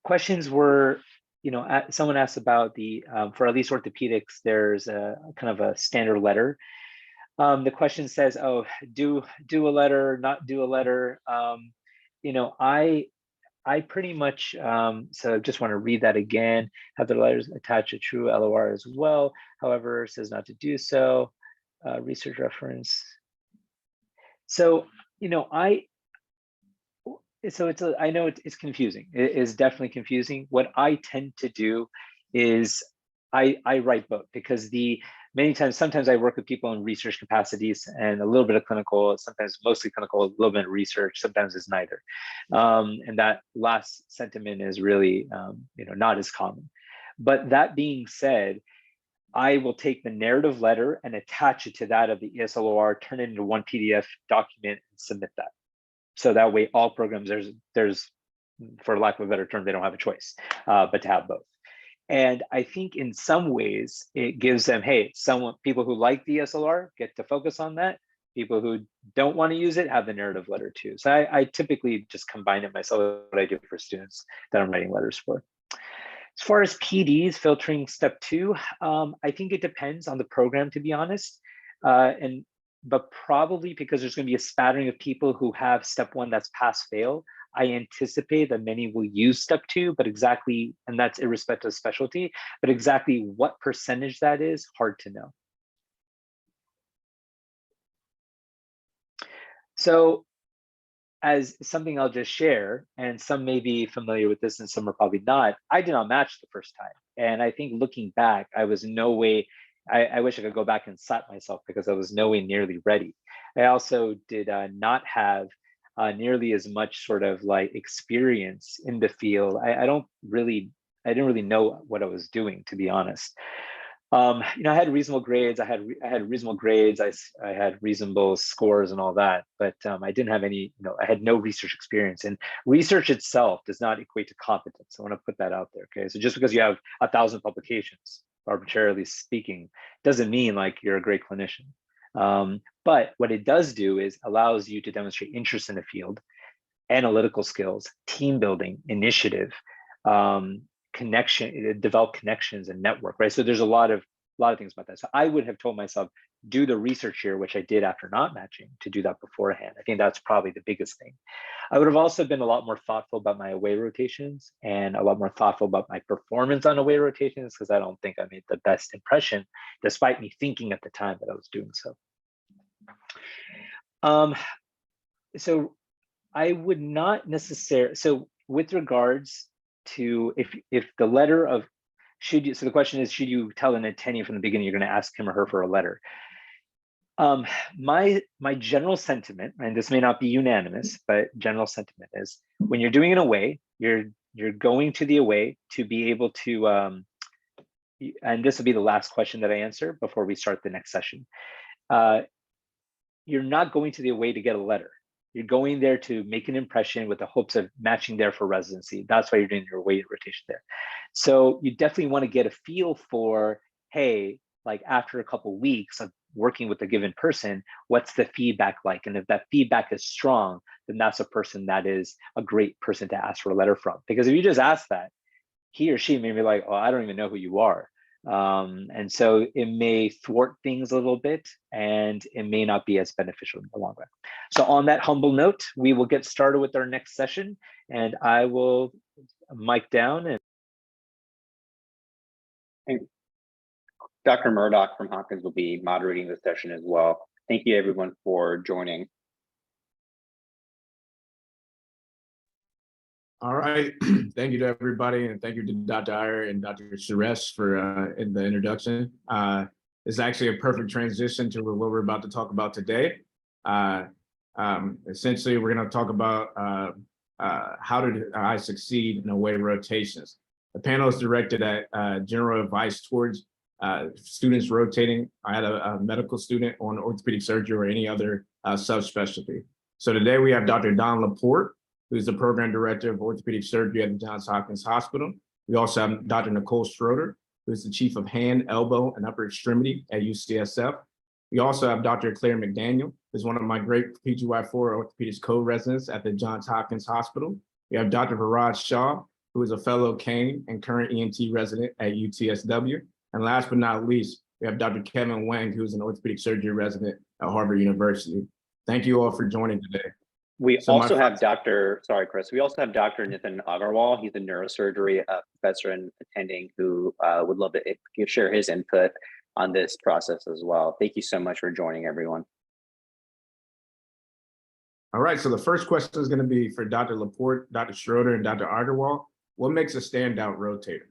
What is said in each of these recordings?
Questions were, someone asked about for at least orthopedics, there's a kind of a standard letter. The question says, oh, do a letter, not do a letter. I pretty much, so I just want to read that again. Have the letters attach a true LOR as well. However, it says not to do so. Research reference. So, I know it's confusing. It is definitely confusing. What I tend to do is I write both, because sometimes I work with people in research capacities and a little bit of clinical, sometimes mostly clinical, a little bit of research, sometimes it's neither. And that last sentiment is really, not as common. But that being said, I will take the narrative letter and attach it to that of the ESLOR, turn it into one PDF document and submit that. So that way all programs, there's, for lack of a better term, they don't have a choice, but to have both. And I think in some ways it gives them, hey, people who like the ESLR get to focus on that. People who don't want to use it have the narrative letter too. So I typically just combine it myself, what I do for students that I'm writing letters for. As far as PDs, filtering step 2, I think it depends on the program, to be honest. But probably because there's going to be a spattering of people who have step 1 that's pass fail, I anticipate that many will use step 2, but exactly, and that's irrespective of specialty, but exactly what percentage that is, hard to know. So as something I'll just share, and some may be familiar with this and some are probably not, I did not match the first time. And I think looking back, I was no way, I wish I could go back and slap myself because I was no way nearly ready. I also did not have nearly as much sort of like experience in the field. I didn't really know what I was doing, to be honest. I had reasonable grades. I had reasonable grades. I had reasonable scores and all that, but I didn't have any. I had no research experience, and research itself does not equate to competence. I want to put that out there. Okay, so just because you have 1,000 publications, arbitrarily speaking, doesn't mean like you're a great clinician. But what it does do is allows you to demonstrate interest in the field, analytical skills, team building, initiative, develop connections and network, right? So there's a lot of things about that. So I would have told myself, do the research here, which I did after not matching, to do that beforehand. I think that's probably the biggest thing. I would have also been a lot more thoughtful about my away rotations and a lot more thoughtful about my performance on away rotations, because I don't think I made the best impression, despite me thinking at the time that I was doing so. So I would not necessarily, so with regards to if the letter of, so the question is, should you tell an attendee from the beginning you're going to ask him or her for a letter? My general sentiment, and this may not be unanimous, but general sentiment is, when you're doing an away, you're going to the away to be able to, and this will be the last question that I answer before we start the next session. You're not going to the away to get a letter. You're going there to make an impression with the hopes of matching there for residency. That's why you're doing your away rotation there. So you definitely want to get a feel for, hey, like after a couple of weeks of working with a given person, what's the feedback like? And if that feedback is strong, then that's a person that is a great person to ask for a letter from. Because if you just ask that, he or she may be like, oh, I don't even know who you are. And so it may thwart things a little bit, and it may not be as beneficial in the long run. So on that humble note, we will get started with our next session, and I will mic down. And Dr. Murdoch from Hopkins will be moderating the session as well. Thank you everyone for joining. All right, thank you to everybody, and thank you to Dr. Aiyer and Dr. Suresh for in the introduction. It's actually a perfect transition to what we're about to talk about today. Essentially, we're going to talk about how did I succeed in away rotations. The panel is directed at general advice towards students rotating. I had a medical student on orthopedic surgery or any other subspecialty. So today we have Dr. Don Laporte, who's the program director of orthopedic surgery at the Johns Hopkins Hospital. We also have Dr. Nicole Schroeder, who's the chief of hand, elbow, and upper extremity at UCSF. We also have Dr. Claire McDaniel, is one of my great PGY4 orthopedics co-residents at the Johns Hopkins Hospital. We have Dr. Viraj Shah, who is a fellow Kane and current ENT resident at UTSW. And last but not least, we have Dr. Kevin Wang, who is an orthopedic surgery resident at Harvard University. Thank you all for joining today. We also have sorry, Chris, we also have Dr. Nitin Agarwal. He's a neurosurgery professor and attending who would love to share his input on this process as well. Thank you so much for joining, everyone. All right, so the first question is going to be for Dr. Laporte, Dr. Schroeder, and Dr. Agarwal. What makes a standout rotator?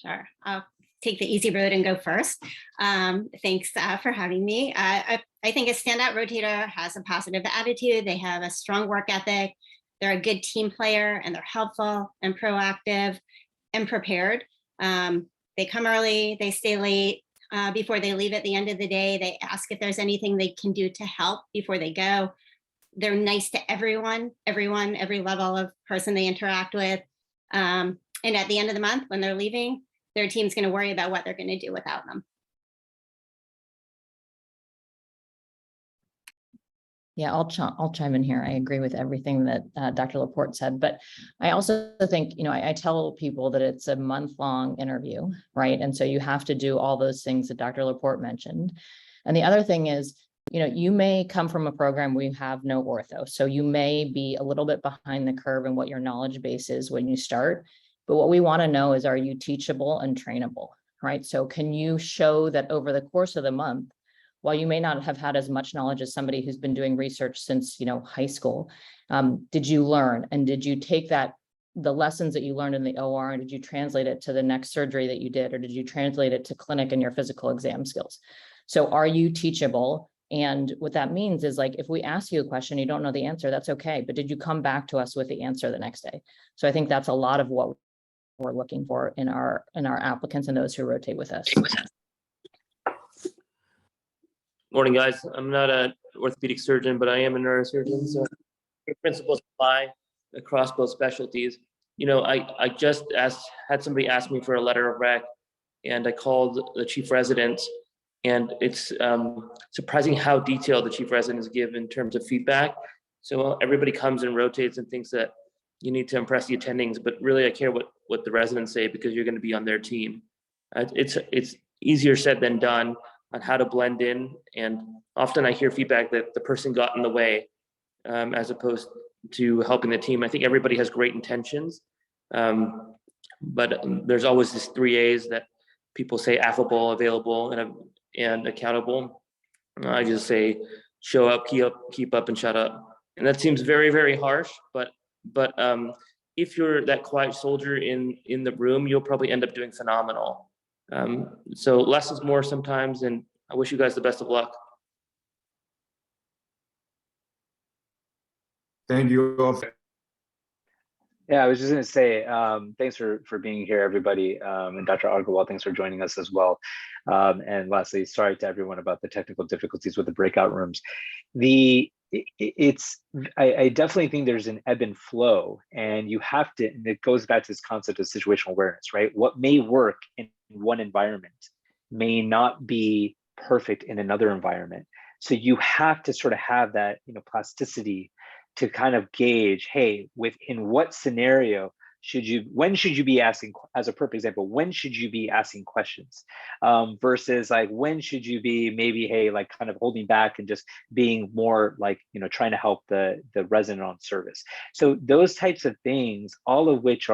Sure, I'll take the easy road and go first. Thanks for having me. I think a standout rotator has a positive attitude. They have a strong work ethic. They're a good team player, and they're helpful and proactive and prepared. They come early, they stay late. Before they leave at the end of the day, they ask if there's anything they can do to help before they go. They're nice to everyone, every level of person they interact with. And at the end of the month, when they're leaving, their team's going to worry about what they're going to do without them. Yeah, I'll chime in here. I agree with everything that Dr. Laporte said, but I also think, I tell people that it's a month-long interview, right? And so you have to do all those things that Dr. Laporte mentioned. And the other thing is, you may come from a program where you have no ortho, so you may be a little bit behind the curve in what your knowledge base is when you start. But what we want to know is, are you teachable and trainable, right? So can you show that over the course of the month, while you may not have had as much knowledge as somebody who's been doing research since, high school, did you learn? And did you take the lessons that you learned in the OR, and did you translate it to the next surgery that you did? Or did you translate it to clinic and your physical exam skills? So are you teachable? And what that means is, like, if we ask you a question, you don't know the answer, that's okay. But did you come back to us with the answer the next day? So I think that's a lot of what we're looking for in our applicants and those who rotate with us. Morning, guys. I'm not an orthopedic surgeon, but I am a neurosurgeon. So principles apply across both specialties. I just had somebody ask me for a letter of rec, and I called the chief residents, and it's surprising how detailed the chief residents give in terms of feedback. So everybody comes and rotates and thinks that you need to impress the attendings, but really I care what the residents say, because you're going to be on their team. It's easier said than done on how to blend in, and often I hear feedback that the person got in the way as opposed to helping the team. I think everybody has great intentions, but there's always this 3 A's that people say: affable, available, and accountable. I just say show up, keep up, and shut up. And that seems very, very harsh, but if you're that quiet soldier in the room, you'll probably end up doing phenomenal. So less is more sometimes, and I wish you guys the best of luck. Thank you all. Yeah, I was just going to say, thanks for being here, everybody. And Dr. Agarwal, thanks for joining us as well. And lastly, sorry to everyone about the technical difficulties with the breakout rooms. I definitely think there's an ebb and flow, and you have to, and it goes back to this concept of situational awareness, right? What may work in one environment may not be perfect in another environment. So you have to sort of have that, plasticity to kind of gauge, hey, within what scenario when should you be asking, as a perfect example, when should you be asking questions versus like, when should you be maybe, hey, like kind of holding back and just being more like, trying to help the resident on service. So those types of things, all of which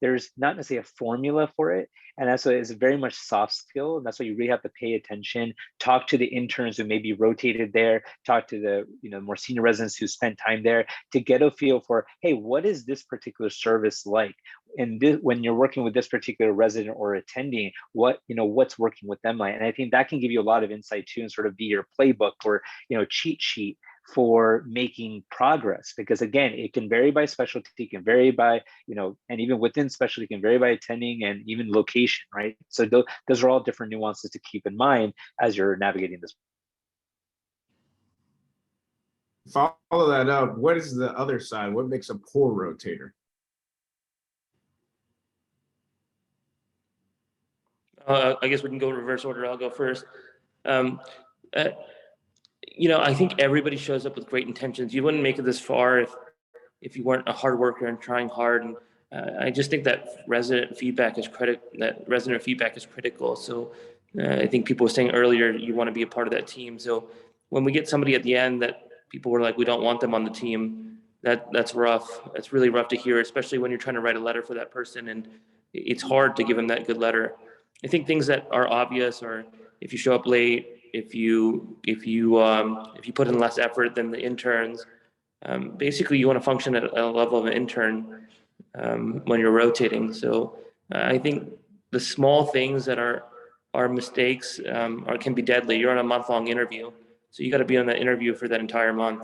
there's not necessarily a formula for it. And that's why it's very much soft skill. And that's why you really have to pay attention, talk to the interns who may be rotated there, talk to the more senior residents who spent time there to get a feel for, hey, what is this particular service like? And when you're working with this particular resident or attending, what's working with them like? And I think that can give you a lot of insight too, and sort of be your playbook or cheat sheet for making progress, because again, it can vary by specialty, it can vary by, and even within specialty, it can vary by attending and even location, right? So those are all different nuances to keep in mind as you're navigating this. Follow that up. What is the other side? What makes a poor rotator? I guess we can go in reverse order. I'll go first. I think everybody shows up with great intentions. You wouldn't make it this far if you weren't a hard worker and trying hard. And I just think that resident feedback is critical. So I think people were saying earlier, you want to be a part of that team. So when we get somebody at the end that people were like, we don't want them on the team, that's rough. It's really rough to hear, especially when you're trying to write a letter for that person and it's hard to give them that good letter. I think things that are obvious, or if you show up late, if you put in less effort than the interns, basically you want to function at a level of an intern when you're rotating. So I think the small things that are mistakes can be deadly. You're on a month-long interview, so you got to be on that interview for that entire month.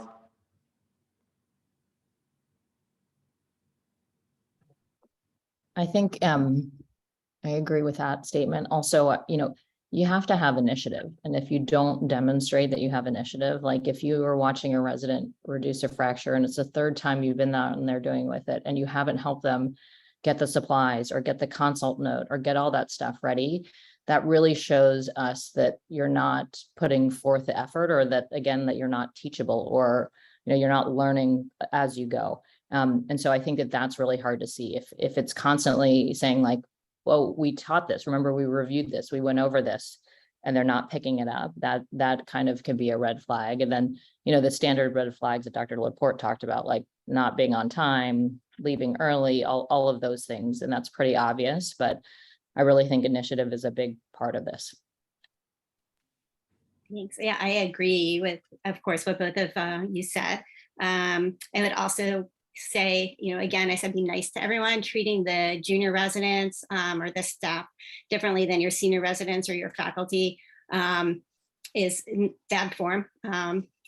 I think I agree with that statement. Also, you have to have initiative. And if you don't demonstrate that you have initiative, like if you are watching a resident reduce a fracture and it's the third time you've been out and they're doing with it, and you haven't helped them get the supplies or get the consult note or get all that stuff ready, that really shows us that you're not putting forth the effort, or that, again, that you're not teachable, or, you're not learning as you go. And so I think that that's really hard to see. If it's constantly saying like, well, we taught this, remember we reviewed this, we went over this, and they're not picking it up, that kind of can be a red flag. And then, the standard red flags that Dr. Laporte talked about, like not being on time, leaving early, all of those things. And that's pretty obvious, but I really think initiative is a big part of this. Thanks. Yeah, I agree with, of course, what both of you said. I would also say, again, I said be nice to everyone. Treating the junior residents or the staff differently than your senior residents or your faculty is bad form.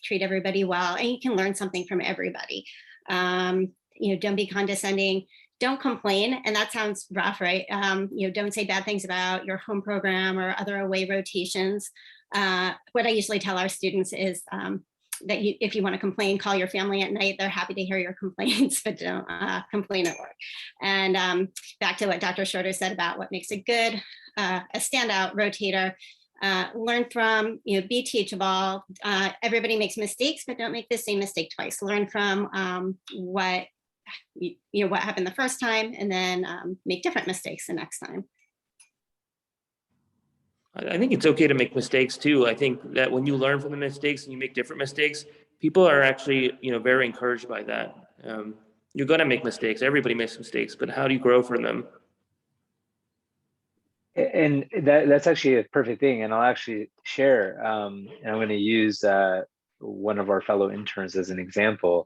Treat everybody well, and you can learn something from everybody. Don't be condescending. Don't complain, and that sounds rough, right? Don't say bad things about your home program or other away rotations. What I usually tell our students is that if you want to complain, call your family at night. They're happy to hear your complaints, but don't complain at work. And back to what Dr. Schroeder said about what makes a good, a standout rotator. Learn from, be teachable. Everybody makes mistakes, but don't make the same mistake twice. Learn from what happened the first time, and then make different mistakes the next time. I think it's okay to make mistakes too. I think that when you learn from the mistakes and you make different mistakes, people are actually, very encouraged by that. You're going to make mistakes. Everybody makes mistakes, but how do you grow from them? And that's actually a perfect thing. And I'll actually share, and I'm going to use one of our fellow interns as an example.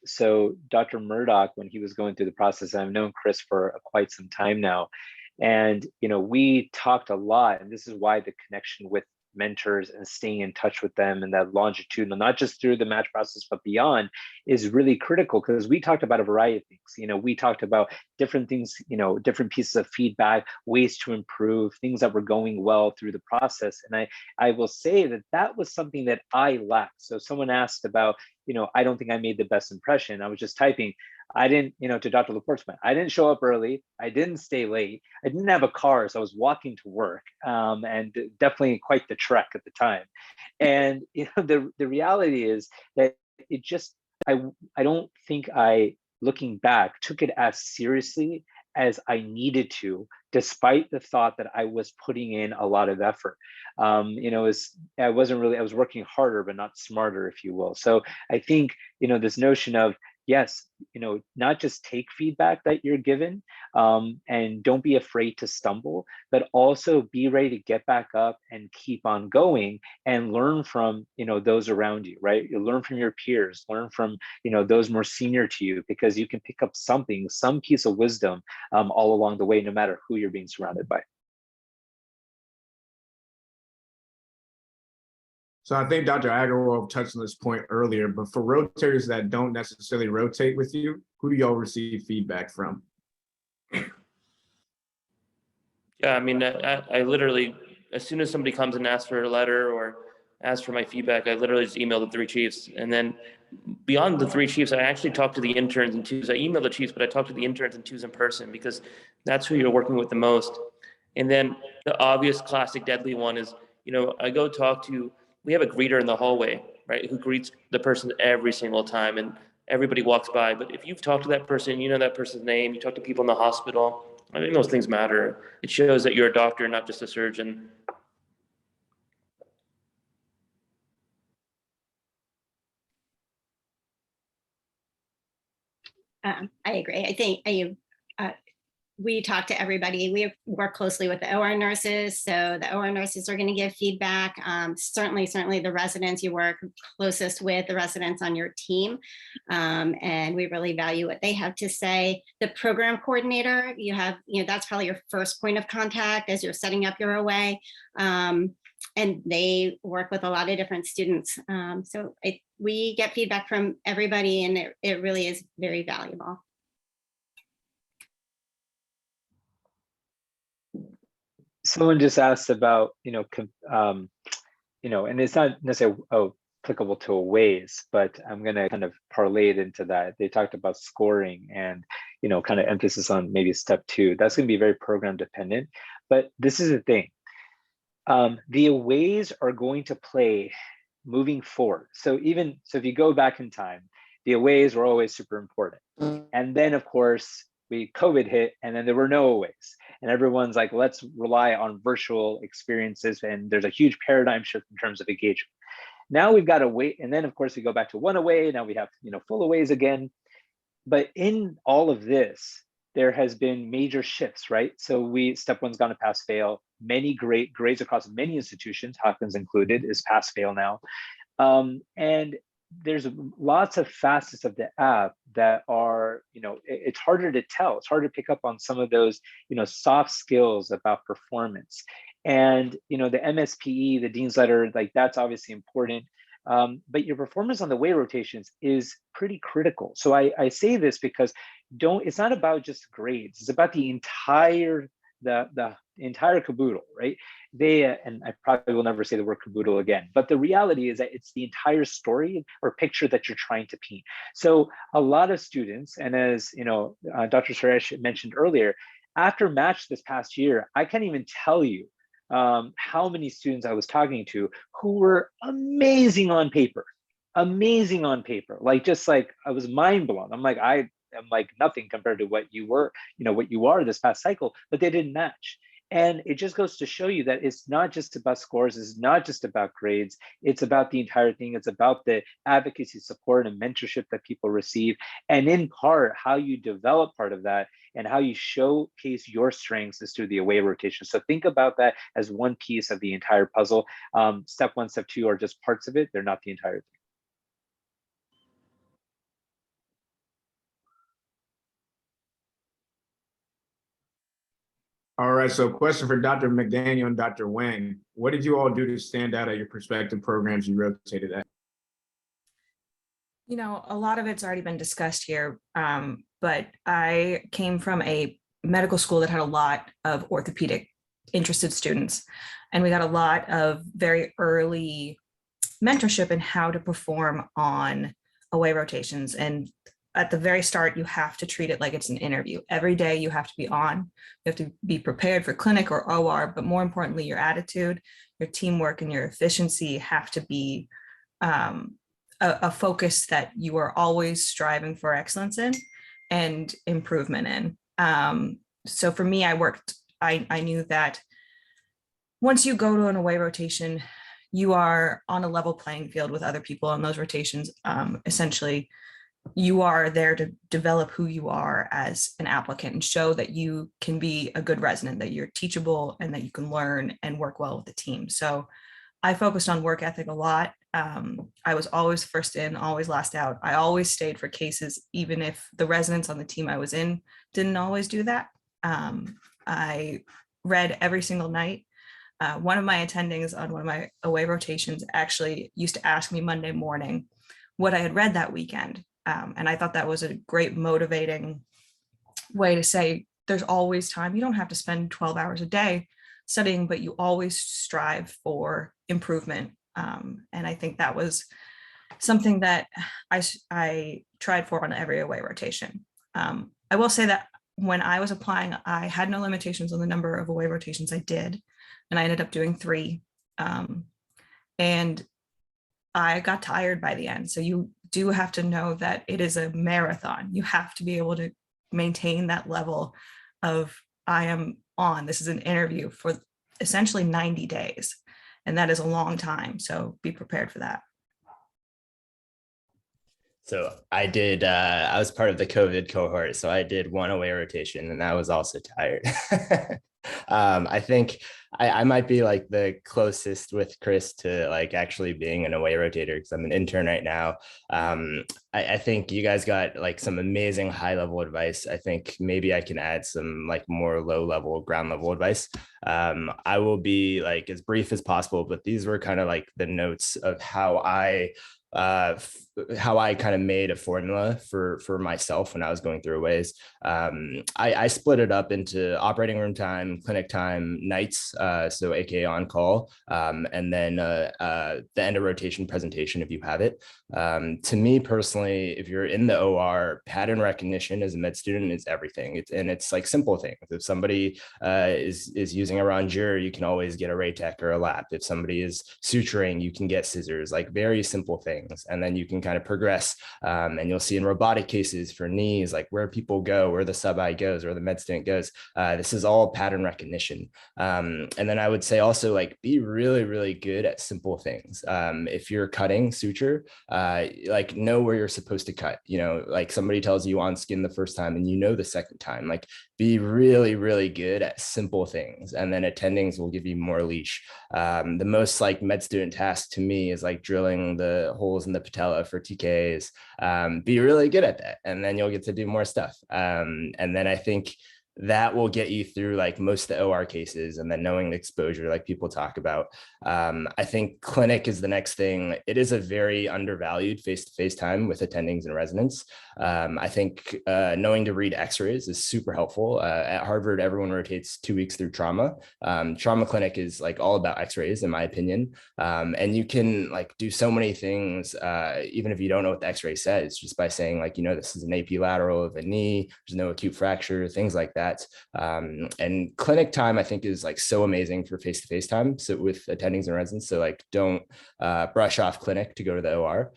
So Dr. Murdoch, when he was going through the process, I've known Chris for quite some time now. And, we talked a lot, and this is why the connection with mentors and staying in touch with them and that longitudinal, not just through the match process, but beyond, is really critical, because we talked about a variety of things. We talked about different things, different pieces of feedback, ways to improve, things that were going well through the process. And I will say that was something that I lacked. So someone asked about, I don't think I made the best impression. I was just typing. I didn't, to Dr. Laporte's point, I didn't show up early. I didn't stay late. I didn't have a car, so I was walking to work, and definitely quite the trek at the time. And the reality is that it just, I don't think I, looking back, took it as seriously as I needed to, despite the thought that I was putting in a lot of effort. I was working harder, but not smarter, if you will. So I think, this notion of, yes, not just take feedback that you're given, and don't be afraid to stumble, but also be ready to get back up and keep on going and learn from, those around you, right? You learn from your peers, learn from, those more senior to you, because you can pick up some piece of wisdom all along the way, no matter who you're being surrounded by. So I think Dr. Agarwal touched on this point earlier, but for rotators that don't necessarily rotate with you, who do y'all receive feedback from? Yeah, I mean, I literally, as soon as somebody comes and asks for a letter or asks for my feedback, I literally just email the 3 chiefs. And then beyond the 3 chiefs, I actually talk to the interns and twos. I email the chiefs, but I talk to the interns and twos in person, because that's who you're working with the most. And then the obvious classic deadly one is, I go talk to we have a greeter in the hallway, right, who greets the person every single time, and everybody walks by. But if you've talked to that person, you know that person's name, you talk to people in the hospital, I think those things matter. It shows that you're a doctor, not just a surgeon. I agree. I think we talk to everybody. We work closely with the OR nurses, so the OR nurses are going to give feedback. Certainly the residents, you work closest with the residents on your team, and we really value what they have to say. The program coordinator, you have, that's probably your first point of contact as you're setting up your OA, and they work with a lot of different students. So we get feedback from everybody, and it really is very valuable. Someone just asked about, and it's not necessarily applicable to aways, but I'm going to kind of parlay it into that. They talked about scoring and, kind of emphasis on maybe step 2. That's going to be very program dependent. But this is the thing. The aways are going to play moving forward. So if you go back in time, the aways were always super important. And then, of course, COVID hit, and then there were no aways. And everyone's like, let's rely on virtual experiences. And there's a huge paradigm shift in terms of engagement. Now we've got to wait. And then, of course, we go back to one away. Now we have, full aways again. But in all of this, there has been major shifts, right? So step 1's gone to pass fail. Many great grades across many institutions, Hopkins included, is pass fail now. And there's lots of facets of the app that are, it's harder to tell. It's hard to pick up on some of those, soft skills about performance. And, the MSPE, the Dean's Letter, like that's obviously important. But your performance on the way rotations is pretty critical. So I say this because it's not about just grades. It's about the entire caboodle, right? And I probably will never say the word caboodle again, but the reality is that it's the entire story or picture that you're trying to paint. So a lot of students, and as Dr. Suresh mentioned earlier, after match this past year, I can't even tell you how many students I was talking to who were amazing on paper, like I was mind blown. I'm like, I am like nothing compared to what you were, what you are this past cycle, but they didn't match. And it just goes to show you that it's not just about scores, it's not just about grades, it's about the entire thing. It's about the advocacy, support, and mentorship that people receive. And in part, how you develop part of that and how you showcase your strengths is through the away rotation. So think about that as one piece of the entire puzzle. Step 1, step 2 are just parts of it. They're not the entire thing. All right, so question for Dr. McDaniel and Dr. Wang. What did you all do to stand out at your prospective programs you rotated at? A lot of it's already been discussed here, but I came from a medical school that had a lot of orthopedic interested students, and we got a lot of very early mentorship in how to perform on away rotations. And at the very start, you have to treat it like it's an interview. Every day you have to be on, you have to be prepared for clinic or OR, but more importantly, your attitude, your teamwork, and your efficiency have to be a focus that you are always striving for excellence in and improvement in. So for me, I knew that once you go to an away rotation, you are on a level playing field with other people on those rotations. Essentially, you are there to develop who you are as an applicant and show that you can be a good resident, that you're teachable, and that you can learn and work well with the team. So I focused on work ethic a lot. I was always first in, always last out. I always stayed for cases, even if the residents on the team I was in didn't always do that. I read every single night. One of my attendings on one of my away rotations actually used to ask me Monday morning what I had read that weekend. And I thought that was a great motivating way to say, there's always time. You don't have to spend 12 hours a day studying, but you always strive for improvement. And I think that was something that I tried for on every away rotation. I will say that when I was applying, I had no limitations on the number of away rotations I did, and I ended up doing 3. And I got tired by the end. So you do have to know that it is a marathon. You have to be able to maintain that level of this is an interview for essentially 90 days. And that is a long time. So be prepared for that. So I was part of the COVID cohort. So I did one away rotation and I was also tired. I think I might be like the closest with Chris to like actually being an away rotator because I'm an intern right now. I think you guys got like some amazing high level advice. I think maybe I can add some like more low level, ground level advice. I will be like as brief as possible, but these were kind of like the notes of how I kind of made a formula for myself when I was going through aways. I split it up into operating room time, clinic time, nights, so AKA on call, and then the end of rotation presentation if you have it. To me personally, if you're in the OR, pattern recognition as a med student is everything. It's like simple things. If somebody is using a rongeur, you can always get a Raytech or a lap. If somebody is suturing, you can get scissors, like very simple things. And then you can kind of progress. And you'll see in robotic cases for knees, like where people go, where the sub-I goes, where the med student goes. This is all pattern recognition. And then I would say also like be really, really good at simple things. If you're cutting suture, like know where you're supposed to cut, like somebody tells you on skin the first time and the second time, like be really, really good at simple things. And then attendings will give you more leash. The most like med student task to me is like drilling the holes in the patella for TKAs. Be really good at that. And then you'll get to do more stuff. And then I think that will get you through like most of the OR cases, and then knowing the exposure like people talk about. I think clinic is the next thing. It is a very undervalued face-to-face time with attendings and residents. I think knowing to read x-rays is super helpful. At Harvard, everyone rotates 2 weeks through trauma. Trauma clinic is like all about x-rays in my opinion. And you can like do so many things, even if you don't know what the x-ray says, just by saying like, this is an AP lateral of a knee, there's no acute fracture, things like that. And clinic time, I think, is like so amazing for face-to-face time. So with attendings and residents, so like don't brush off clinic to go to the OR.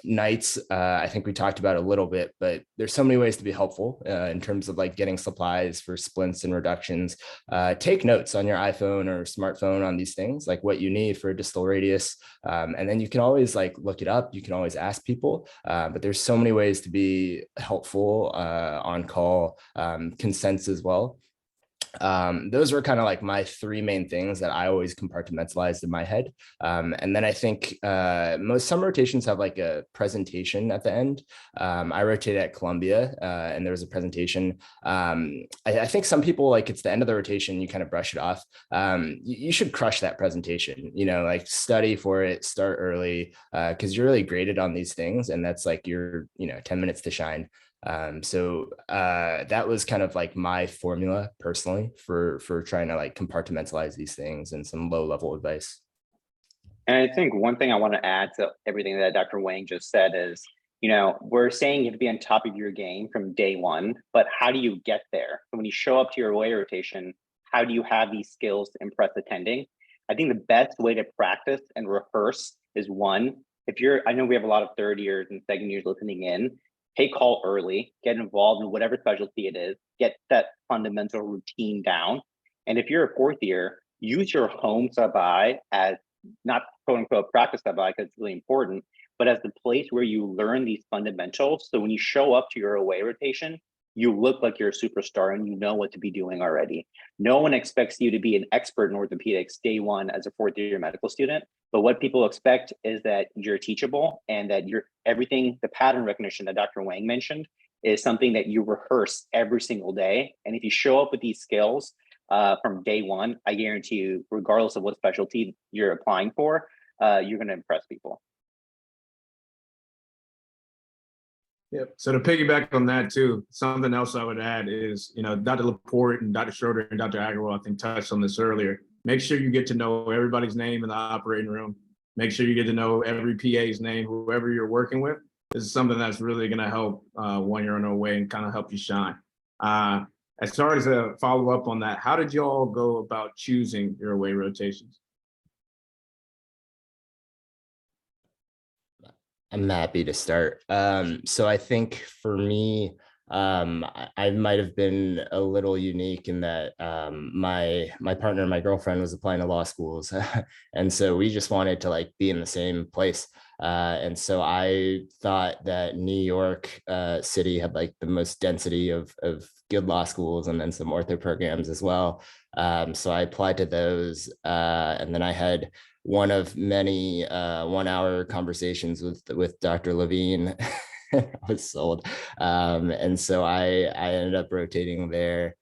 Nights, I think we talked about a little bit, but there's so many ways to be helpful in terms of like getting supplies for splints and reductions. Take notes on your iPhone or smartphone on these things, like what you need for a distal radius. And then you can always like look it up. You can always ask people, but there's so many ways to be helpful on call, consents as well. Those were kind of like my three main things that I always compartmentalized in my head. And then I think some rotations have like a presentation at the end. I rotated at Columbia and there was a presentation. I think some people like it's the end of the rotation, you kind of brush it off. You should crush that presentation, like study for it, start early, because you're really graded on these things. And that's like your, 10 minutes to shine. So that was kind of like my formula personally for trying to like compartmentalize these things and some low level advice. And I think one thing I want to add to everything that Dr. Wang just said is, we're saying you have to be on top of your game from day one, but how do you get there? So when you show up to your away rotation, how do you have these skills to impress attending? I think the best way to practice and rehearse is one, I know we have a lot of third years and second years listening in, take call early, get involved in whatever specialty it is, get that fundamental routine down. And if you're a fourth year, use your home sub-I as not quote unquote practice sub-I because it's really important, but as the place where you learn these fundamentals. So when you show up to your away rotation, you look like you're a superstar and you know what to be doing already. No one expects you to be an expert in orthopedics day one as a fourth year medical student. But what people expect is that you're teachable and that everything, the pattern recognition that Dr. Wang mentioned is something that you rehearse every single day. And if you show up with these skills from day one, I guarantee you, regardless of what specialty you're applying for, you're going to impress people. Yep. So to piggyback on that too, something else I would add is, Dr. Laporte and Dr. Schroeder and Dr. Agarwal, I think, touched on this earlier. Make sure you get to know everybody's name in the operating room. Make sure you get to know every PA's name, whoever you're working with. This is something that's really going to help when you're on our way and kind of help you shine. As far as a follow up on that, how did you all go about choosing your away rotations? I'm happy to start. So I think for me, I might have been a little unique in that my partner, my girlfriend, was applying to law schools, and so we just wanted to like be in the same place. And so I thought that New York City had like the most density of good law schools, and then some ortho programs as well. So I applied to those, and then I had one of many 1 hour conversations with Dr. Levine. I was sold. And so I ended up rotating there.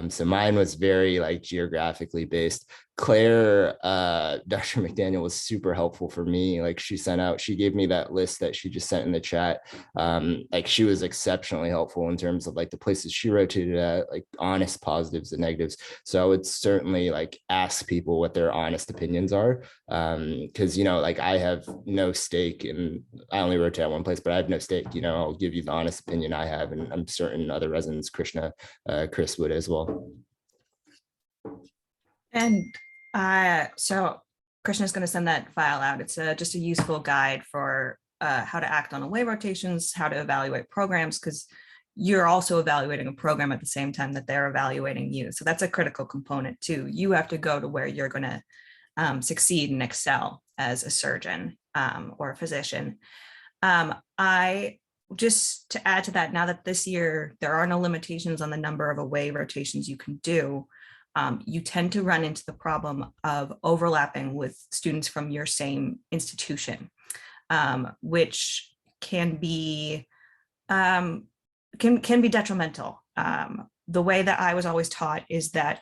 So mine was very like geographically based. Claire, Dr. McDaniel was super helpful for me. Like she gave me that list that she just sent in the chat. Like she was exceptionally helpful in terms of like the places she rotated at, like honest positives and negatives. So I would certainly like ask people what their honest opinions are. Because, you know, like I have no stake in, I only rotate at one place, but I have no stake, you know, I'll give you the honest opinion I have. And I'm certain other residents, Chris would as well. And so Krishna is going to send that file out. It's just a useful guide for how to act on away rotations, how to evaluate programs, because you're also evaluating a program at the same time that they're evaluating you. So that's a critical component too. You have to go to where you're going to succeed and excel as a surgeon or a physician. I just to add to that, now that this year there are no limitations on the number of away rotations you can do, you tend to run into the problem of overlapping with students from your same institution, which can be detrimental. The way that I was always taught is that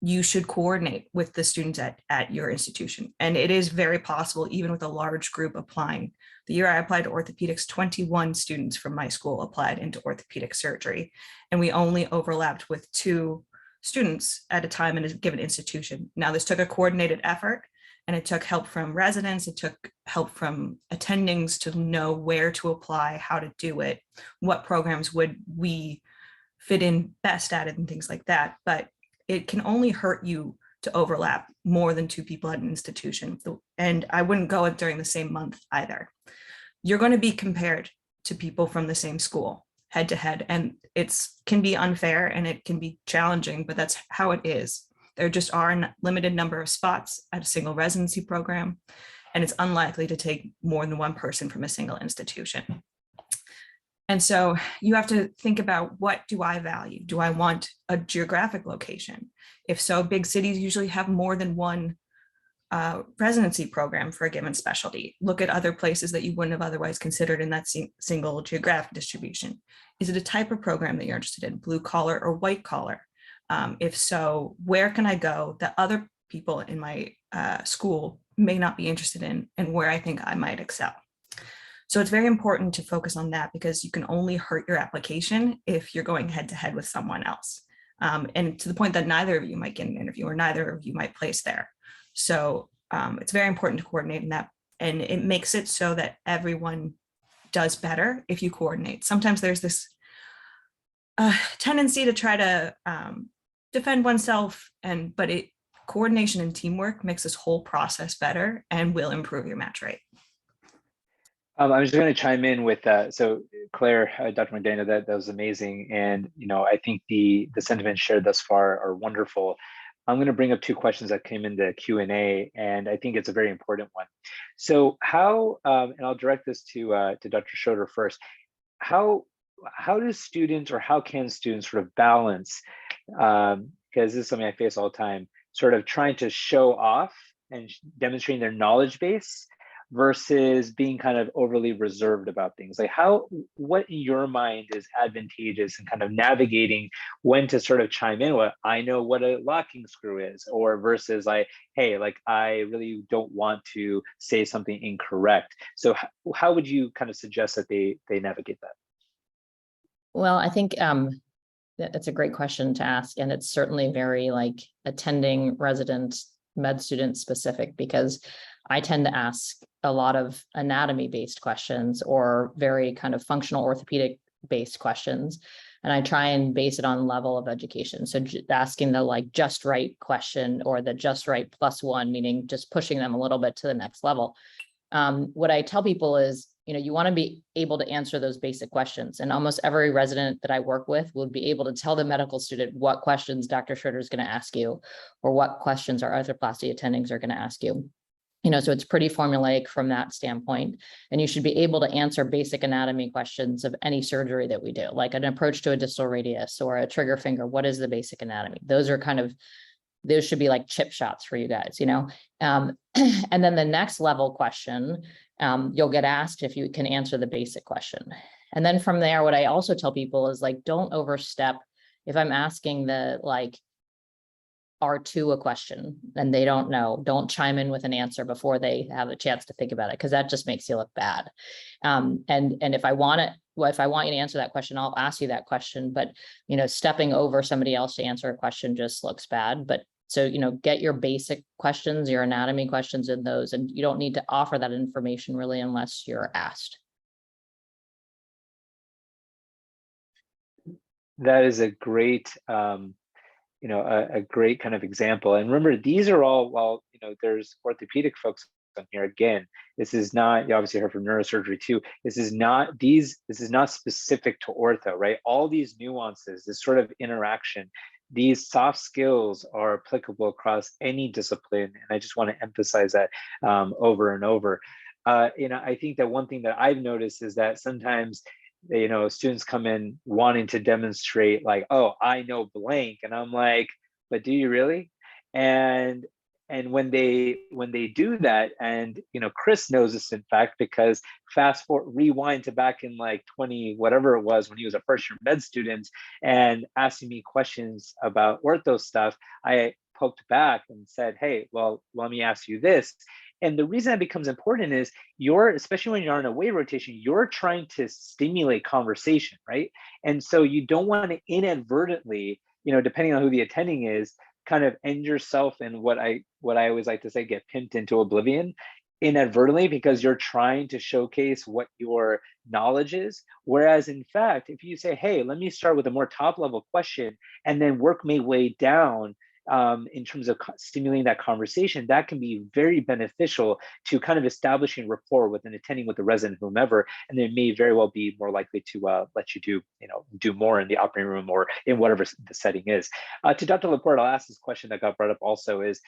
you should coordinate with the students at your institution. And it is very possible, even with a large group applying. The year I applied to orthopedics, 21 students from my school applied into orthopedic surgery, and we only overlapped with 2 students at a time in a given institution. Now, this took a coordinated effort, and it took help from residents. It took help from attendings to know where to apply, how to do it, what programs would we fit in best at it, and things like that. But it can only hurt you to overlap more than 2 people at an institution. And I wouldn't go during the same month either. You're going to be compared to people from the same school head to head, and it's can be unfair and it can be challenging, but that's how it is. There just are a limited number of spots at a single residency program, and it's unlikely to take more than 1 person from a single institution. And so you have to think about, what do I value? Do I want a geographic location? If so, big cities usually have more than 1 residency program for a given specialty. Look at other places that you wouldn't have otherwise considered in that single geographic distribution. Is it a type of program that you're interested in, blue collar or white collar? If so, where can I go that other people in my school may not be interested in, and where I think I might excel? So it's very important to focus on that, because you can only hurt your application if you're going head to head with someone else. And to the point that neither of you might get an interview, or neither of you might place there. So it's very important to coordinate in that, and it makes it so that everyone does better if you coordinate. Sometimes there's this tendency to try to defend oneself, but coordination and teamwork makes this whole process better and will improve your match rate. I was just going to chime in with that. So Claire, Dr. McDaniel, that was amazing. And, you know, I think the sentiments shared thus far are wonderful. I'm going to bring up 2 questions that came in the Q&A, and I think it's a very important one. So how, and I'll direct this to Dr. Schroeder first, how do students, or how can students sort of balance, because this is something I face all the time, sort of trying to show off and demonstrating their knowledge base versus being kind of overly reserved about things? Like what in your mind is advantageous in kind of navigating when to sort of chime in what I know what a locking screw is, or versus like, hey, like I really don't want to say something incorrect. So how would you kind of suggest that they navigate that? Well, I think that's a great question to ask. And it's certainly very like attending resident med student specific, because I tend to ask a lot of anatomy based questions or very kind of functional orthopedic based questions. And I try and base it on level of education. So asking the like just right question, or the just right +1, meaning just pushing them a little bit to the next level. What I tell people is, you want to be able to answer those basic questions. And almost every resident that I work with will be able to tell the medical student what questions Dr. Schroeder is going to ask you, or what questions our arthroplasty attendings are going to ask you. So it's pretty formulaic from that standpoint. And you should be able to answer basic anatomy questions of any surgery that we do, like an approach to a distal radius or a trigger finger. What is the basic anatomy? Those should be like chip shots for you guys, and then the next level question, you'll get asked if you can answer the basic question. And then from there, what I also tell people is like, don't overstep. If I'm asking the R2 a question and they don't know, don't chime in with an answer before they have a chance to think about it, because that just makes you look bad. And if I want you to answer that question, I'll ask you that question. But stepping over somebody else to answer a question just looks bad. But so get your basic questions, your anatomy questions in those, and you don't need to offer that information really unless you're asked. That is a great a great kind of example. And remember, these are all, while there's orthopedic folks on here, again, this is not, you obviously heard from neurosurgery too, this is not specific to ortho, right? All these nuances, this sort of interaction, these soft skills are applicable across any discipline. And I just want to emphasize that over and over. I think that one thing that I've noticed is that sometimes students come in wanting to demonstrate like, oh, I know blank. And I'm like, but do you really? And when they do that, and Chris knows this in fact, because rewind to back in like 20, whatever it was, when he was a first year med student and asking me questions about ortho stuff, I poked back and said, hey, well, let me ask you this. And the reason that becomes important is especially when you're on a away rotation, you're trying to stimulate conversation, right? And so you don't want to inadvertently, depending on who the attending is, kind of end yourself in what I always like to say, get pimped into oblivion inadvertently, because you're trying to showcase what your knowledge is. Whereas in fact, if you say, hey, let me start with a more top level question and then work my way down, in terms of stimulating that conversation, that can be very beneficial to kind of establishing rapport with an attending, with the resident, whomever, and they may very well be more likely to let you do more in the operating room or in whatever the setting is. To Dr. Laporte, I'll ask this question that got brought up also is,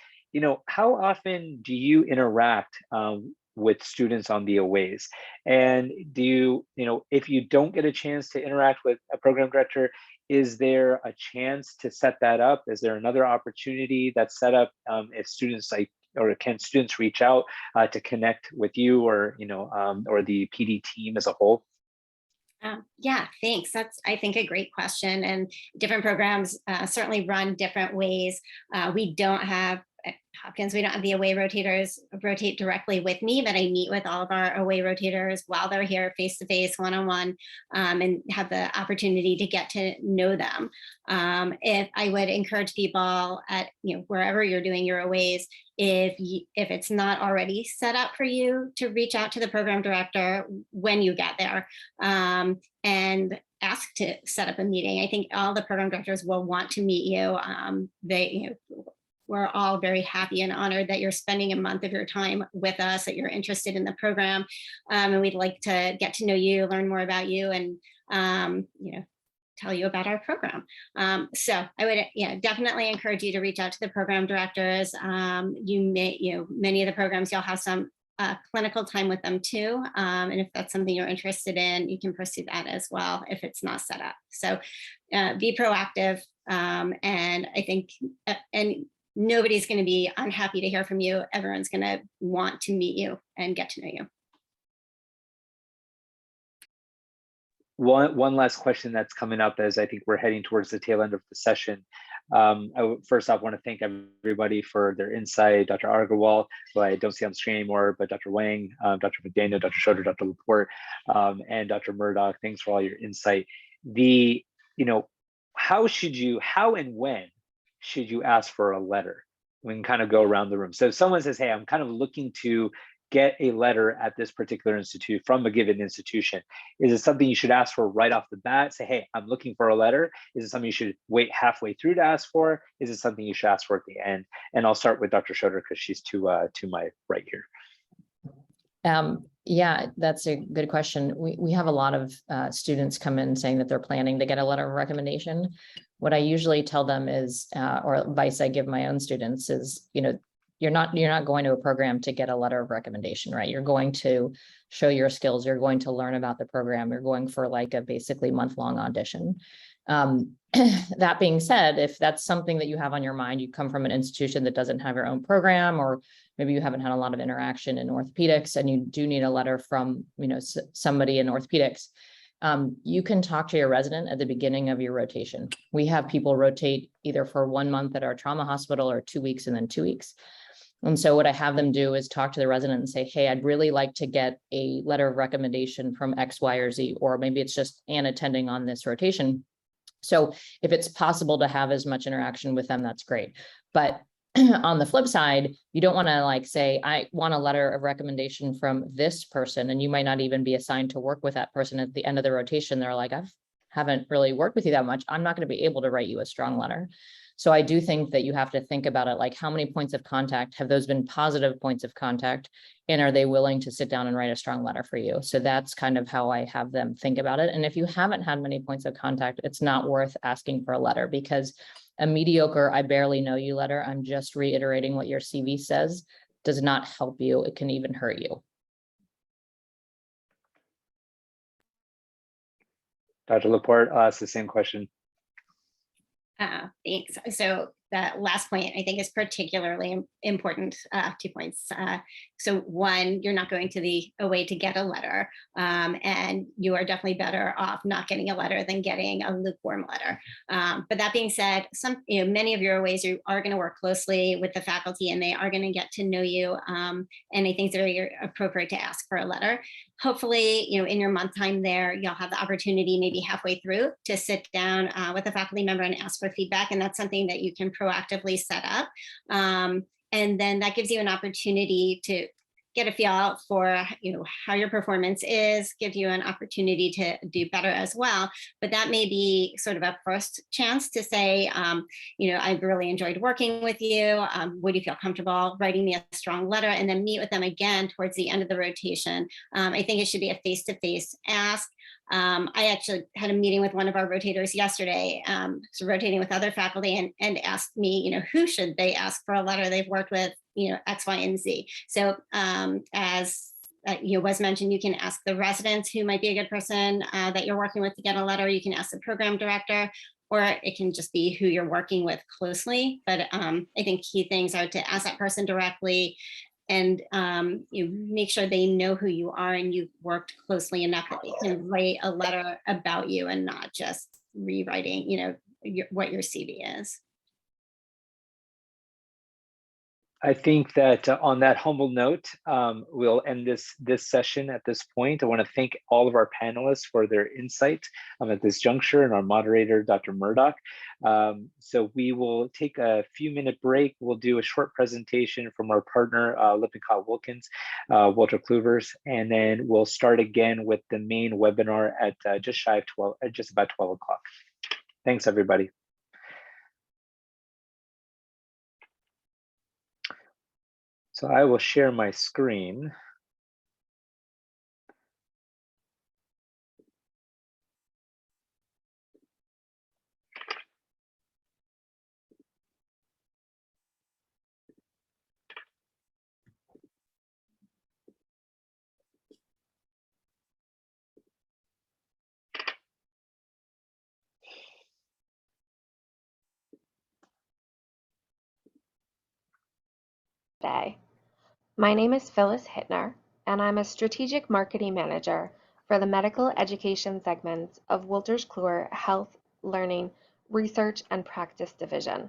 how often do you interact with students on the aways? And do you, if you don't get a chance to interact with a program director, is there a chance to set that up? Is there another opportunity that's set up if students can students reach out to connect with you or the PD team as a whole? Yeah, thanks. That's, I think, a great question. And different programs certainly run different ways. We don't have at Hopkins, we don't have the away rotators rotate directly with me, but I meet with all of our away rotators while they're here face-to-face, one-on-one, and have the opportunity to get to know them. If I would encourage people at wherever you're doing your aways, if it's not already set up for you, to reach out to the program director when you get there and ask to set up a meeting. I think all the program directors will want to meet you. We're all very happy and honored that you're spending a month of your time with us, that you're interested in the program. And we'd like to get to know you, learn more about you, and tell you about our program. So I would definitely encourage you to reach out to the program directors. Many of the programs, you'll have some clinical time with them too. And if that's something you're interested in, you can pursue that as well if it's not set up. So be proactive. And I think, nobody's going to be unhappy to hear from you. Everyone's going to want to meet you and get to know you. One last question that's coming up as I think we're heading towards the tail end of the session. First off, want to thank everybody for their insight. Dr. Agarwal, who I don't see on the screen anymore, but Dr. Wang, Dr. McDaniel, Dr. Schroeder, Dr. Laporte, and Dr. Murdoch, thanks for all your insight. How and when should you ask for a letter? We can kind of go around the room. So if someone says, hey, I'm kind of looking to get a letter at this particular institute from a given institution, is it something you should ask for right off the bat? Say, hey, I'm looking for a letter. Is it something you should wait halfway through to ask for? Is it something you should ask for at the end? And I'll start with Dr. Schroeder because she's to my right here. Yeah, that's a good question. We have a lot of students come in saying that they're planning to get a letter of recommendation. What I usually tell them is, or advice I give my own students is, you're not going to a program to get a letter of recommendation, right? You're going to show your skills. You're going to learn about the program. You're going for like a basically month-long audition. That being said, if that's something that you have on your mind, you come from an institution that doesn't have your own program, or maybe you haven't had a lot of interaction in orthopedics and you do need a letter from, somebody in orthopedics, you can talk to your resident at the beginning of your rotation. We have people rotate either for 1 month at our trauma hospital or 2 weeks and then 2 weeks. And so what I have them do is talk to the resident and say, hey, I'd really like to get a letter of recommendation from X, Y, or Z, or maybe it's just Ann attending on this rotation. So if it's possible to have as much interaction with them, that's great. But on the flip side, you don't want to like say, I want a letter of recommendation from this person, and you might not even be assigned to work with that person at the end of the rotation. They're like, I haven't really worked with you that much. I'm not going to be able to write you a strong letter. So I do think that you have to think about it, like how many points of contact, have those been positive points of contact? And are they willing to sit down and write a strong letter for you? So that's kind of how I have them think about it. And if you haven't had many points of contact, it's not worth asking for a letter, because a mediocre, I barely know you letter, I'm just reiterating what your CV says, does not help you. It can even hurt you. Dr. Laporte, I'll ask the same question. Thanks. So that last point I think is particularly important. 2 points. So one, you're not going to the OA to get a letter, and you are definitely better off not getting a letter than getting a lukewarm letter. But that being said, many of your OAs are going to work closely with the faculty, and they are going to get to know you. And I think it's very appropriate to ask for a letter. Hopefully, in your month time there, you'll have the opportunity maybe halfway through to sit down with a faculty member and ask for feedback. And that's something that you can proactively set up. And then that gives you an opportunity to get a feel for how your performance is, give you an opportunity to do better as well. But that may be sort of a first chance to say, I've really enjoyed working with you. Would you feel comfortable writing me a strong letter? And then meet with them again towards the end of the rotation. I think it should be a face-to-face ask. I actually had a meeting with one of our rotators yesterday, so rotating with other faculty, and asked me, who should they ask for a letter? They've worked with, X, Y, and Z. So as was mentioned, you can ask the residents who might be a good person that you're working with to get a letter. You can ask the program director, or it can just be who you're working with closely. But I think key things are to ask that person directly, and you make sure they know who you are and you've worked closely enough that they can write a letter about you and not just rewriting, what your CV is. I think that on that humble note, we'll end this session at this point. I want to thank all of our panelists for their insight at this juncture, and our moderator, Dr. Murdoch. So we will take a few-minute break. We'll do a short presentation from our partner, Lippincott-Wolters, Walter Kluwer, and then we'll start again with the main webinar at just about 12 o'clock. Thanks, everybody. So I will share my screen. Day. My name is Phyllis Hittner, and I'm a Strategic Marketing Manager for the Medical Education segments of Wolters Kluwer Health, Learning, Research, and Practice Division.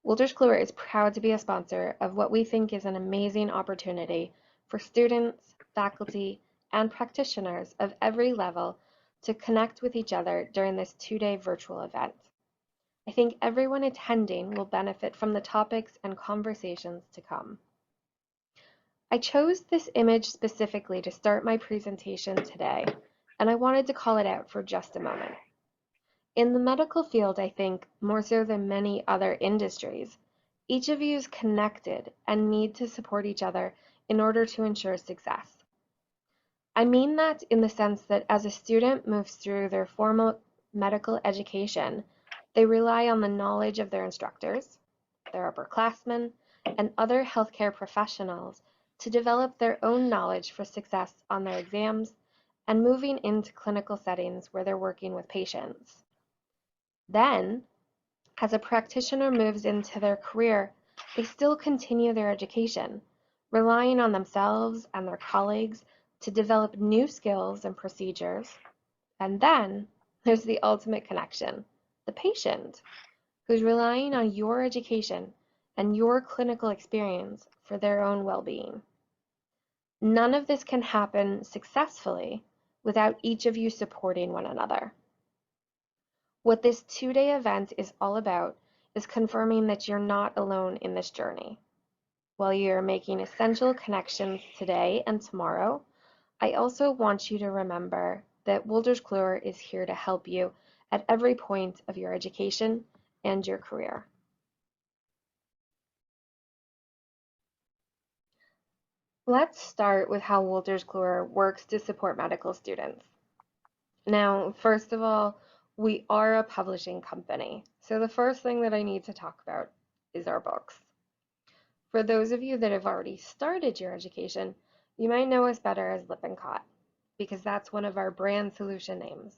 Wolters Kluwer is proud to be a sponsor of what we think is an amazing opportunity for students, faculty, and practitioners of every level to connect with each other during this two-day virtual event. I think everyone attending will benefit from the topics and conversations to come. I chose this image specifically to start my presentation today, and I wanted to call it out for just a moment. In the medical field, I think, more so than many other industries, each of you is connected and need to support each other in order to ensure success. I mean that in the sense that as a student moves through their formal medical education, they rely on the knowledge of their instructors, their upperclassmen, and other healthcare professionals to develop their own knowledge for success on their exams and moving into clinical settings where they're working with patients. Then, as a practitioner moves into their career, they still continue their education, relying on themselves and their colleagues to develop new skills and procedures. And then there's the ultimate connection, the patient, who's relying on your education and your clinical experience for their own well-being. None of this can happen successfully without each of you supporting one another. What this two-day event is all about is confirming that you're not alone in this journey. While you're making essential connections today and tomorrow, I also want you to remember that Wolters Kluwer is here to help you at every point of your education and your career. Let's start with how Wolters Kluwer works to support medical students. Now, first of all, we are a publishing company, so the first thing that I need to talk about is our books. For those of you that have already started your education, you might know us better as Lippincott, because that's one of our brand solution names.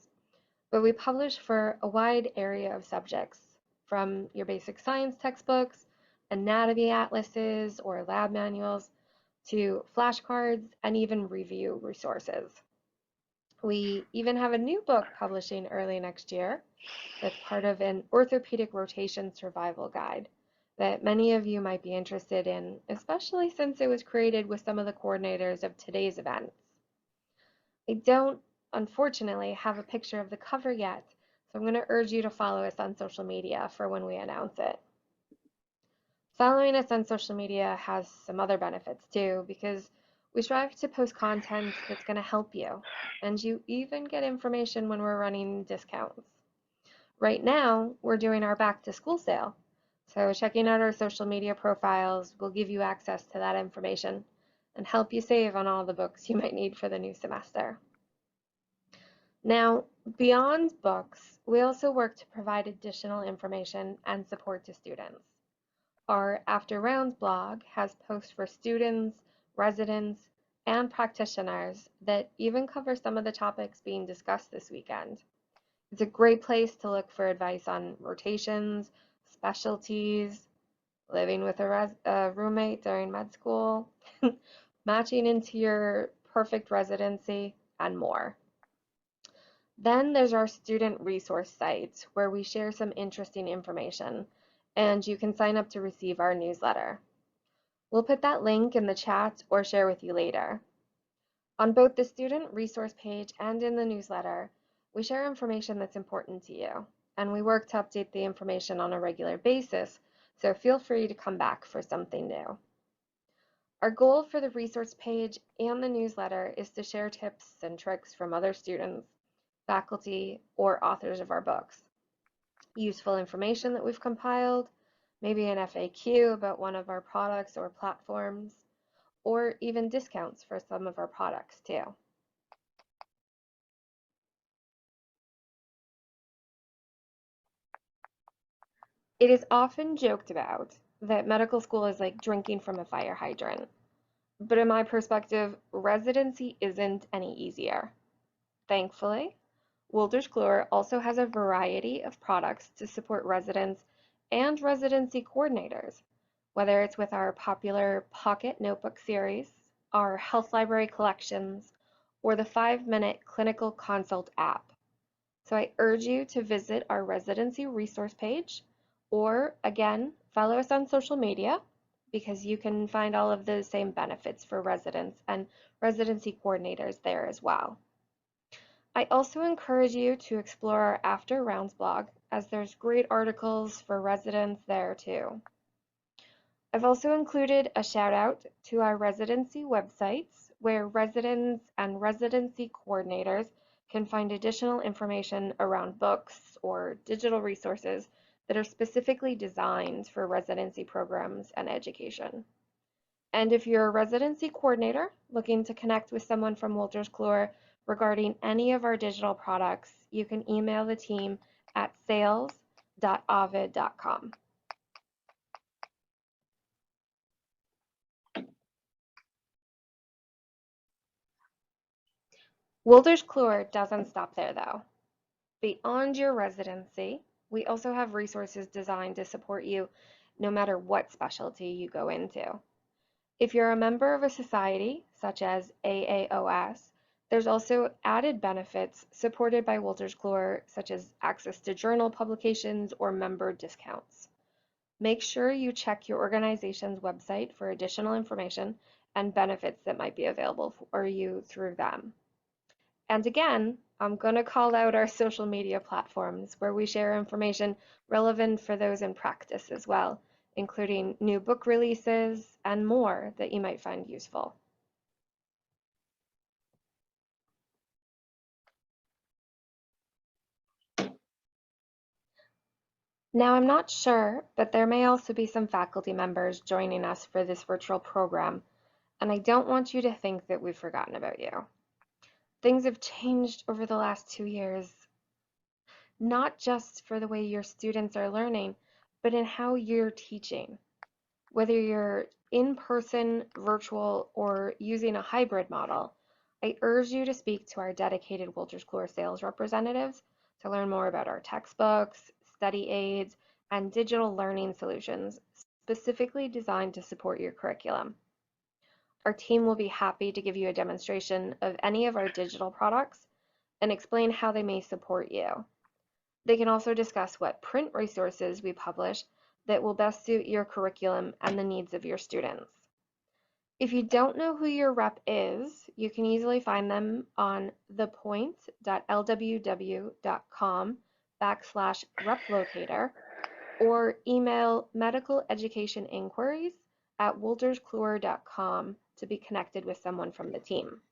But we publish for a wide area of subjects, from your basic science textbooks, anatomy atlases, or lab manuals, to flashcards and even review resources. We even have a new book publishing early next year that's part of an orthopedic rotation survival guide that many of you might be interested in, especially since it was created with some of the coordinators of today's events. I don't, unfortunately, have a picture of the cover yet, so I'm going to urge you to follow us on social media for when we announce it. Following us on social media has some other benefits too, because we strive to post content that's going to help you, and you even get information when we're running discounts. Right now, we're doing our back to school sale, so checking out our social media profiles will give you access to that information and help you save on all the books you might need for the new semester. Now, beyond books, we also work to provide additional information and support to students. Our After Rounds blog has posts for students, residents, and practitioners that even cover some of the topics being discussed this weekend. It's a great place to look for advice on rotations, specialties, living with a roommate during med school, matching into your perfect residency, and more. Then there's our student resource site, where we share some interesting information, and you can sign up to receive our newsletter. We'll put that link in the chat or share with you later. On both the student resource page and in the newsletter, we share information that's important to you, and we work to update the information on a regular basis, so feel free to come back for something new. Our goal for the resource page and the newsletter is to share tips and tricks from other students, faculty, or authors of our books. Useful information that we've compiled, maybe an FAQ about one of our products or platforms, or even discounts for some of our products too. It is often joked about that medical school is like drinking from a fire hydrant. But in my perspective, residency isn't any easier. Thankfully, Wolters Kluwer also has a variety of products to support residents and residency coordinators, whether it's with our popular Pocket Notebook series, our health library collections, or the 5-minute clinical consult app. So I urge you to visit our residency resource page, or again, follow us on social media, because you can find all of the same benefits for residents and residency coordinators there as well. I also encourage you to explore our After Rounds blog, as there's great articles for residents there too. I've also included a shout out to our residency websites, where residents and residency coordinators can find additional information around books or digital resources that are specifically designed for residency programs and education. And if you're a residency coordinator looking to connect with someone from Wolters Kluwer regarding any of our digital products, you can email the team at sales.ovid.com. Wolters Kluwer doesn't stop there though. Beyond your residency, we also have resources designed to support you no matter what specialty you go into. If you're a member of a society, such as AAOS, there's also added benefits supported by Wolters Kluwer, such as access to journal publications or member discounts. Make sure you check your organization's website for additional information and benefits that might be available for you through them. And again, I'm going to call out our social media platforms where we share information relevant for those in practice as well, including new book releases and more that you might find useful. Now, I'm not sure, but there may also be some faculty members joining us for this virtual program, and I don't want you to think that we've forgotten about you. Things have changed over the last 2 years, not just for the way your students are learning, but in how you're teaching. Whether you're in person, virtual, or using a hybrid model, I urge you to speak to our dedicated Wolters Kluwer sales representatives to learn more about our textbooks, study aids, and digital learning solutions specifically designed to support your curriculum. Our team will be happy to give you a demonstration of any of our digital products and explain how they may support you. They can also discuss what print resources we publish that will best suit your curriculum and the needs of your students. If you don't know who your rep is, you can easily find them on thepoint.lww.com/replocator or email medical education inquiries at wolterskluwer.com to be connected with someone from the team.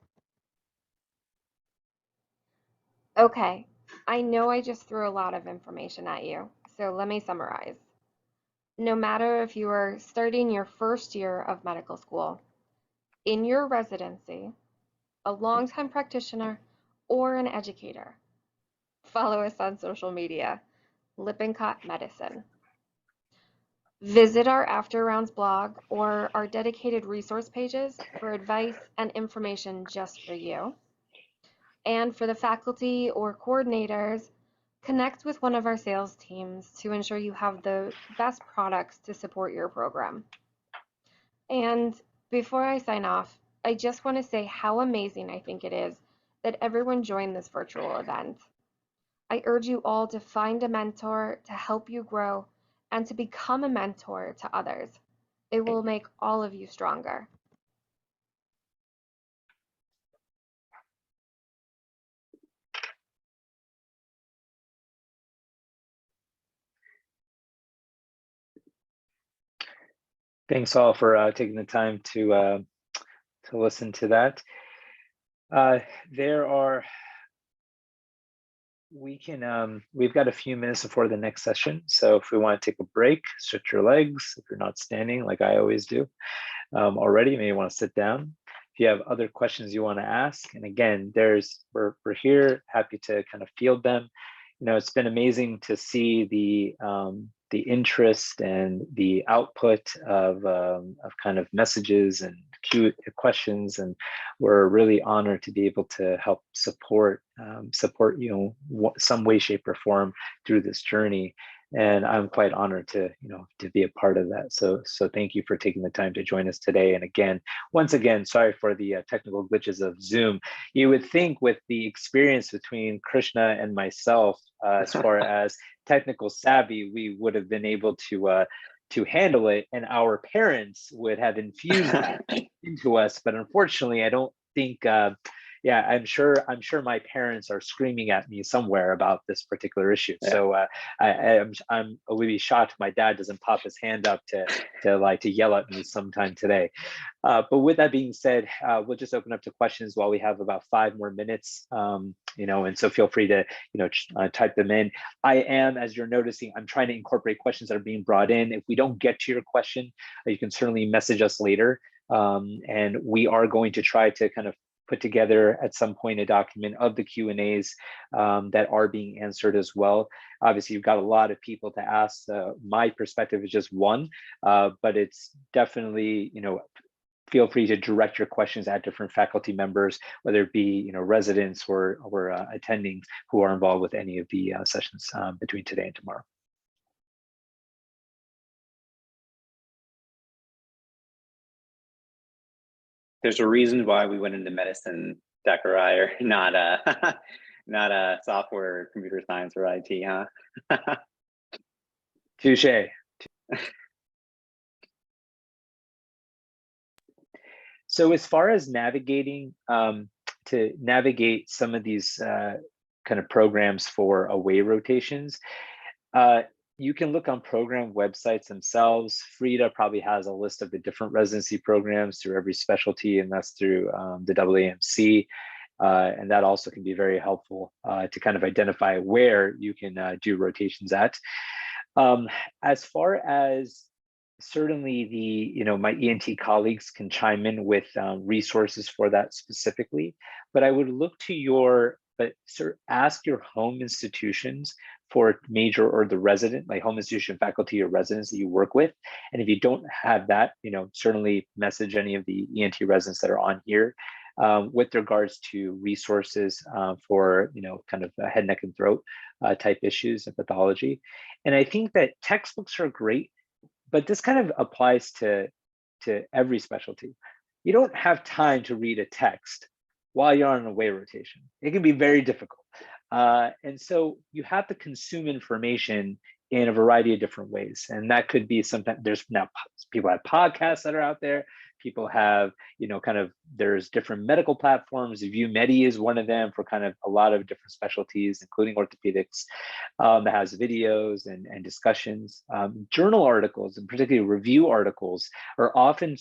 Okay, I know I just threw a lot of information at you, so let me summarize. No matter if you are starting your first year of medical school, in your residency, a longtime practitioner, or an educator, follow us on social media, Lippincott Medicine. Visit our After Rounds blog or our dedicated resource pages for advice and information just for you. And for the faculty or coordinators, connect with one of our sales teams to ensure you have the best products to support your program. And before I sign off, I just want to say how amazing I think it is that everyone joined this virtual event. I urge you all to find a mentor to help you grow and to become a mentor to others. It will make all of you stronger. Thanks all for taking the time to listen to that. We've got a few minutes before the next session. So if we want to take a break, stretch your legs. If you're not standing like I always do already, you may want to sit down. If you have other questions you want to ask, and again, we're here, happy to kind of field them. You know, it's been amazing to see the interest and the output of kind of messages and questions, and we're really honored to be able to help support you know, some way, shape, or form through this journey. And I'm quite honored to be a part of that. So thank you for taking the time to join us today. And again, once again, sorry for the technical glitches of Zoom. You would think with the experience between Krishna and myself, as far as technical savvy, we would have been able to handle it, and our parents would have infused that into us. But unfortunately, I don't think. Yeah, I'm sure my parents are screaming at me somewhere about this particular issue. Yeah. So I would be shocked if my dad doesn't pop his hand up to yell at me sometime today. But with that being said, we'll just open up to questions while we have about 5 more minutes. You know, and so feel free to type them in. I am, as you're noticing, I'm trying to incorporate questions that are being brought in. If we don't get to your question, you can certainly message us later. And we are going to try to kind of put together at some point a document of the Q&As that are being answered as well. Obviously, you've got a lot of people to ask. My perspective is just one, but it's definitely, feel free to direct your questions at different faculty members, whether it be, residents or attendings who are involved with any of the sessions between today and tomorrow. There's a reason why we went into medicine, Dr. Aiyer, not a software, computer science, or IT, huh? Touche. So as far as navigating, to navigate some of these kind of programs for away rotations, you can look on program websites themselves. Frida probably has a list of the different residency programs through every specialty, and that's through the AAMC. And that also can be very helpful to kind of identify where you can do rotations at. As far as certainly my ENT colleagues can chime in with resources for that specifically, but I would look to ask your home institutions for major or the resident, like home institution faculty or residents that you work with. And if you don't have that, certainly message any of the ENT residents that are on here with regards to resources for, kind of head, neck, and throat type issues and pathology. And I think that textbooks are great, but this kind of applies to every specialty. You don't have time to read a text while you're on an away rotation. It can be very difficult. And so you have to consume information in a variety of different ways. And that could be sometimes people have podcasts that are out there. People have, there's different medical platforms. ViewMedi is one of them for kind of a lot of different specialties, including orthopedics, that has videos and discussions. Journal articles, and particularly review articles, are often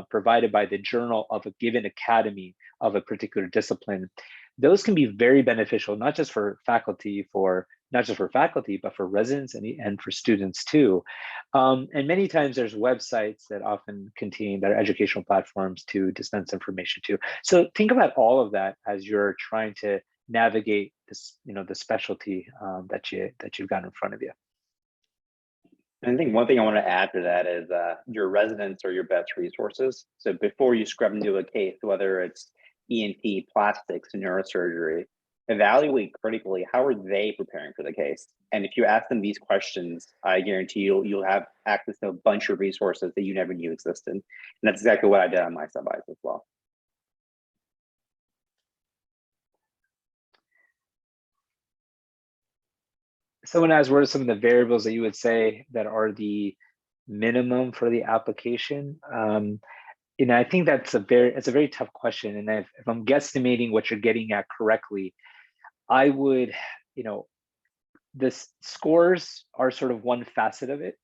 provided by the journal of a given academy of a particular discipline. Those can be very beneficial, not just for faculty, but for residents and for students too. And many times there's websites that often contain that are educational platforms to dispense information to. So think about all of that as you're trying to navigate this, the specialty that you've got in front of you. I think one thing I want to add to that is your residents are your best resources. So before you scrub into a case, whether it's ENT, plastics, neurosurgery, evaluate critically how are they preparing for the case. And if you ask them these questions, I guarantee you'll have access to a bunch of resources that you never knew existed. And that's exactly what I did on my sub-Is as well. Someone asked, what are some of the variables that you would say that are the minimum for the application? I think it's a very tough question. And if I'm guesstimating what you're getting at correctly, I would, the scores are sort of one facet of it.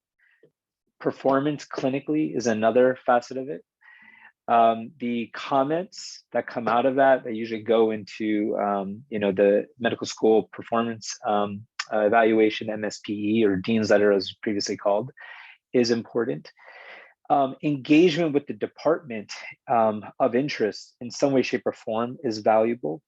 Performance clinically is another facet of it. The comments that come out of that, they usually go into, the medical school performance evaluation, MSPE, or Dean's Letter as previously called, is important. Engagement with the department of interest in some way, shape, or form is valuable.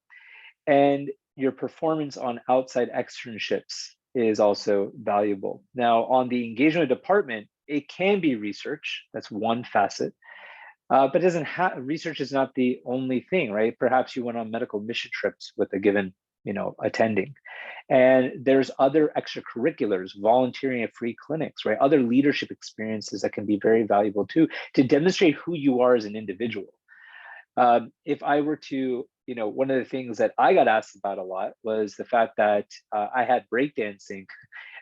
And your performance on outside externships is also valuable. Now, on the engagement department, it can be research. That's one facet. But it doesn't have, research is not the only thing, right? Perhaps you went on medical mission trips with a given, attending. And there's other extracurriculars, volunteering at free clinics, right? Other leadership experiences that can be very valuable too, to demonstrate who you are as an individual. If I were to, one of the things that I got asked about a lot was the fact that I had breakdancing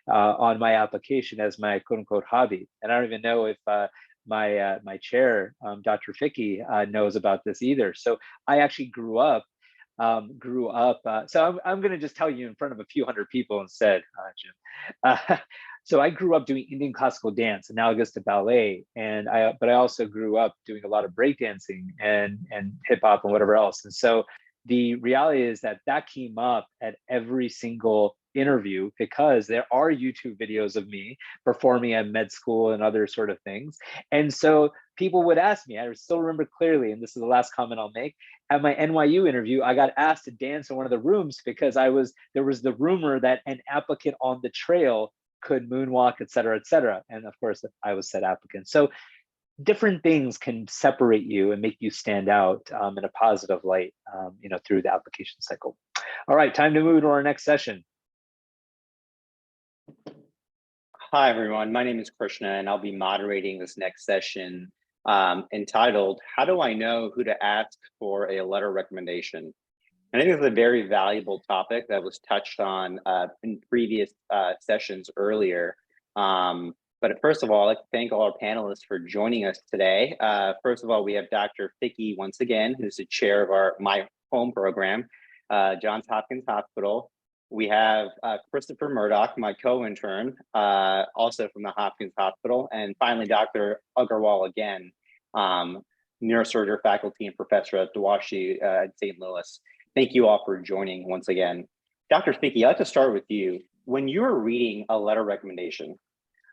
on my application as my quote unquote hobby. And I don't even know if my chair, Dr. Fickey, knows about this either. So I actually grew up. So I'm going to just tell you in front of a few hundred people instead, Jim. So I grew up doing Indian classical dance, analogous to ballet, but I also grew up doing a lot of breakdancing and hip hop and whatever else. And so the reality is that came up at every single interview because there are YouTube videos of me performing at med school and other sort of things. And so people would ask me, I still remember clearly, and this is the last comment I'll make, at my NYU interview, I got asked to dance in one of the rooms because there was the rumor that an applicant on the trail could moonwalk, et cetera, et cetera. And of course, I was said applicant. So different things can separate you and make you stand out in a positive light, through the application cycle. All right, time to move to our next session. Hi, everyone. My name is Krishna, and I'll be moderating this next session entitled, How Do I Know Who to Ask for a Letter Recommendation? And I think it's a very valuable topic that was touched on in previous sessions earlier. But first of all, I'd like to thank all our panelists for joining us today. First of all, we have Dr. Ficky once again, who's the chair of My Home program, Johns Hopkins Hospital. We have Christopher Murdoch, my co-intern, also from the Hopkins Hospital. And finally, Dr. Agarwal again, neurosurgery faculty and professor at WashU at St. Louis. Thank you all for joining once again. Dr. Ficky, I'd like to start with you. When you're reading a letter recommendation,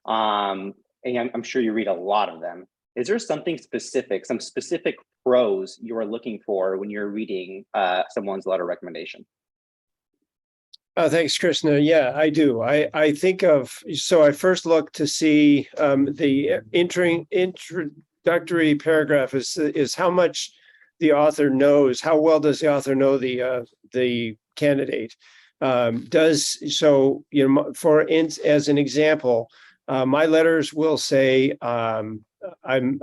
and I'm sure you read a lot of them, is there something specific, some specific pros you are looking for when you're reading someone's letter recommendation? Thanks, Krishna. Yeah, I do. I think so I first look to see the introductory paragraph is how much the author knows, how well does the author know the candidate? As an example, my letters will say, I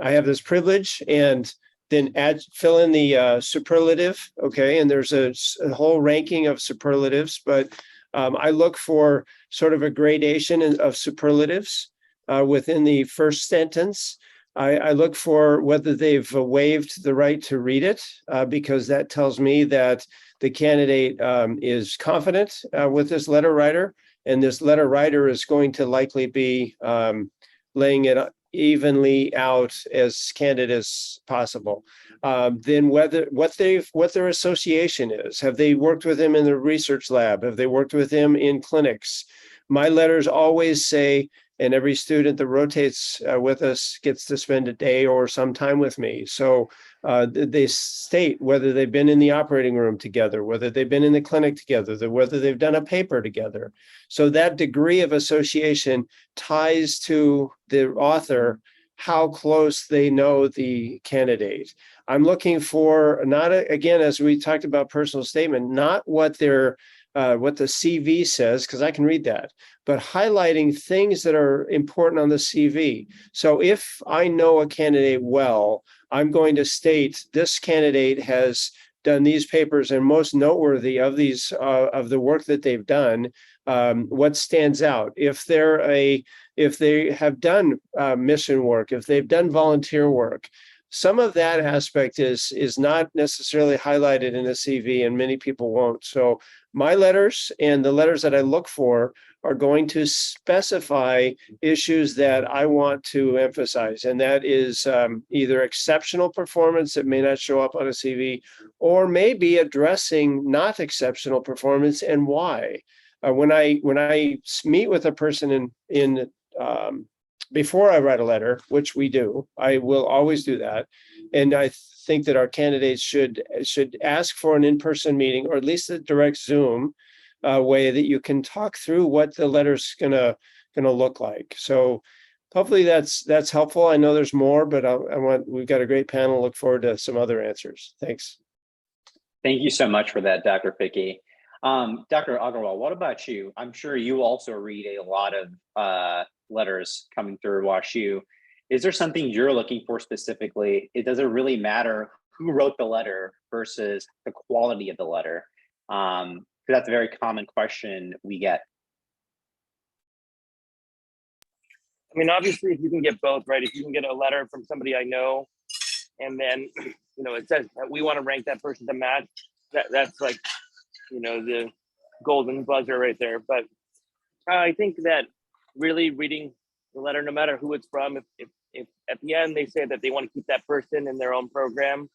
have this privilege, and then fill in the superlative, okay? And there's a whole ranking of superlatives, but I look for sort of a gradation of superlatives within the first sentence. I look for whether they've waived the right to read it, because that tells me that the candidate is confident with this letter writer, and this letter writer is going to likely be laying it evenly out as candid as possible. Then what their association is. Have they worked with him in the research lab? Have they worked with him in clinics? My letters always say, and every student that rotates with us gets to spend a day or some time with me. So they state whether they've been in the operating room together, whether they've been in the clinic together, whether they've done a paper together. So that degree of association ties to the author how close they know the candidate. I'm looking for again, as we talked about personal statement, not what the CV says, because I can read that, but highlighting things that are important on the CV. So if I know a candidate well, I'm going to state this candidate has done these papers, and most noteworthy of these of the work that they've done, what stands out. If they have done mission work, if they've done volunteer work, some of that aspect is not necessarily highlighted in a CV, and many people won't. So my letters and the letters that I look for are going to specify issues that I want to emphasize. And that is either exceptional performance that may not show up on a CV, or maybe addressing not exceptional performance and why. When I meet with a person in before I write a letter, which we do, I will always do that. And I think that our candidates should ask for an in-person meeting, or at least a direct Zoom way that you can talk through what the letter's gonna look like. So hopefully that's helpful. I know there's more, but we've got a great panel. Look forward to some other answers. Thanks. Thank you so much for that, Dr. Ficky. Dr. Agarwal, what about you? I'm sure you also read a lot of letters coming through WashU. Is there something you're looking for specifically? Does it really matter who wrote the letter versus the quality of the letter? Because that's a very common question we get. I mean, obviously, if you can get both, right? If you can get a letter from somebody I know, and then, it says that we want to rank that person to match, that's like, the golden buzzer right there. But I think that really reading the letter, no matter who it's from, if at the end they say that they want to keep that person in their own program,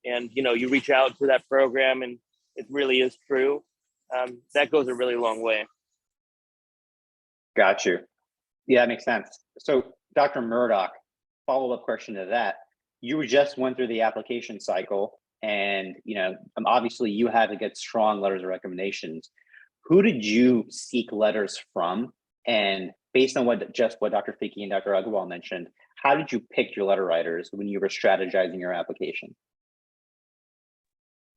and you reach out to that program and it really is true, that goes a really long way. Got you. Yeah, that makes sense. So Dr. Murdoch, follow-up question to that, you just went through the application cycle, and obviously you had to get strong letters of recommendations. Who did you seek letters from? And based on what Dr. Fiki and Dr. Agarwal mentioned, how did you pick your letter writers when you were strategizing your application?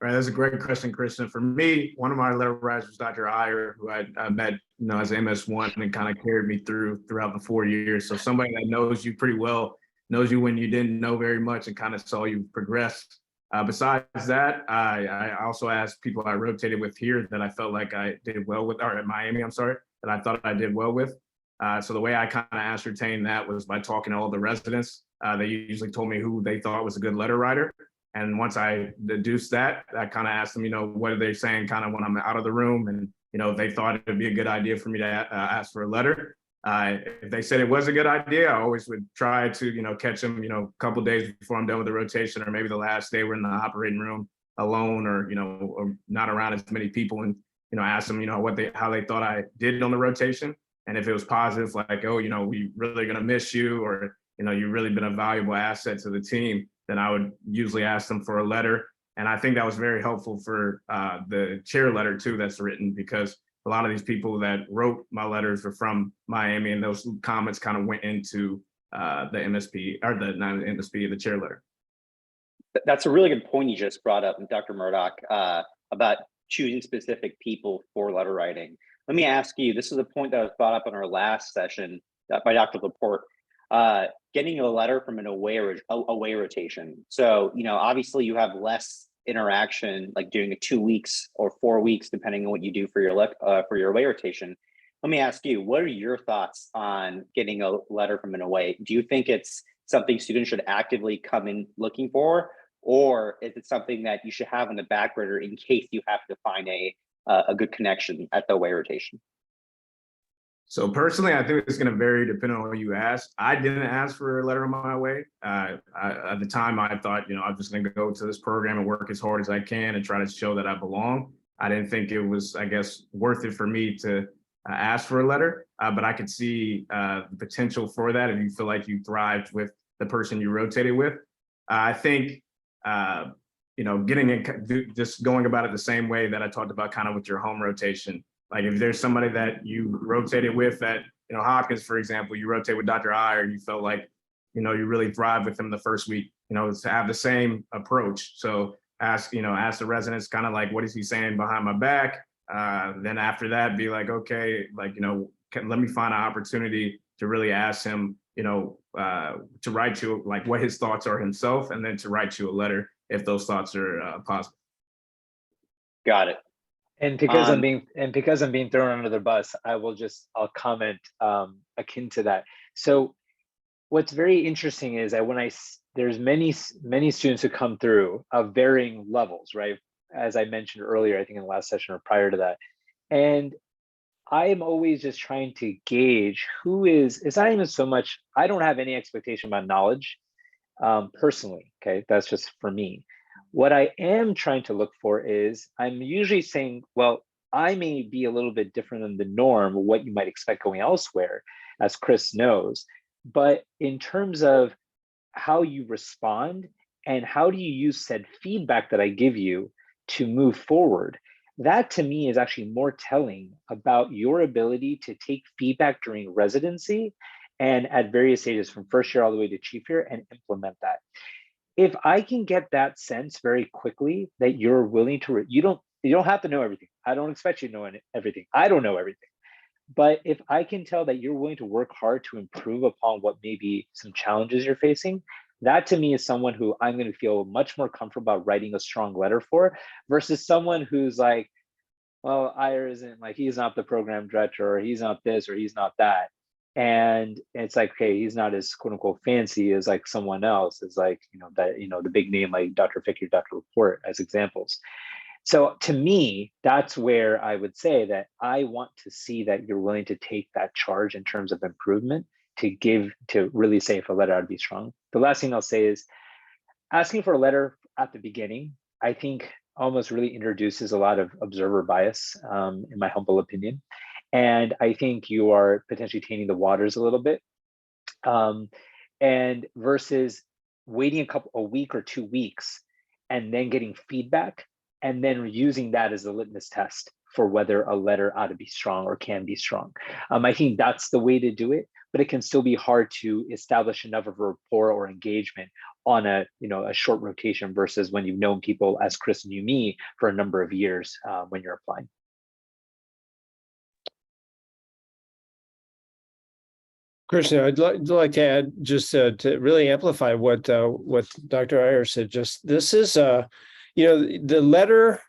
Right, that's a great question, Christian. For me, one of my letter writers was Dr. Aiyer, who I met, as an MS1 and kind of carried me throughout the 4 years. So somebody that knows you pretty well, knows you when you didn't know very much and kind of saw you progress. Besides that, I also asked people I rotated with here that I felt like I did well with, or at Miami, I'm sorry, that I thought I did well with. So the way I kind of ascertained that was by talking to all the residents. They usually told me who they thought was a good letter writer. And once I deduced that, I kind of asked them, what are they saying kind of when I'm out of the room? And, if they thought it'd be a good idea for me to ask for a letter. If they said it was a good idea, I always would try to, catch them, a couple of days before I'm done with the rotation, or maybe the last day we're in the operating room alone, or, or not around as many people, and, ask them, how they thought I did on the rotation. And if it was positive, like, oh, we really gonna miss you, or, you've really been a valuable asset to the team, then I would usually ask them for a letter. And I think that was very helpful for the chair letter too that's written, because a lot of these people that wrote my letters were from Miami, and those comments kind of went into the MSP, or not the MSP, the chair letter. That's a really good point you just brought up, Dr. Murdoch, about choosing specific people for letter writing. Let me ask you, this is a point that was brought up in our last session by Dr. Laporte, getting a letter from an away rotation. So, obviously you have less interaction, like doing a 2 weeks or 4 weeks, depending on what you do for your away rotation. Let me ask you, what are your thoughts on getting a letter from an away? Do you think it's something students should actively come in looking for, or is it something that you should have on the back burner in case you have to find a good connection at the away rotation? So personally, I think it's going to vary depending on what you ask. I didn't ask for a letter on my way. At the time, I thought, I'm just going to go to this program and work as hard as I can and try to show that I belong. I didn't think it was, I guess, worth it for me to ask for a letter, but I could see the potential for that if you feel like you thrived with the person you rotated with. I think, just going about it the same way that I talked about kind of with your home rotation. Like if there's somebody that you rotated with at, Hopkins, for example, you rotate with Dr. Aiyer, you felt like, you really thrived with him the first week, to have the same approach. So ask the residents kind of like, what is he saying behind my back? Then after that, be like, okay, like, let me find an opportunity to really ask him, to write you like what his thoughts are himself, and then to write you a letter if those thoughts are possible. Got it. And because I'm being thrown under the bus, I'll comment akin to that. So what's very interesting is that there's many students who come through of varying levels, right? As I mentioned earlier, I think in the last session or prior to that. And I am always just trying to gauge it's not even so much, I don't have any expectation about knowledge personally, okay? That's just for me. What I am trying to look for is, I'm usually saying, well, I may be a little bit different than the norm, what you might expect going elsewhere, as Chris knows. But in terms of how you respond and how do you use said feedback that I give you to move forward, that to me is actually more telling about your ability to take feedback during residency and at various stages from first year all the way to chief year and implement that. If I can get that sense very quickly that you're willing to, you don't have to know everything. I don't expect you to know everything. I don't know everything. But if I can tell that you're willing to work hard to improve upon what may be some challenges you're facing, that to me is someone who I'm going to feel much more comfortable about writing a strong letter for, versus someone who's like, well, Aiyer isn't, like, he's not the program director, or he's not this, or he's not that. And it's like, okay, he's not as quote unquote fancy as like someone else, is like, the big name like Dr. Fiki or Dr. Laporte as examples. So to me, that's where I would say that I want to see that you're willing to take that charge in terms of improvement to really say if a letter ought to be strong. The last thing I'll say is asking for a letter at the beginning, I think almost really introduces a lot of observer bias, in my humble opinion. And I think you are potentially tainting the waters a little bit. and versus waiting a week or 2 weeks and then getting feedback and then using that as a litmus test for whether a letter ought to be strong or can be strong. I think that's the way to do it, but it can still be hard to establish enough of a rapport or engagement on a short rotation versus when you've known people, as Chris knew me, for a number of years when you're applying. Krishna, I'd like to add just to really amplify what Dr. Aiyer said. Just this is the letter.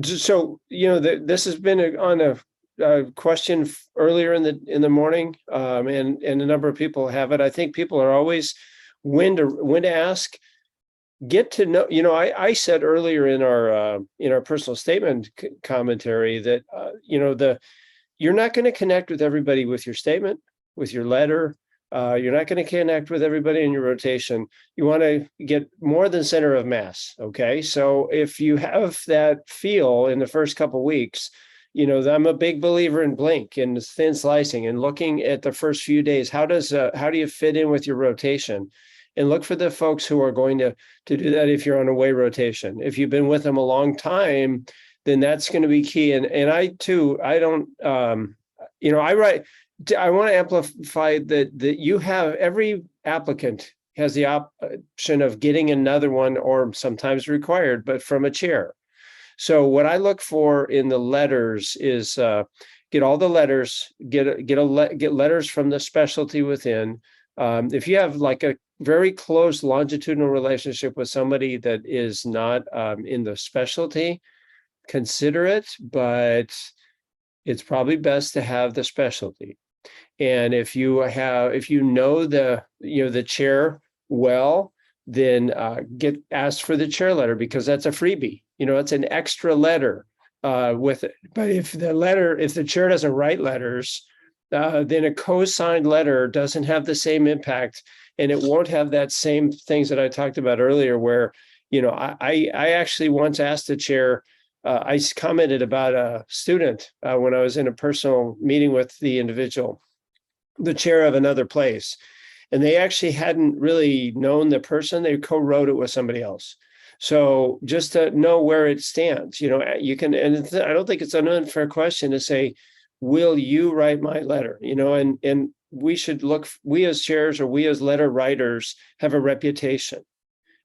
So this has been on a question earlier in the morning, and a number of people have it. I think people are always when to ask. Get to know. I said earlier in our personal statement commentary that you're not going to connect with everybody with your statement, with your letter. You're not going to connect with everybody in your rotation. You want to get more than center of mass. Okay. So if you have that feel in the first couple of weeks, I'm a big believer in blink and thin slicing and looking at the first few days. How do you fit in with your rotation? And look for the folks who are going to do that if you're on away rotation. If you've been with them a long time, then that's going to be key. And I too, I don't, I write. I want to amplify that you have every applicant has the option of getting another one, or sometimes required, but from a chair. So what I look for in the letters is get all the letters, get letters from the specialty within. If you have like a very close longitudinal relationship with somebody that is not in the specialty, consider it, but it's probably best to have the specialty. And if you know the chair well, then get asked for the chair letter, because that's a freebie. It's an extra letter with it. But if the chair doesn't write letters, then a co-signed letter doesn't have the same impact, and it won't have that same things that I talked about earlier. Where I actually once asked the chair. I commented about a student when I was in a personal meeting with the individual, the chair of another place, and they actually hadn't really known the person. They co-wrote it with somebody else. So just to know where it stands, you can, and I don't think it's an unfair question to say, will you write my letter? And we should we as chairs or we as letter writers have a reputation,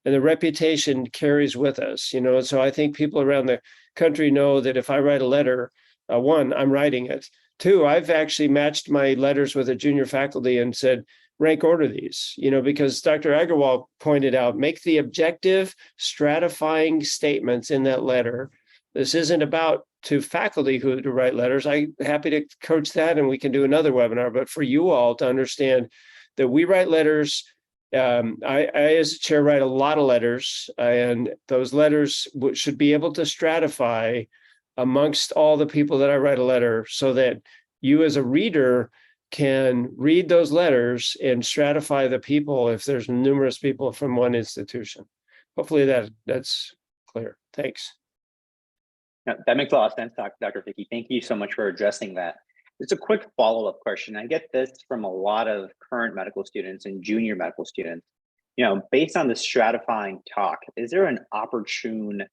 and the reputation carries with us, so I think people around the country know that if I write a letter, one, I'm writing it. Two, I've actually matched my letters with a junior faculty and said, rank order these, because Dr. Agarwal pointed out, make the objective stratifying statements in that letter. This isn't about to faculty who to write letters. I'm happy to coach that, and we can do another webinar, but for you all to understand that we write letters. I as a chair write a lot of letters, and those letters should be able to stratify amongst all the people that I write a letter, so that you as a reader can read those letters and stratify the people if there's numerous people from one institution. Hopefully that's clear. Thanks. Yeah, that makes a lot of sense, Dr. Vicky. Thank you so much for addressing that. It's a quick follow-up question. I get this from a lot of current medical students and junior medical students. Based on the stratifying talk, is there an opportune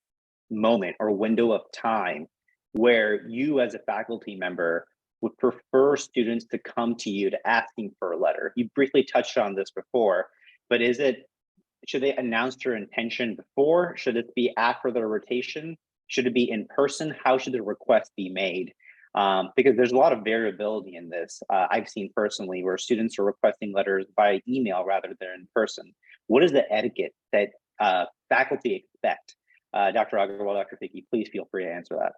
moment or window of time where you as a faculty member would prefer students to come to you to asking for a letter? You briefly touched on this before, but should they announce their intention before? Should it be after their rotation? Should it be in person? How should the request be made? Because there's a lot of variability in this. I've seen personally where students are requesting letters by email rather than in person. What is the etiquette that faculty expect? Dr. Agarwal, Dr. Vicky, please feel free to answer that.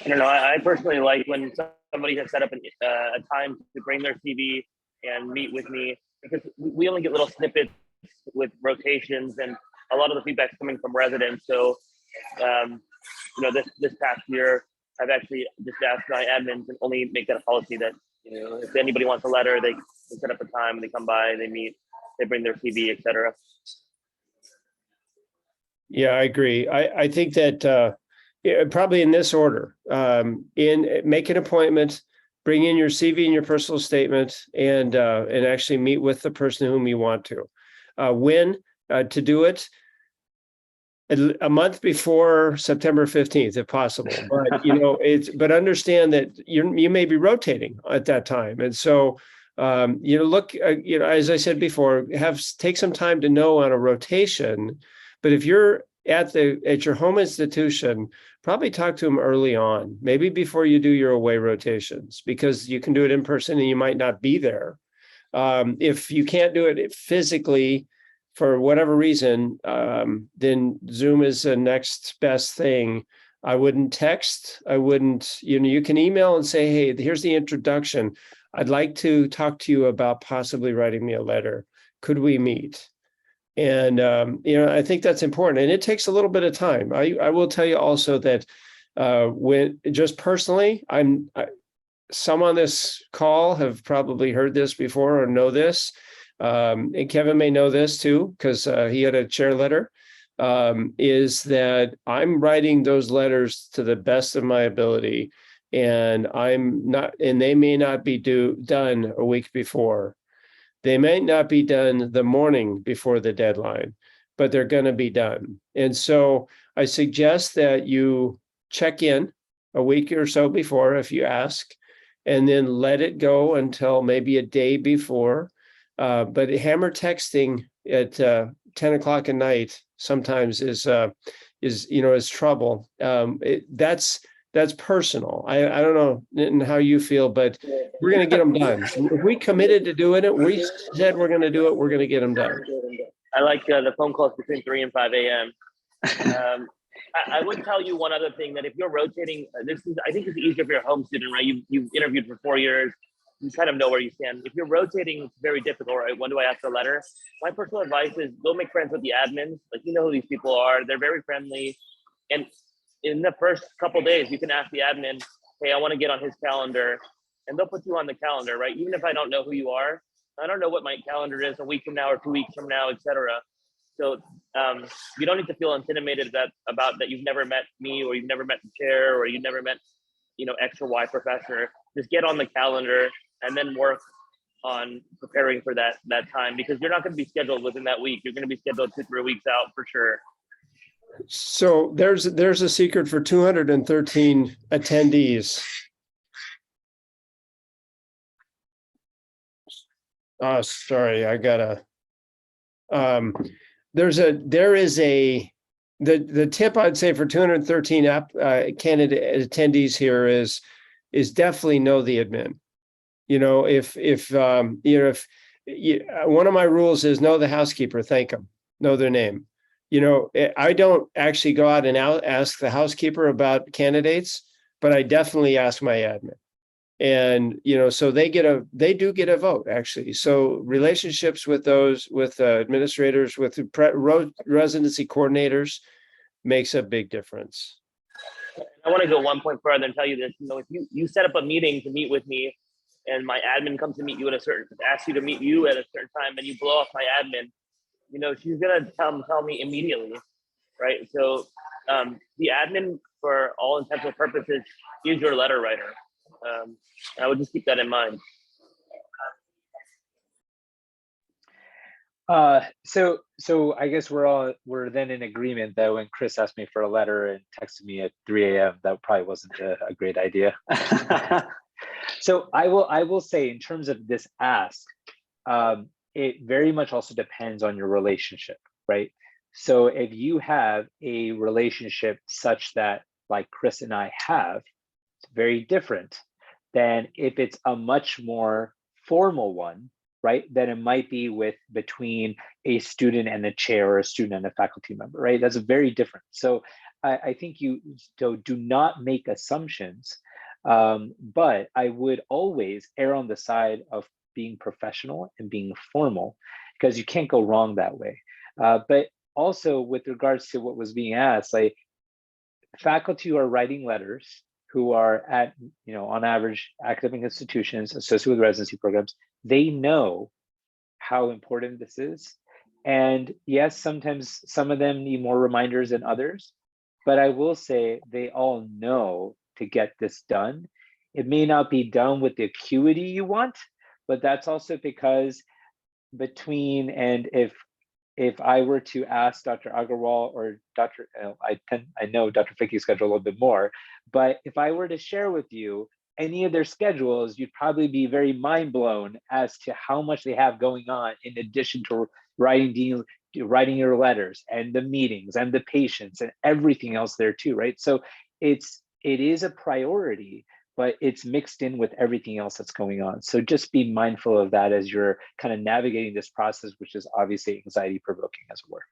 I don't know. I personally like when somebody has set up a time to bring their CV and meet with me, because we only get little snippets with rotations, and a lot of the feedback is coming from residents. So, this past year, I've actually just asked my admins and only make that a policy that, if anybody wants a letter, they set up a time, they come by, they meet, they bring their CV, etc. Yeah, I agree. I think that probably in this order, make an appointment, bring in your CV and your personal statement, and actually meet with the person whom you want to. When to do it? A month before September 15th, if possible. But but understand that you may be rotating at that time, and so look, as I said before, take some time to know on a rotation. But if you're at your home institution, probably talk to them early on, maybe before you do your away rotations, because you can do it in person and you might not be there. If you can't do it physically for whatever reason, then Zoom is the next best thing. I wouldn't text. I wouldn't, you can email and say, hey, here's the introduction. I'd like to talk to you about possibly writing me a letter. Could we meet? And, I think that's important. And it takes a little bit of time. I will tell you also that when just personally, some on this call have probably heard this before or know this. And Kevin may know this too, because he had a chair letter, is that I'm writing those letters to the best of my ability, and they may not be done a week before. They may not be done the morning before the deadline, but they're going to be done. And so I suggest that you check in a week or so before if you ask, and then let it go until maybe a day before. But hammer texting at 10 o'clock at night sometimes is trouble. That's personal. I don't know how you feel, but we're going to get them done. If we committed to doing it, we said we're going to do it, we're going to get them done. I like the phone calls between 3 and 5 a.m. I would tell you one other thing, that if you're rotating, I think it's easier for your home student, right? You've interviewed for 4 years. You kind of know where you stand. If you're rotating, it's very difficult, right? When do I ask a letter? My personal advice is go make friends with the admins. Like, you know who these people are. They're very friendly. And in the first couple of days, you can ask the admin, hey, I want to get on his calendar. And they'll put you on the calendar, right? Even if I don't know who you are, I don't know what my calendar is a week from now or 2 weeks from now, etc. So you don't need to feel intimidated about that you've never met me, or you've never met the chair, or you've never met, X or Y professor. Just get on the calendar and then work on preparing for that time, because you're not going to be scheduled within that week. You're going to be scheduled 2-3 weeks out for sure. So there's a secret for 213 attendees. Oh, sorry, I gotta. The tip I'd say for 213 candidate attendees here is definitely know the admin. If one of my rules is know the housekeeper, thank them, know their name. I don't actually go out and ask the housekeeper about candidates, but I definitely ask my admin. And, so they do get a vote, actually. So relationships with administrators, with residency coordinators makes a big difference. I want to go one point further and tell you this. If you set up a meeting to meet with me, and my admin comes to meet you asks you to meet you at a certain time, and you blow off my admin, she's gonna tell me immediately, right? So the admin, for all intents and purposes, is your letter writer. I would just keep that in mind. So I guess we're then in agreement that when Chris asked me for a letter and texted me at 3 a.m., that probably wasn't a great idea. So I will say, in terms of this ask, it very much also depends on your relationship, right? So if you have a relationship such that, like Chris and I have, it's very different than if it's a much more formal one, right? Then it might be between a student and a chair, or a student and a faculty member, right? That's very different. So I think you do not make assumptions, but I would always err on the side of being professional and being formal, because you can't go wrong that way. But also, with regards to what was being asked, like faculty who are writing letters, who are at, on average, academic institutions associated with residency programs, they know how important this is. And yes, sometimes some of them need more reminders than others, but I will say they all know to get this done it may not be done with the acuity you want, but that's also because between, and if I were to ask Dr. Agarwal or Dr. I know Dr. Ficky's schedule a little bit more, but if I were to share with you any of their schedules, you'd probably be very mind blown as to how much they have going on in addition to writing your letters and the meetings and the patients and everything else there too, right? So it is a priority, but it's mixed in with everything else that's going on. So just be mindful of that as you're kind of navigating this process, which is obviously anxiety provoking as it were.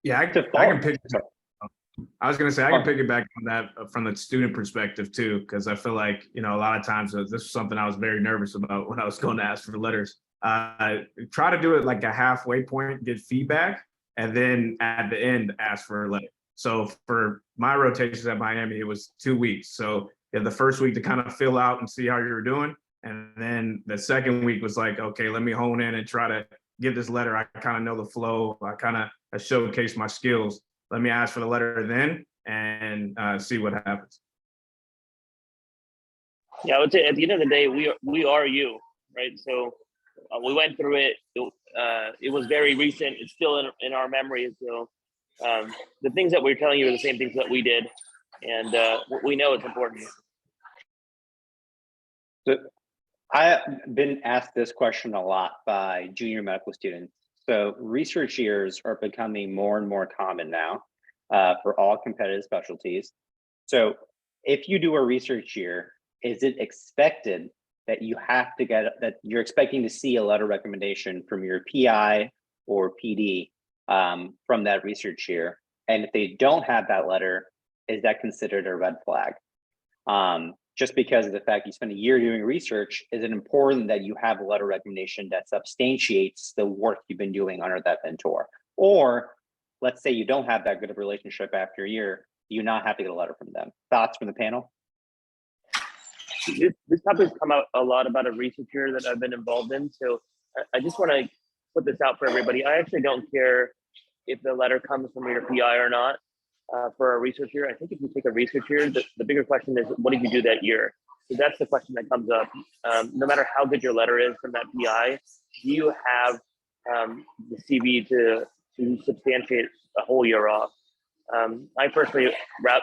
Yeah, I can pick. I was going to say, I can piggyback on that from the student perspective too, because I feel like, a lot of times this is something I was very nervous about when I was going to ask for letters. Try to do it like a halfway point, get feedback, and then at the end, ask for a letter. So for my rotations at Miami, it was 2 weeks. So you have the first week to kind of fill out and see how you were doing. And then the second week was like, okay, let me hone in and try to give this letter. I kind of know the flow. I kind of showcase my skills. Let me ask for the letter then and see what happens. Yeah, I would say at the end of the day, we are you, right? So we went through it. It was very recent. It's still in our memory. So the things that we're telling you are the same things that we did, and we know it's important. So I've been asked this question a lot by junior medical students. So research years are becoming more and more common now for all competitive specialties. So if you do a research year, is it expected that you're expecting to see a letter recommendation from your PI or PD from that research year? And if they don't have that letter, is that considered a red flag? Just because of the fact you spend a year doing research, is it important that you have a letter recommendation that substantiates the work you've been doing under that mentor? Or let's say you don't have that good of a relationship after a year, do you not have to get a letter from them? Thoughts from the panel? This topic's come out a lot about a research year that I've been involved in. So I just want to put this out for everybody. I actually don't care if the letter comes from your PI or not. For a research year, I think if you take a research year, the bigger question is, what did you do that year? So that's the question that comes up. No matter how good your letter is from that PI, do you have the CV to substantiate a whole year off? I personally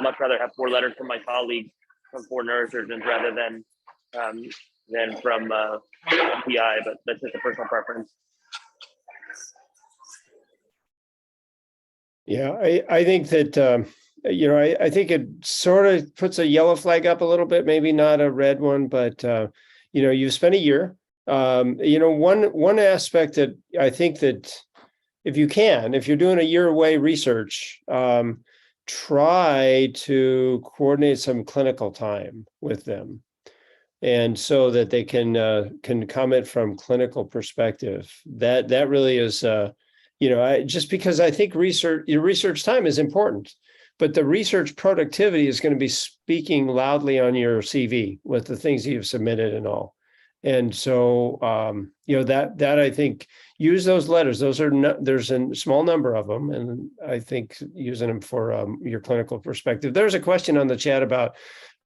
much rather have 4 letters from my colleagues, from 4 neurosurgeons, rather than from a PI, but that's just a personal preference. Yeah, I think that, I think it sort of puts a yellow flag up a little bit, maybe not a red one, but, you've spent a year. One aspect that I think that if you're doing a year away research, try to coordinate some clinical time with them. And so that they can comment from clinical perspective. That really is, just because I think your research time is important, but the research productivity is going to be speaking loudly on your CV with the things you've submitted and all. And so, that I think, use those letters. There's a small number of them, and I think using them for your clinical perspective. There's a question on the chat about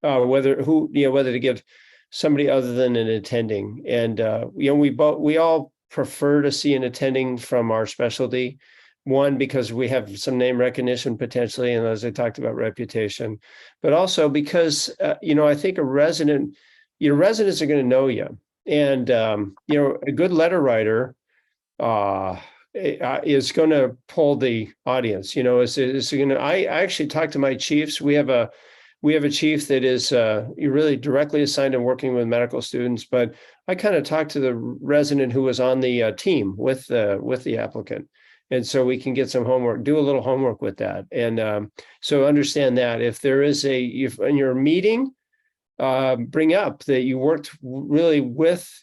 whether to give somebody other than an attending, and we all prefer to see an attending from our specialty. One, because we have some name recognition potentially, and as I talked about, reputation, but also because I think your residents are going to know you, and a good letter writer is going to pull the audience. I actually talked to my chiefs. We have a chief that is really directly assigned to working with medical students, but I kind of talked to the resident who was on the team with the applicant. And so we can get some homework, do a little homework with that. And so understand that if there is if in your meeting, bring up that you worked really with,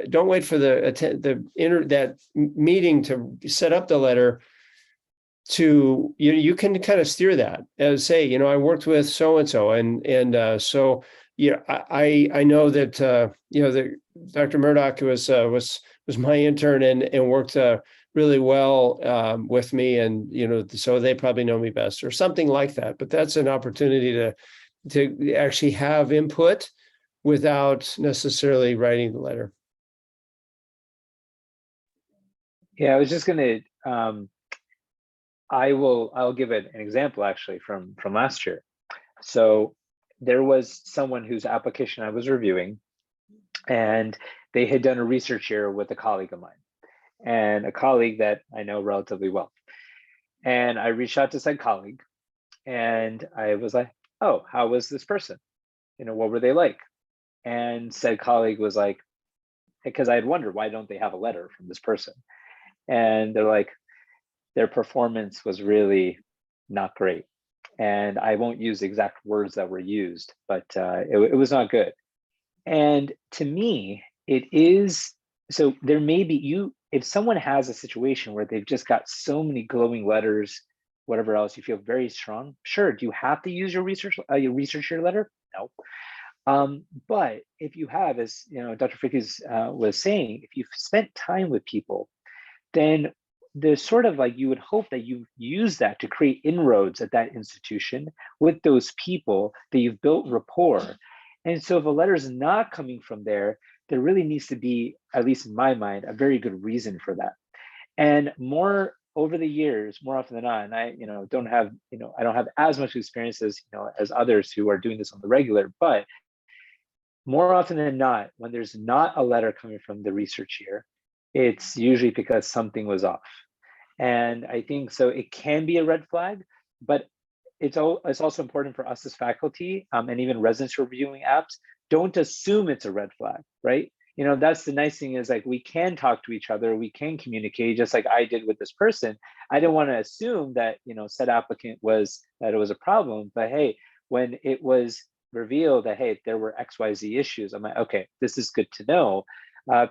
don't wait for that meeting to set up the letter. You can kind of steer that and say, I worked with so-and-so. And so, I know that, that Dr. Murdoch was my intern and worked really well with me. And, so they probably know me best or something like that. But that's an opportunity to to actually have input without necessarily writing the letter. Yeah, I was just gonna. I'll give an example actually from last year. So there was someone whose application I was reviewing, and they had done a research year with a colleague of mine, and a colleague that I know relatively well. And I reached out to said colleague, and I was like, "Oh, how was this person? What were they like?" And said colleague was like, because I had wondered, why don't they have a letter from this person? And they're like, their performance was really not great. And I won't use the exact words that were used, but it was not good. And to me, it is, so there may be, if someone has a situation where they've just got so many glowing letters, whatever else, you feel very strong, sure. Do you have to use your research year letter? No. But if you have, as Dr. Ficky's was saying, if you've spent time with people, then there's sort of like, you would hope that you use that to create inroads at that institution with those people that you've built rapport. And so if a letter is not coming from there, there really needs to be, at least in my mind, a very good reason for that. And more over the years, more often than not, and I don't have as much experience as others who are doing this on the regular, but more often than not, when there's not a letter coming from the research year, it's usually because something was off. And I think so it can be a red flag, but it's also important for us as faculty and even residents reviewing apps, don't assume it's a red flag, right? That's the nice thing, is like, we can talk to each other, we can communicate, just like I did with this person. I didn't want to assume that, said applicant that it was a problem, but hey, when it was revealed that, hey, there were XYZ issues, I'm like, okay, this is good to know,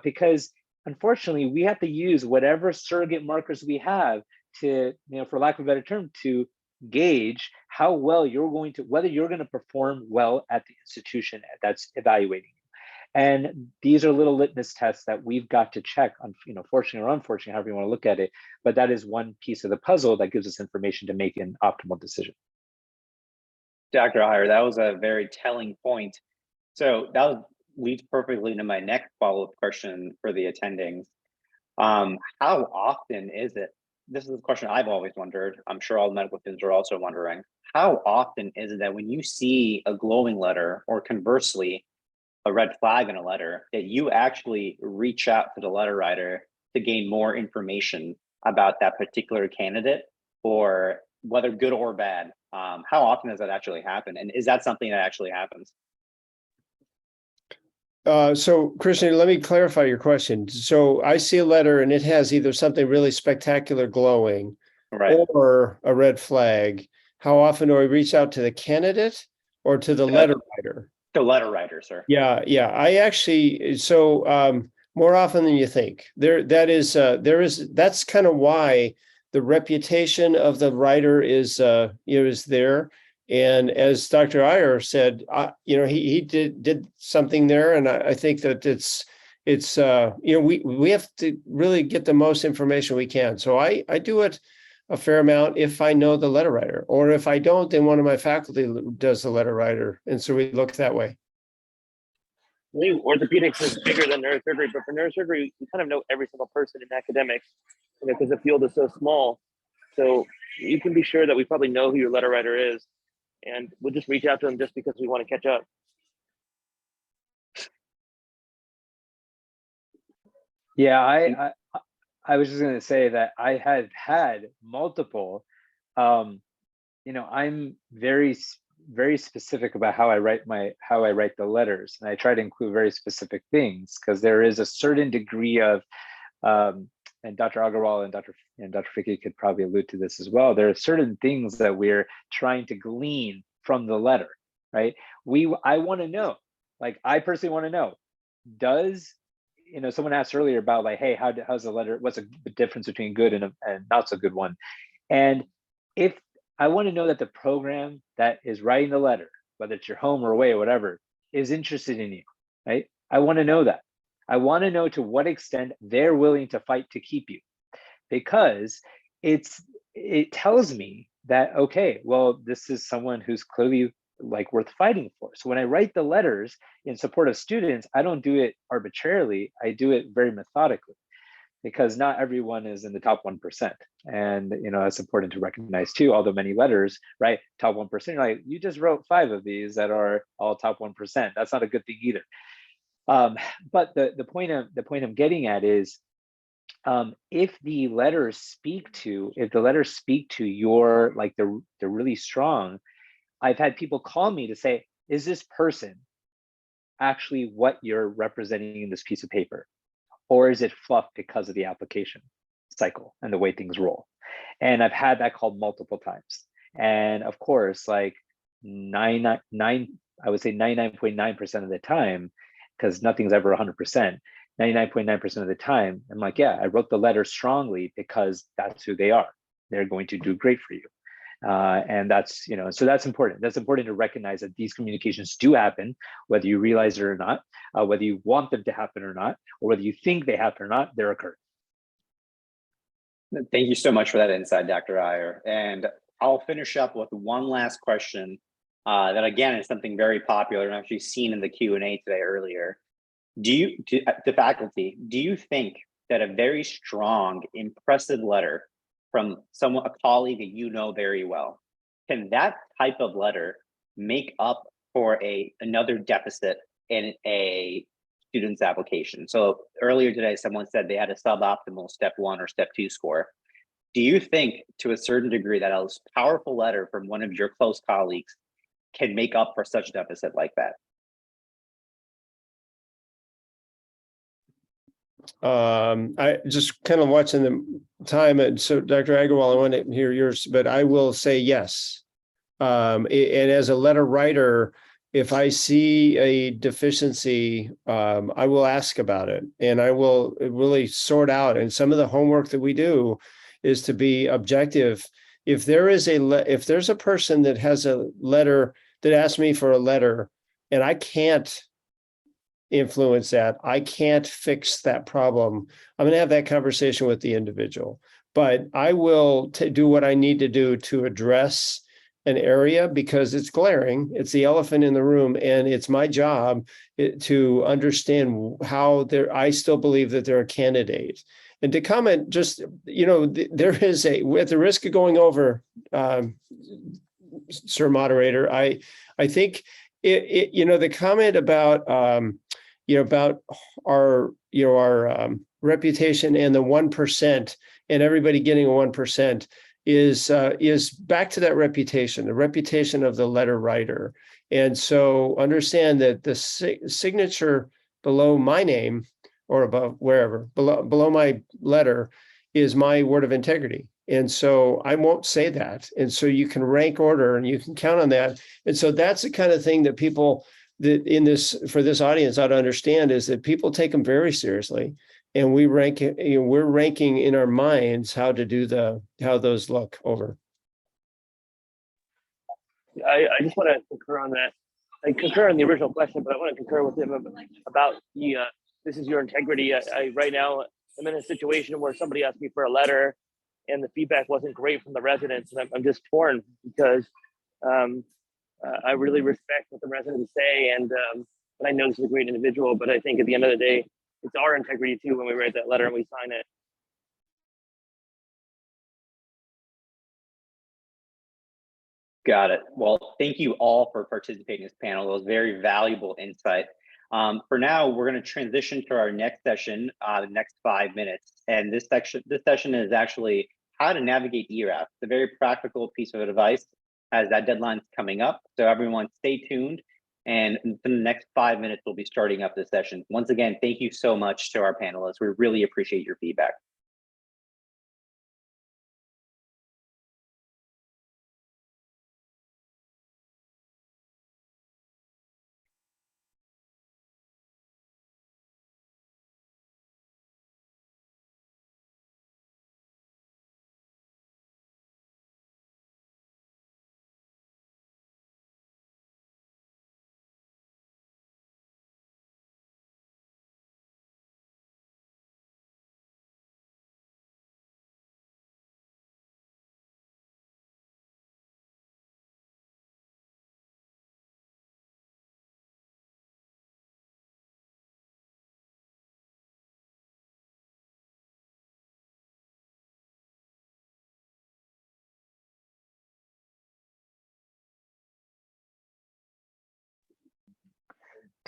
because unfortunately, we have to use whatever surrogate markers we have to, for lack of a better term, to gauge how well whether you're going to perform well at the institution that's evaluating you. And these are little litmus tests that we've got to check on, fortunately or unfortunately, however you want to look at it. But that is one piece of the puzzle that gives us information to make an optimal decision. Dr. Aiyer, that was a very telling point. So that leads perfectly into my next follow-up question for the attendings. How often is it? This is a question I've always wondered. I'm sure all the medical students are also wondering. How often is it that when you see a glowing letter, or conversely, a red flag in a letter, that you actually reach out to the letter writer to gain more information about that particular candidate, or whether good or bad? How often does that actually happen? And is that something that actually happens? So Christian, let me clarify your question. So I see a letter and it has either something really spectacular glowing, right, or a red flag. How often do I reach out to the candidate or to the letter writer? The letter writer, sir. Yeah. I actually, more often than you think. That's kind of why the reputation of the writer is there. And as Dr. Aiyer said, he did something there, and I think that we have to really get the most information we can. So I do it a fair amount if I know the letter writer, or if I don't, then one of my faculty does the letter writer, and so we look that way. I think orthopedics is bigger than neurosurgery, but for neurosurgery, you kind of know every single person in academics, because the field is so small. So you can be sure that we probably know who your letter writer is, and we'll just reach out to them just because we want to catch up. Yeah, I was just going to say that I had multiple. I'm very specific about how I write the letters, and I try to include very specific things, because there is a certain degree of and Dr. Agarwal and Dr. Ficky could probably allude to this as well. There are certain things that we're trying to glean from the letter, right? I want to know, like, I personally want to know, does, someone asked earlier about, like, hey, how's the letter, what's the difference between good and not so good one? And if I want to know that the program that is writing the letter, whether it's your home or away or whatever, is interested in you, right? I want to know that. I want to know to what extent they're willing to fight to keep you, because it tells me that, okay, well, this is someone who's clearly like worth fighting for. So when I write the letters in support of students, I don't do it arbitrarily. I do it very methodically, because not everyone is in the top 1%. And, you know, it's important to recognize too, although many letters, right, top 1%, you're like, you just wrote 5 of these that are all top 1%. That's not a good thing either. But the point I'm getting at is, if the letters speak to your, like, they're really strong. I've had people call me to say, is this person actually what you're representing in this piece of paper? Or is it fluff because of the application cycle and the way things roll? And I've had that called multiple times. And of course, like I would say 99.9% of the time, because nothing's ever 100%, 99.9% of the time, I'm like, yeah, I wrote the letter strongly because that's who they are. They're going to do great for you. And that's, you know, so that's important. That's important to recognize that these communications do happen, whether you realize it or not, whether you want them to happen or not, or whether you think they happen or not, they're occurring. Thank you so much for that insight, Dr. Aiyer. And I'll finish up with one last question that, again, is something very popular and actually seen in the Q&A today earlier. The faculty, do you think that a very strong, impressive letter from someone, a colleague that you know very well, can that type of letter make up for another deficit in a student's application? So earlier today, someone said they had a suboptimal step 1 or step 2 score. Do you think, to a certain degree, that a powerful letter from one of your close colleagues can make up for such a deficit like that? I just kind of watching the time, and so Dr. Agarwal, I want to hear yours, but I will say yes. And as a letter writer, if I see a deficiency, I will ask about it, and I will really sort out. And some of the homework that we do is to be objective. If there's a person that has a letter that asks me for a letter, and I can't influence that, I can't fix that problem, I'm going to have that conversation with the individual. But I will do what I need to do to address an area, because it's glaring, it's the elephant in the room, and it's my job to understand how I still believe that they're a candidate. And to comment, just, you know, there is at the risk of going over, Sir Moderator, I think you know, the comment about about our reputation and the 1% and everybody getting a 1% is back to that reputation, the reputation of the letter writer. And so understand that the signature below my name, or above, wherever, below my letter, is my word of integrity. And so I won't say that. And so you can rank order and you can count on that. And so that's the kind of thing that people that for this audience ought to understand, is that people take them very seriously. And we rank, we're ranking in our minds how those look over. I just want to concur on that. I concur on the original question, but I want to concur with him about this is your integrity. I right now I'm in a situation where somebody asked me for a letter, and the feedback wasn't great from the residents, and I'm just torn, because I really respect what the residents say, and I know this is a great individual, but I think at the end of the day, it's our integrity too when we write that letter and we sign it. Got it. Well, thank you all for participating in this panel. It was very valuable insight. For now, we're going to transition to our next session, the next 5 minutes. And this session is actually how to navigate ERAF. It's a very practical piece of advice, as that deadline's coming up. So everyone stay tuned. And in the next 5 minutes, we'll be starting up this session. Once again, thank you so much to our panelists. We really appreciate your feedback.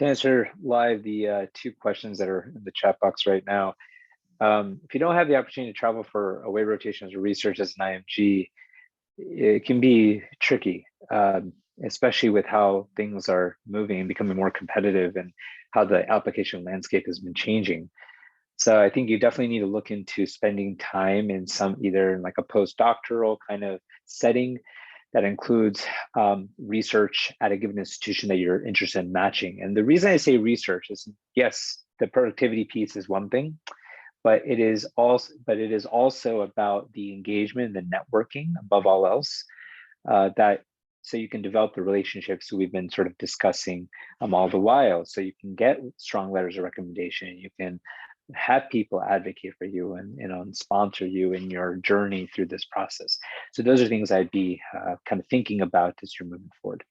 To answer live the 2 questions that are in the chat box right now, if you don't have the opportunity to travel for away rotations or research as an IMG, it can be tricky, especially with how things are moving and becoming more competitive and how the application landscape has been changing. So I think you definitely need to look into spending time in some either like a postdoctoral kind of setting that includes research at a given institution that you're interested in matching. And the reason I say research is, yes, the productivity piece is one thing, but it is also about the engagement, the networking above all else, that so you can develop the relationships we've been sort of discussing all the while. So you can get strong letters of recommendation. You can have people advocate for you and sponsor you in your journey through this process. So those are things I'd be kind of thinking about as you're moving forward.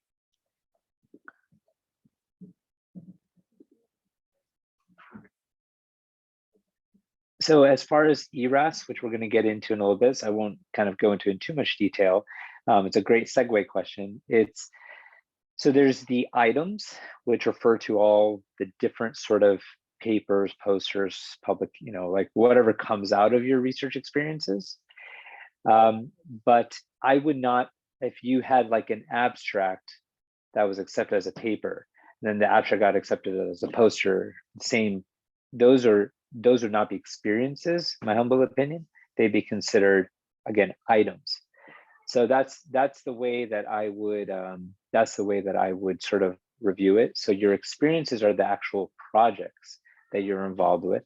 So as far as ERAS, which we're going to get into in a little bit, so I won't kind of go into in too much detail. It's a great segue question. So there's the items, which refer to all the different sort of papers, posters, public, like whatever comes out of your research experiences. But I would not, if you had like an abstract that was accepted as a paper, then the abstract got accepted as a poster, those would not be experiences, in my humble opinion. They'd be considered, again, items. So that's the way that I would sort of review it. So your experiences are the actual projects that you're involved with,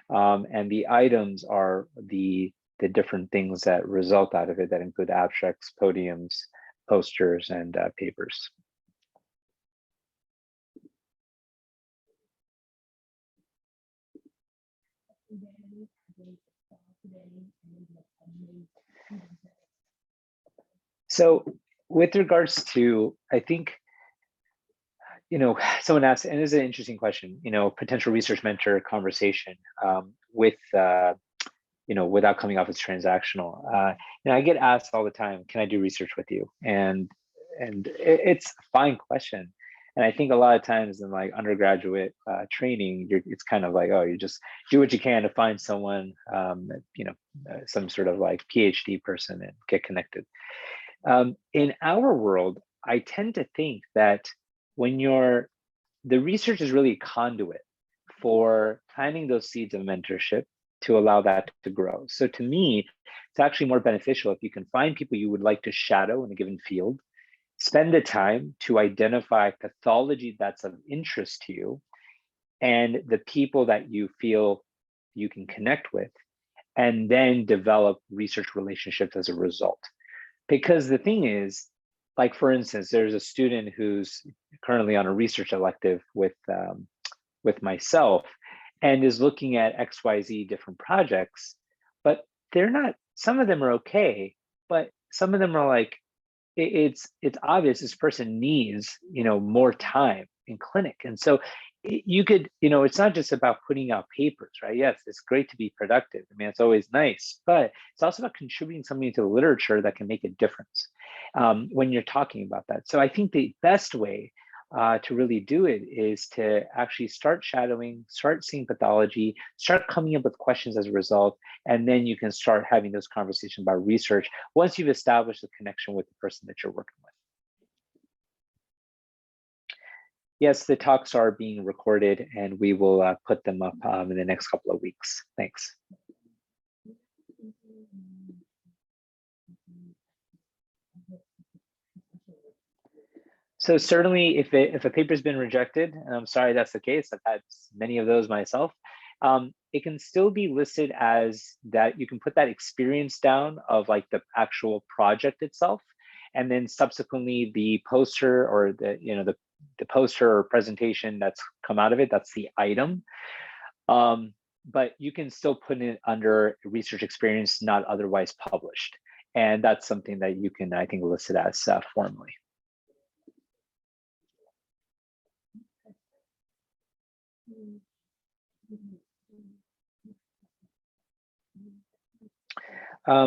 and the items are the different things that result out of it that include abstracts, podiums, posters, and papers. So with regards to, I think, someone asked, and this is an interesting question, potential research mentor conversation with, without coming off as transactional. I get asked all the time, can I do research with you? And it's a fine question. And I think a lot of times in like undergraduate training, it's kind of like, oh, you just do what you can to find someone, some sort of like PhD person and get connected. In our world, I tend to think that when the research is really a conduit for planting those seeds of mentorship to allow that to grow. So to me, it's actually more beneficial if you can find people you would like to shadow in a given field, spend the time to identify pathology that's of interest to you and the people that you feel you can connect with, and then develop research relationships as a result. Because the thing is, like for instance, there's a student who's currently on a research elective with myself and is looking at XYZ different projects, but they're not, some of them are okay, but some of them are like, it's obvious this person needs, more time in clinic. And so you could, it's not just about putting out papers, right? Yes, it's great to be productive. I mean, it's always nice, but it's also about contributing something to the literature that can make a difference when you're talking about that. So I think the best way to really do it is to actually start shadowing, start seeing pathology, start coming up with questions as a result, and then you can start having those conversations about research once you've established a connection with the person that you're working with. Yes, the talks are being recorded and we will put them up in the next couple of weeks. Thanks. So certainly if a paper's been rejected, and I'm sorry that's the case, I've had many of those myself, it can still be listed as that. You can put that experience down of like the actual project itself, and then subsequently the poster or the poster or presentation that's come out of it, that's the item. But you can still put it under research experience not otherwise published. And that's something that you can, I think, list it as formally.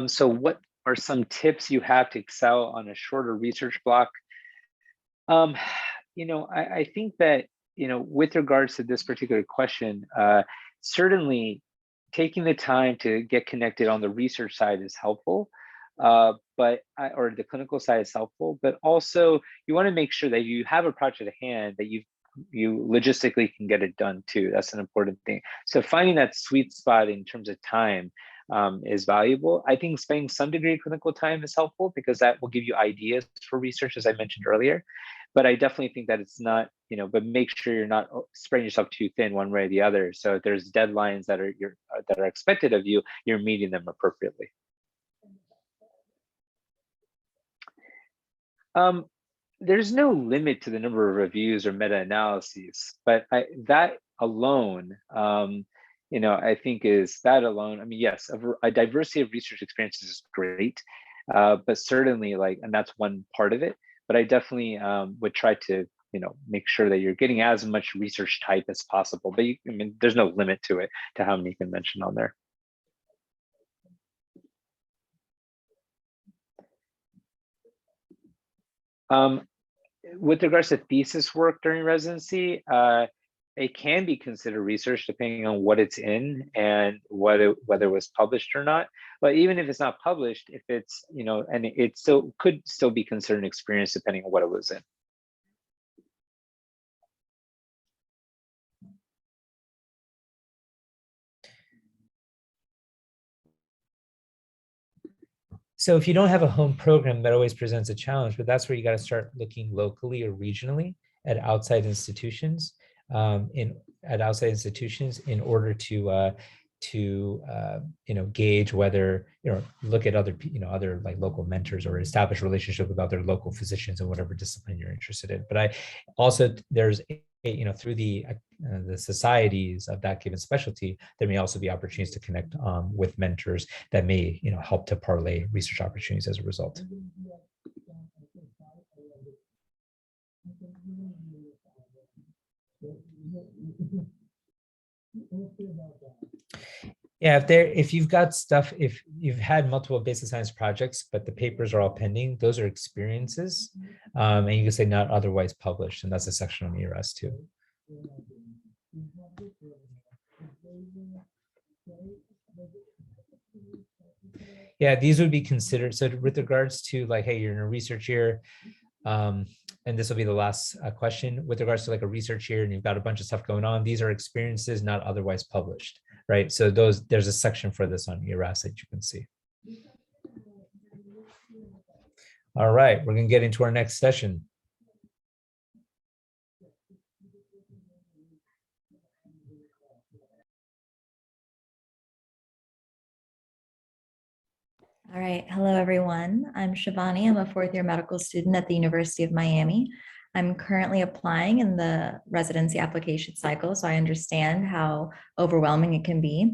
So what are some tips you have to excel on a shorter research block? I think that, with regards to this particular question, certainly taking the time to get connected on the research side is helpful, or the clinical side is helpful, but also you want to make sure that you have a project at hand that you logistically can get it done too. That's an important thing. So finding that sweet spot in terms of time is valuable. I think spending some degree of clinical time is helpful because that will give you ideas for research, as I mentioned earlier. But I definitely think that it's not, but make sure you're not spreading yourself too thin one way or the other. So if there's deadlines that are expected of you, you're meeting them appropriately. There's no limit to the number of reviews or meta-analyses, but that alone, I think that alone, I mean, yes, a diversity of research experiences is great, but certainly and that's one part of it. But I definitely would try to, make sure that you're getting as much research type as possible. But there's no limit to it, to how many you can mention on there. With regards to thesis work during residency, it can be considered research depending on what it's in and whether it was published or not. But even if it's not published, if it's, and it could still be considered an experience depending on what it was in. So if you don't have a home program, that always presents a challenge, but that's where you got to start looking locally or regionally at outside institutions, in order to gauge whether, look at other, other like local mentors or establish a relationship with other local physicians in whatever discipline you're interested in. But I also, there's through the societies of that given specialty, there may also be opportunities to connect with mentors that may help to parlay research opportunities as a result. Yeah, if you've got stuff, if you've had multiple basic science projects, but the papers are all pending, those are experiences, and you can say not otherwise published, and that's a section on ERS too. Yeah, these would be considered. So with regards to hey, you're in a research year, and this will be the last question. With regards to a research year and you've got a bunch of stuff going on, these are experiences not otherwise published, right? So there's a section for this on ERS that you can see. All right, we're gonna get into our next session. All right. Hello, everyone. I'm Shivani. I'm a fourth-year medical student at the University of Miami. I'm currently applying in the residency application cycle, so I understand how overwhelming it can be.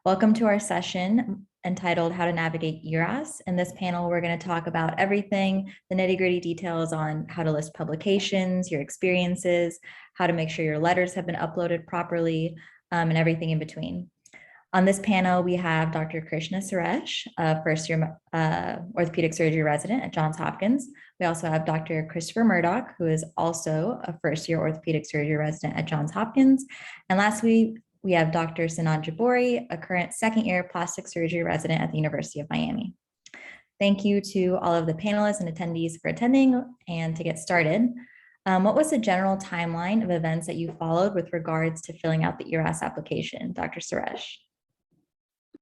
Welcome to our session entitled How to Navigate ERAS. In this panel, we're going to talk about everything, the nitty-gritty details on how to list publications, your experiences, how to make sure your letters have been uploaded properly, and everything in between. On this panel, we have Dr. Krishna Suresh, a first-year orthopedic surgery resident at Johns Hopkins. We also have Dr. Christopher Murdoch, who is also a first-year orthopedic surgery resident at Johns Hopkins. And lastly, we have Dr. Sanad Jabbouri, a current second-year plastic surgery resident at the University of Miami. Thank you to all of the panelists and attendees for attending. And to get started, what was the general timeline of events that you followed with regards to filling out the ERAS application, Dr. Suresh?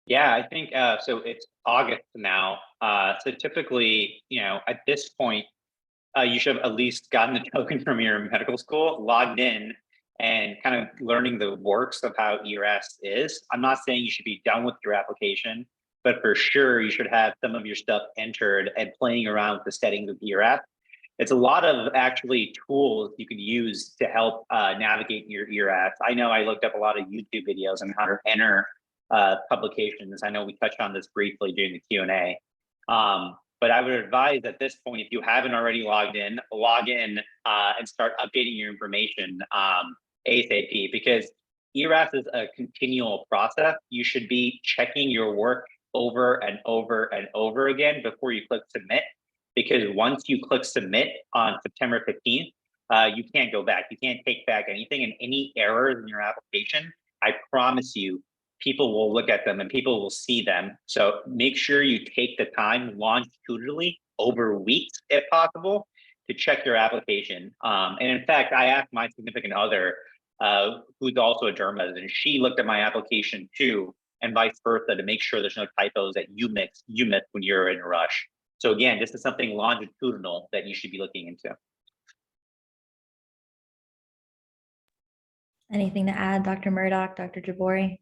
Yeah, I think so. It's August now. So typically, at this point, you should have at least gotten a token from your medical school, logged in, and kind of learning the works of how ERAS is. I'm not saying you should be done with your application, but for sure you should have some of your stuff entered and playing around with the settings of ERAS. It's a lot of actually tools you can use to help navigate your ERAS. I know I looked up a lot of YouTube videos on how to enter publications. I know we touched on this briefly during the Q&A, but I would advise at this point, if you haven't already logged in, log in and start updating your information ASAP, because ERAS is a continual process. You should be checking your work over and over and over again before you click submit, because once you click submit on September 15th, you can't go back. You can't take back anything, and any errors in your application, I promise you, people will look at them and people will see them. So make sure you take the time longitudinally over weeks, if possible, to check your application. And in fact, I asked my significant other, who's also a derm resident, and she looked at my application too, and vice versa, to make sure there's no typos that you miss when you're in a rush. So again, this is something longitudinal that you should be looking into. Anything to add, Dr. Murdoch, Dr. Jabori?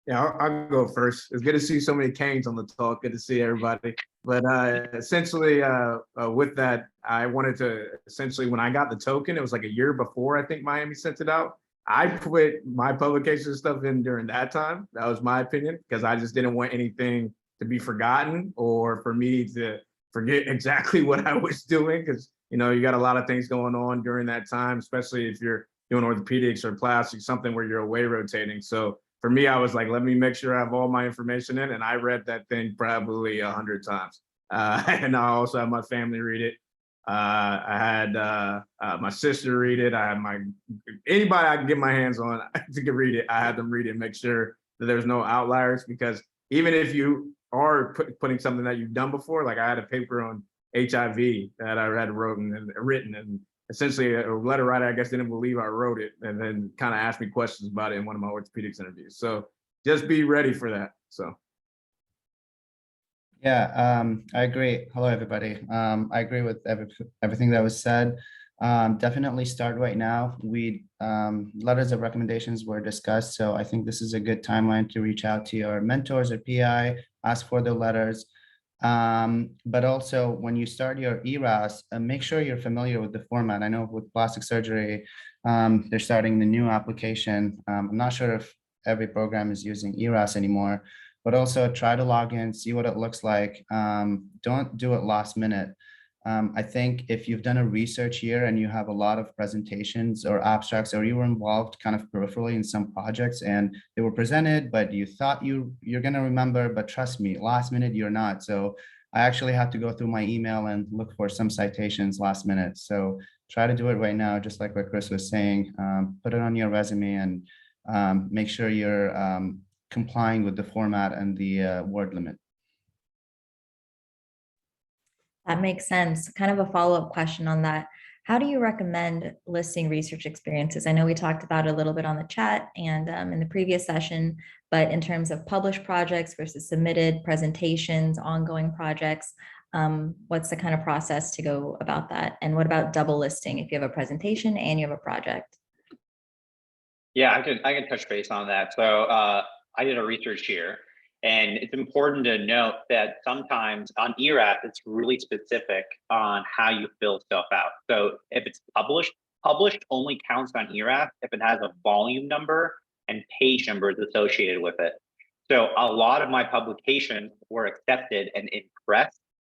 Yeah, I'll go first. It's good to see so many Canes on the talk. Good to see everybody. But essentially, with that, I wanted to essentially, when I got the token, it was like a year before I think Miami sent it out. I put my publication stuff in during that time. That was my opinion, because I just didn't want anything to be forgotten or for me to forget exactly what I was doing, because you know, you got a lot of things going on during that time, especially if you're doing orthopedics or plastics, something where you're away rotating. So for me, I was like, let me make sure I have all my information in, and I read that thing probably 100 times. And I also had my family read it. I had my sister read it. I had anybody I could get my hands on to read it. I had them read it and make sure that there's no outliers, because even if you are putting something that you've done before, like I had a paper on HIV that I had written, and essentially a letter writer, I guess, didn't believe I wrote it, and then kind of asked me questions about it in one of my orthopedics interviews. So just be ready for that. So. Yeah, I agree. Hello, everybody. I agree with everything that was said. Definitely start right now. Letters of recommendations were discussed, so I think this is a good timeline to reach out to your mentors or PI, ask for the letters. But also when you start your ERAS, make sure you're familiar with the format. I know with plastic surgery, they're starting the new application. I'm not sure if every program is using ERAS anymore, but also try to log in, see what it looks like. Don't do it last minute. I think if you've done a research year and you have a lot of presentations or abstracts, or you were involved kind of peripherally in some projects and they were presented, but you thought you're going to remember, but trust me, last minute you're not. So I actually have to go through my email and look for some citations last minute. So try to do it right now, just like what Chris was saying. Put it on your resume and make sure you're complying with the format and the word limit. That makes sense. Kind of a follow-up question on that. How do you recommend listing research experiences? I know we talked about it a little bit on the chat and in the previous session, but in terms of published projects versus submitted presentations, ongoing projects, what's the kind of process to go about that? And what about double listing if you have a presentation and you have a project? Yeah, I can touch base on that. So I did a research here. And it's important to note that sometimes on ERAS, it's really specific on how you fill stuff out. So if it's published only counts on ERAS if it has a volume number and page numbers associated with it. So a lot of my publications were accepted and in press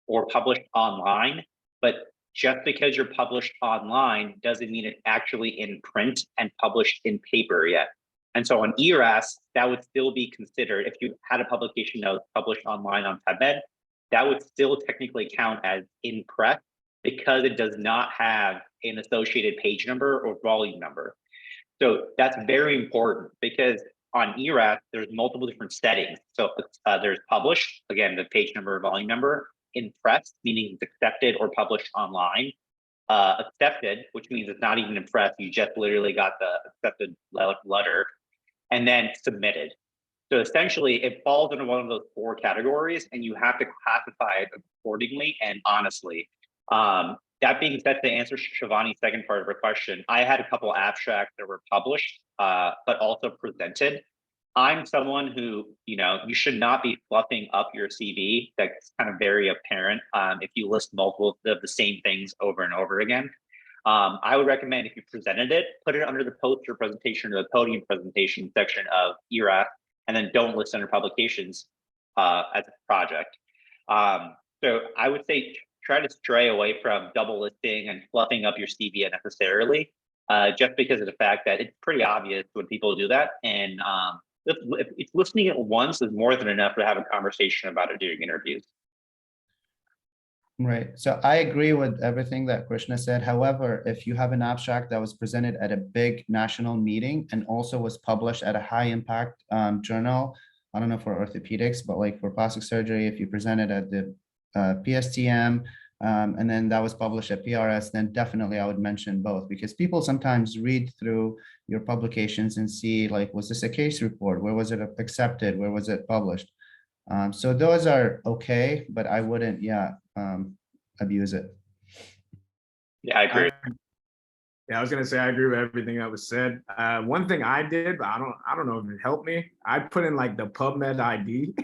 or published online, but just because you're published online doesn't mean it's actually in print and published in paper yet. And so on ERAS, that would still be considered, if you had a publication that was published online on PubMed, that would still technically count as in press because it does not have an associated page number or volume number. So that's very important because on ERAS, there's multiple different settings. So there's published, again, the page number or volume number, in press, meaning it's accepted or published online, accepted, which means it's not even in press, you just literally got the accepted letter, and then submitted. So essentially it falls into one of those four categories and you have to classify it accordingly and honestly. That being said, to answer Shivani's second part of her question, I had a couple abstracts that were published, but also presented. I'm someone who, you should not be fluffing up your CV. That's kind of very apparent if you list multiple of the same things over and over again. I would recommend if you presented it, put it under the poster presentation or the podium presentation section of ERAS, and then don't list under publications as a project. So I would say try to stray away from double listing and fluffing up your CV unnecessarily, just because of the fact that it's pretty obvious when people do that. And if listening it once is more than enough to have a conversation about it during interviews. Right. So I agree with everything that Krishna said. However, if you have an abstract that was presented at a big national meeting and also was published at a high impact journal, I don't know for orthopedics, but like for plastic surgery, if you presented at the PSTM and then that was published at PRS, then definitely I would mention both, because people sometimes read through your publications and see like, was this a case report? Where was it accepted? Where was it published? So those are okay, but I wouldn't, abuse it. Yeah, I agree. Yeah, I was gonna say I agree with everything that was said. One thing I did, but I don't know if it helped me. I put in like the PubMed ID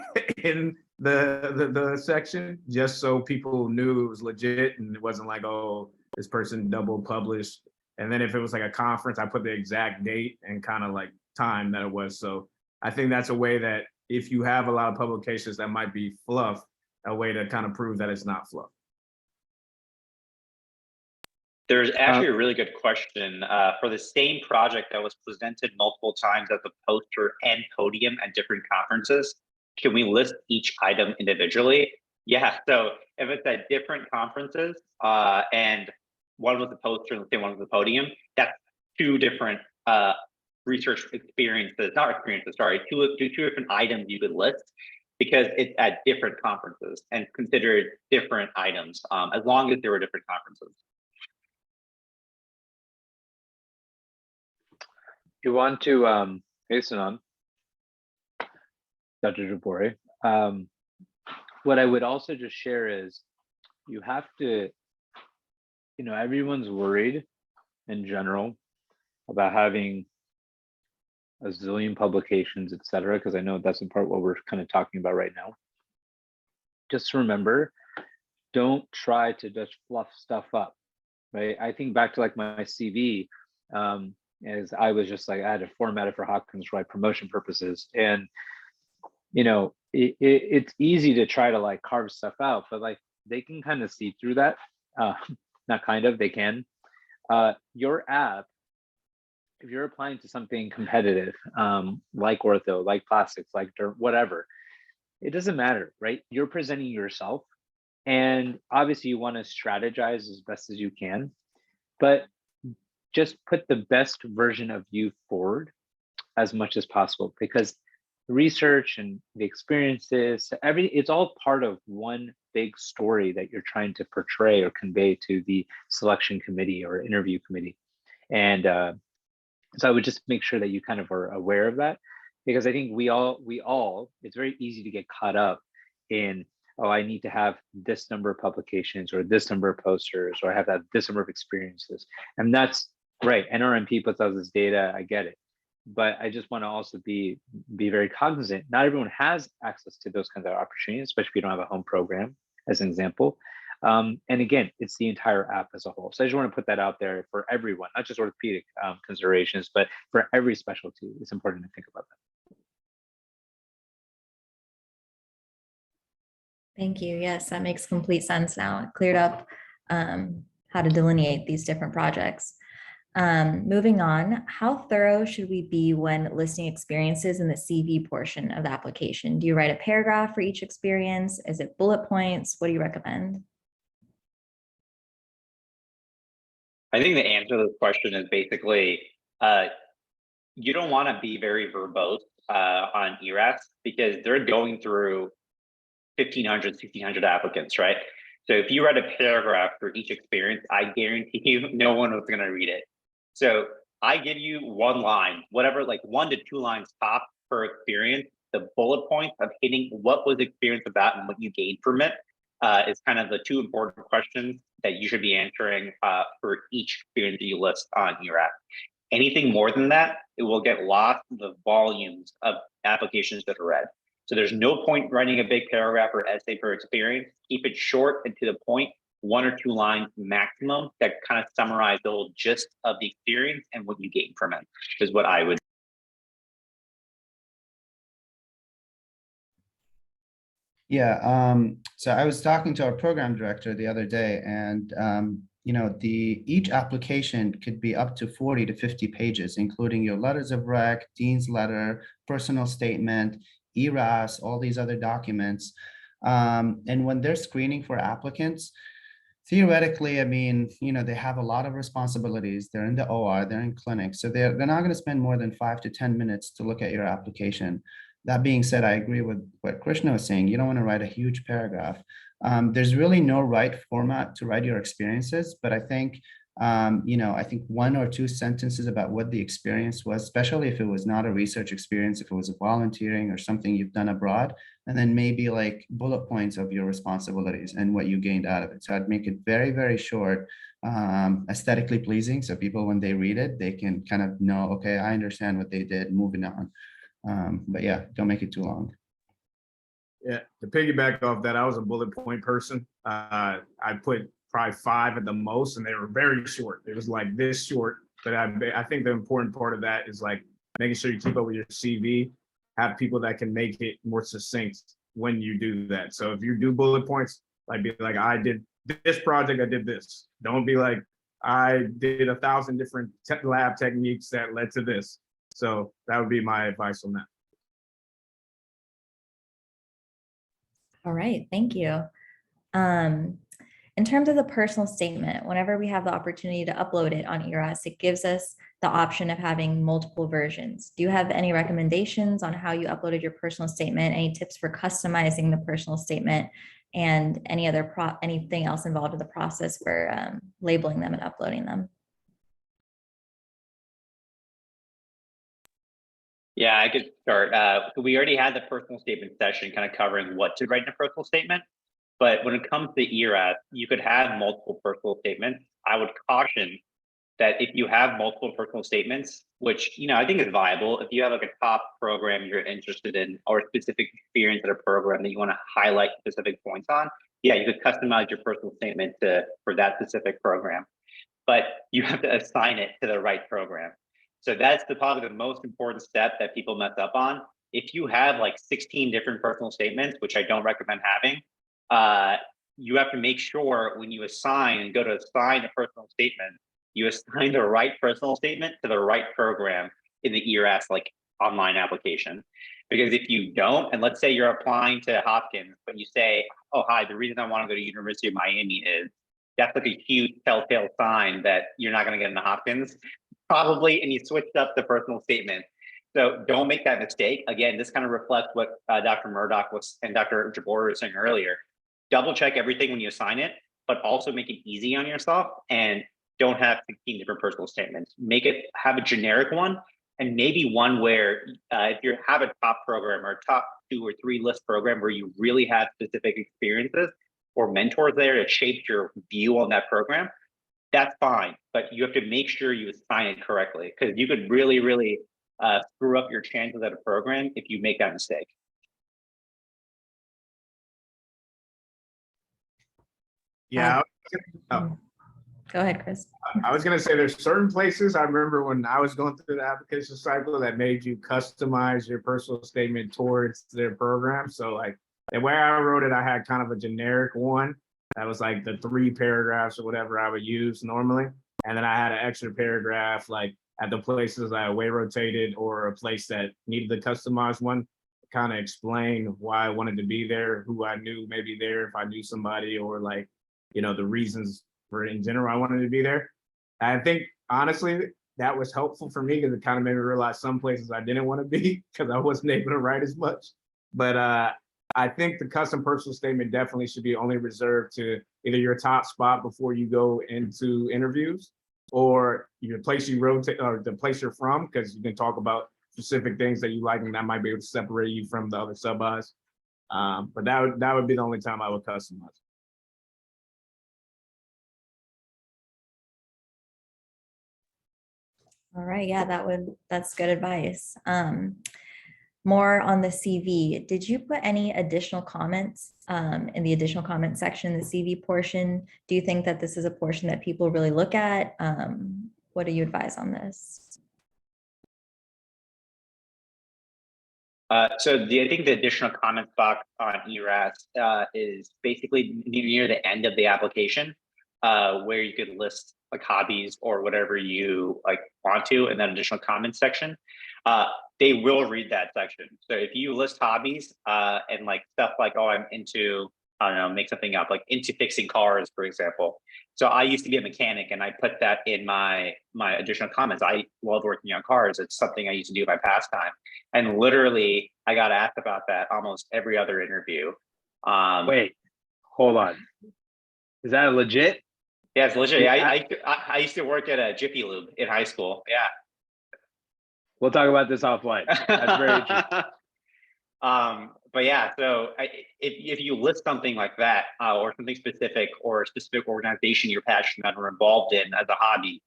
in the section just so people knew it was legit and it wasn't like, oh, this person double published. And then if it was like a conference, I put the exact date and kind of like time that it was. So I think that's a way that if you have a lot of publications that might be fluff, a way to kind of prove that it's not fluff. There's actually a really good question for the same project that was presented multiple times at the poster and podium at different conferences. Can we list each item individually? Yeah, so if it's at different conferences and one was the poster and the same one was the podium, that's two different research experiences, not experiences, sorry, two different items you could list because it's at different conferences and considered different items as long as there were different conferences. You want to hasten on, Dr. Jabori. What I would also just share is you have to, everyone's worried in general about having a zillion publications, et cetera, because I know that's in part what we're kind of talking about right now. Just remember, don't try to just fluff stuff up, right? I think back to like my CV, as I was just like, I had to format it for Hopkins for like promotion purposes. And, it's easy to try to like carve stuff out, but like they can kind of see through that. Not kind of, they can. Your app, if you're applying to something competitive, like ortho, like plastics, like derm, whatever, it doesn't matter, right? You're presenting yourself. And obviously you want to strategize as best as you can, but just put the best version of you forward as much as possible, because research and the experiences, it's all part of one big story that you're trying to portray or convey to the selection committee or interview committee. And so I would just make sure that you kind of are aware of that, because I think we all, it's very easy to get caught up in, oh, I need to have this number of publications or this number of posters, or I have to have this number of experiences. And that's right. NRMP puts out this data, I get it. But I just want to also be very cognizant. Not everyone has access to those kinds of opportunities, especially if you don't have a home program, as an example. And again, it's the entire app as a whole. So I just want to put that out there for everyone, not just orthopedic considerations, but for every specialty. It's important to think about that. Thank you. Yes, that makes complete sense now. It cleared up how to delineate these different projects. Moving on, how thorough should we be when listing experiences in the CV portion of the application? Do you write a paragraph for each experience? Is it bullet points? What do you recommend? I think the answer to this question is basically, you don't want to be very verbose on ERAS because they're going through 1,500, 1,600 applicants, right? So if you write a paragraph for each experience, I guarantee you no one was going to read it. So I give you one line, whatever, like 1 to 2 lines top per experience. The bullet points of hitting what was the experience about and what you gained from it is kind of the 2 important questions that you should be answering for each experience that you list on your app. Anything more than that, it will get lost in the volumes of applications that are read. So there's no point writing a big paragraph or essay per experience. Keep it short and to the point, 1 or 2 lines maximum that kind of summarize the whole gist of the experience and what you gain from it, is what I would. Yeah, so I was talking to our program director the other day, and each application could be up to 40 to 50 pages, including your letters of rec, dean's letter, personal statement, ERAS, all these other documents. And when they're screening for applicants, theoretically, I mean, they have a lot of responsibilities. They're in the OR, they're in clinics, so they're not going to spend more than 5 to 10 minutes to look at your application. That being said, I agree with what Krishna was saying. You don't want to write a huge paragraph. There's really no right format to write your experiences, but I think, I think 1 or 2 sentences about what the experience was, especially if it was not a research experience, if it was a volunteering or something you've done abroad, and then maybe like bullet points of your responsibilities and what you gained out of it. So I'd make it very, very short, aesthetically pleasing. So people, when they read it, they can kind of know, okay, I understand what they did, moving on. But yeah, don't make it too long. Yeah, to piggyback off that, I was a bullet point person. I put probably 5 at the most, and they were very short. It was like this short, but I think the important part of that is like making sure you keep up with your CV, have people that can make it more succinct when you do that. So if you do bullet points, like be like, I did this project, I did this. Don't be like, I did 1,000 different lab techniques that led to this. So that would be my advice on that. All right, thank you. In terms of the personal statement, whenever we have the opportunity to upload it on ERAS, it gives us the option of having multiple versions. Do you have any recommendations on how you uploaded your personal statement? Any tips for customizing the personal statement, and anything else involved in the process for labeling them and uploading them? Yeah, I could start. We already had the personal statement session kind of covering what to write in a personal statement. But when it comes to ERAS, you could have multiple personal statements. I would caution that if you have multiple personal statements, which I think is viable, if you have like a top program you're interested in or a specific experience at a program that you want to highlight specific points on, yeah, you could customize your personal statement for that specific program. But you have to assign it to the right program. So that's probably the most important step that people mess up on. If you have like 16 different personal statements, which I don't recommend having, you have to make sure when you assign and go to assign a personal statement, you assign the right personal statement to the right program in the ERAS like online application. Because if you don't, and let's say you're applying to Hopkins, but you say, oh, hi, the reason I want to go to University of Miami is, that's like a huge telltale sign that you're not going to get into Hopkins, probably, and you switched up the personal statement. So don't make that mistake. Again, this kind of reflects what Dr. Murdoch and Dr. Jabor were saying earlier. Double check everything when you assign it, but also make it easy on yourself and don't have 16 different personal statements. Have a generic one, and maybe one where if you have a top program or a top 2 or 3 list program where you really have specific experiences or mentors there that shaped your view on that program, that's fine. But you have to make sure you assign it correctly, because you could really, really screw up your chances at a program if you make that mistake. Yeah. Go ahead, Chris. I was going to say there's certain places I remember when I was going through the application cycle that made you customize your personal statement towards their program. So like the way I wrote it, I had kind of a generic one that was like the 3 paragraphs or whatever I would use normally. And then I had an extra paragraph like at the places I away rotated or a place that needed the customized one, kind of explain why I wanted to be there, who I knew maybe there, if I knew somebody, or like, the reasons for in general I wanted to be there. I think honestly that was helpful for me because it kind of made me realize some places I didn't want to be because I wasn't able to write as much. But I think the custom personal statement definitely should be only reserved to either your top spot before you go into interviews, or your place you rotate, or the place you're from, because you can talk about specific things that you like and that might be able to separate you from the other sub-Is. But that would be the only time I would customize. All right, yeah, that's good advice. More on the CV, did you put any additional comments in the additional comment section, the CV portion? Do you think that this is a portion that people really look at? What do you advise on this? I think the additional comment box on ERAS is basically near the end of the application, where you could list like hobbies or whatever you like want to in that additional comments section, they will read that section. So if you list hobbies and like stuff like, oh, I'm into, I don't know, make something up, like into fixing cars, for example. So I used to be a mechanic and I put that in my additional comments. I love working on cars. It's something I used to do in my pastime. And literally I got asked about that almost every other interview. Wait, hold on. Is that legit? Yeah, it's legit. I used to work at a Jiffy Lube in high school. Yeah. We'll talk about this offline. That's very interesting. But yeah, so if you list something like that, or something specific, or a specific organization you're passionate about or involved in as a hobby,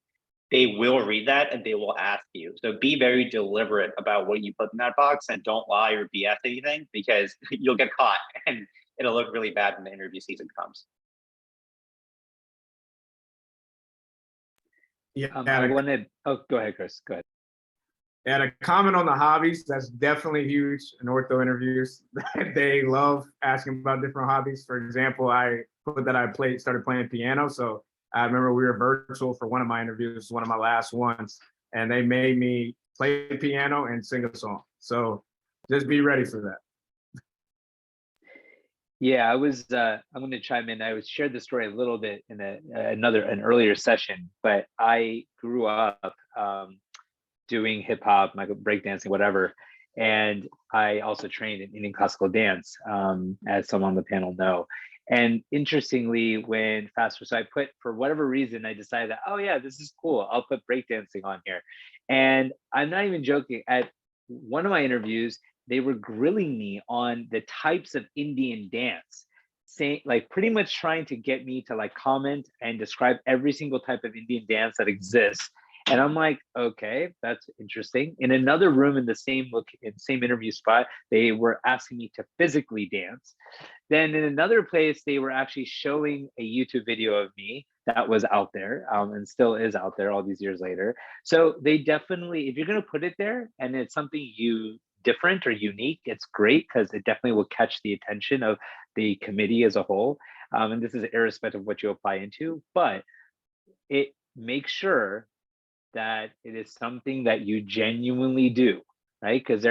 they will read that and they will ask you. So be very deliberate about what you put in that box and don't lie or BS anything, because you'll get caught and it'll look really bad when the interview season comes. Yeah, I wanted, oh, go ahead, Chris, go ahead. and a comment on the hobbies, that's definitely huge in ortho interviews. They love asking about different hobbies. For example, I put that I started playing piano. So I remember we were virtual for one of my interviews, one of my last ones, and they made me play piano and sing a song. So just be ready for that. Yeah, I'm going to chime in. I shared the story a little bit in an earlier session, but I grew up doing hip hop, breakdancing, whatever. And I also trained in Indian classical dance, as some on the panel know. And interestingly, so I put, for whatever reason, I decided that, oh yeah, this is cool. I'll put breakdancing on here. And I'm not even joking. At one of my interviews, they were grilling me on the types of Indian dance, saying, like, pretty much trying to get me to like comment and describe every single type of Indian dance that exists. And I'm like, okay, that's interesting. In another room in the same interview spot, they were asking me to physically dance. Then in another place, they were actually showing a YouTube video of me that was out there, and still is out there all these years later. So they definitely, if you're going to put it there and it's something different or unique, it's great, because it definitely will catch the attention of the committee as a whole. And this is irrespective of what you apply into, but it makes sure that it is something that you genuinely do, right? Because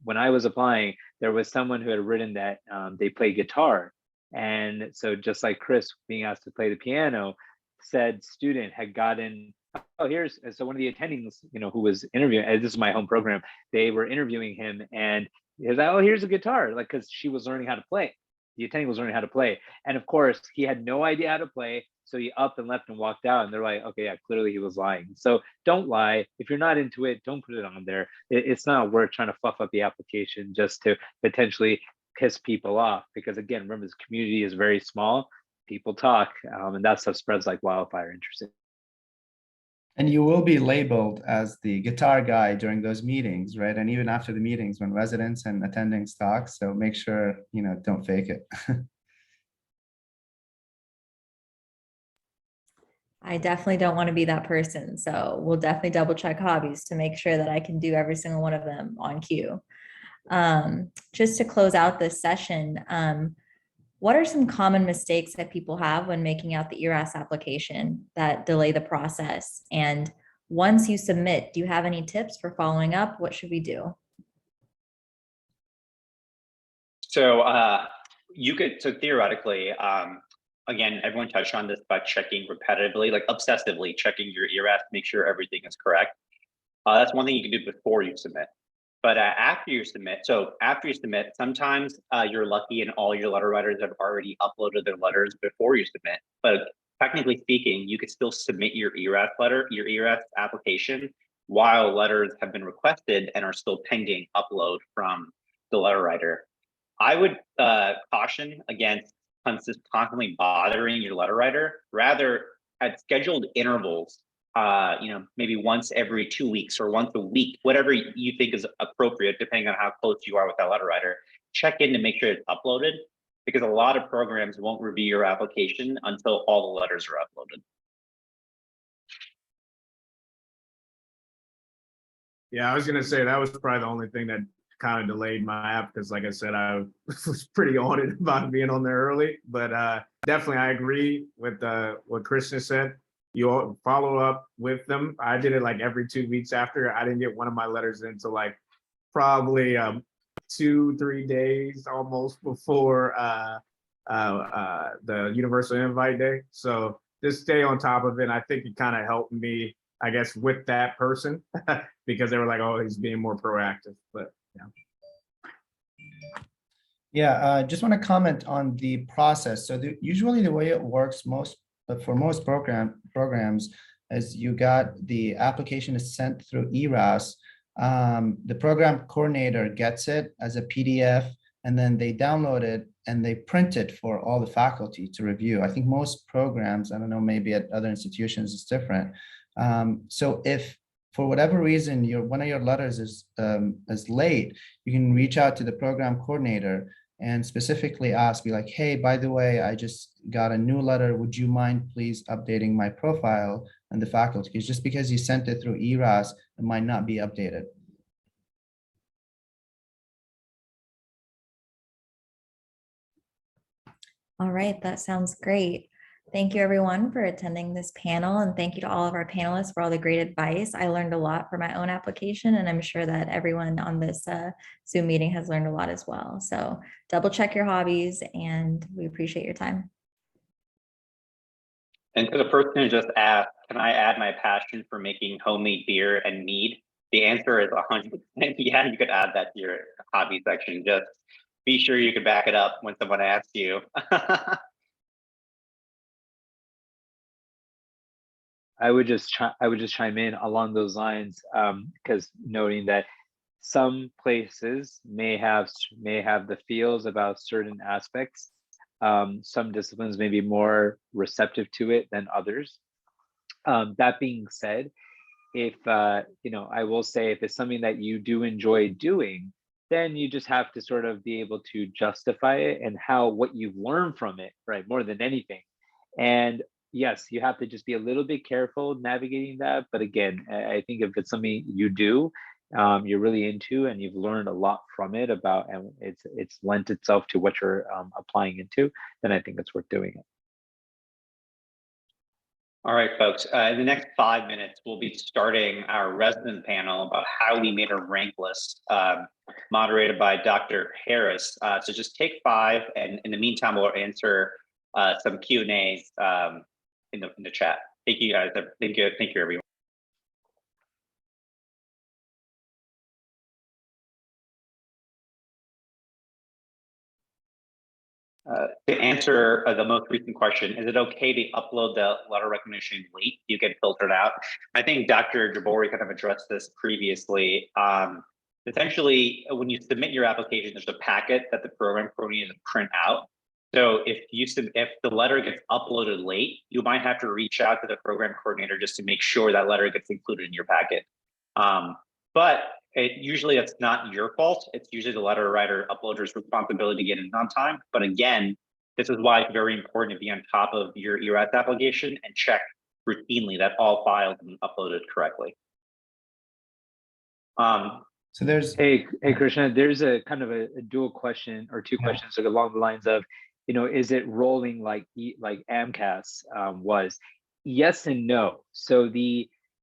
when I was applying, there was someone who had written that they play guitar. And so just like Chris being asked to play the piano, said student had gotten, so one of the attendings, who was interviewing, this is my home program, they were interviewing him, and he was like, oh, here's a guitar, like, because she was learning how to play. The attending was learning how to play. And of course, he had no idea how to play. So he up and left and walked out, and they're like, okay, yeah, clearly he was lying. So don't lie. If you're not into it, don't put it on there. It's not worth trying to fluff up the application just to potentially piss people off. Because again, remember, this community is very small. People talk, and that stuff spreads like wildfire. Interesting. And you will be labeled as the guitar guy during those meetings, right? And even after the meetings when residents and attendings talk. So make sure, don't fake it. I definitely don't want to be that person. So we'll definitely double check hobbies to make sure that I can do every single one of them on cue. Just to close out this session, what are some common mistakes that people have when making out the ERAS application that delay the process? And once you submit, do you have any tips for following up? What should we do? So theoretically, again, everyone touched on this about checking repetitively, like obsessively checking your ERAS, make sure everything is correct. That's one thing you can do before you submit. But after you submit, sometimes you're lucky and all your letter writers have already uploaded their letters before you submit. But technically speaking, you could still submit your ERAS application while letters have been requested and are still pending upload from the letter writer. I would caution against constantly bothering your letter writer. Rather, at scheduled intervals, maybe once every 2 weeks or once a week, whatever you think is appropriate, depending on how close you are with that letter writer, check in to make sure it's uploaded, because a lot of programs won't review your application until all the letters are uploaded. Yeah, I was going to say that was probably the only thing that kind of delayed my app, because like I said, I was pretty on it about being on there early. But definitely I agree with what Krishna said. you all follow up with them. I did it like every 2 weeks after. I didn't get one of my letters until like probably 2-3 days almost before the universal invite day. So just stay on top of it. I think it kind of helped me, I guess, with that person because they were like, oh, he's being more proactive. But yeah. Yeah, just want to comment on the process. So usually the way it works for most programs is you got the application is sent through ERAS. The program coordinator gets it as a PDF, and then they download it and they print it for all the faculty to review. I think most programs, I don't know, maybe at other institutions it's different. So if for whatever reason one of your letters is late, you can reach out to the program coordinator and specifically ask, be like, hey, by the way, I just got a new letter. Would you mind please updating my profile and the faculty? Because just because you sent it through ERAS, it might not be updated. All right, that sounds great. Thank you everyone for attending this panel, and thank you to all of our panelists for all the great advice. I learned a lot for my own application, and I'm sure that everyone on this Zoom meeting has learned a lot as well. So double check your hobbies, and we appreciate your time. And to the person who just asked, can I add my passion for making homemade beer and mead? The answer is 100%. Yeah, you could add that to your hobby section. Just be sure you can back it up when someone asks you. I would just chime in along those lines, because noting that some places may have the feels about certain aspects. Some disciplines may be more receptive to it than others. That being said, if I will say if it's something that you do enjoy doing, then you just have to sort of be able to justify it and what you've learned from it, right? More than anything. And yes, you have to just be a little bit careful navigating that. But again, I think if it's something you do, you're really into and you've learned a lot from it about, and it's lent itself to what you're applying into, then I think it's worth doing it. All right, folks, in the next 5 minutes, we'll be starting our resident panel about how we made a rank list, moderated by Dr. Harris. So just take 5, and in the meantime, we'll answer some Q&As in the chat. Thank you guys. Thank you everyone. To answer the most recent question, is it okay to upload the letter recognition late? You get filtered out. I think Dr. Jabori kind of addressed this previously. Essentially, when you submit your application, there's a packet that the program coordinator print out. So if the letter gets uploaded late, you might have to reach out to the program coordinator just to make sure that letter gets included in your packet. But usually that's not your fault. It's usually the letter writer uploader's responsibility to get it on time. But again, this is why it's very important to be on top of your ERAS application and check routinely that all files have been uploaded correctly. So there's hey Krishna, there's a kind of a dual question or two questions along the lines of, is it rolling like AMCAS was? Yes and no. So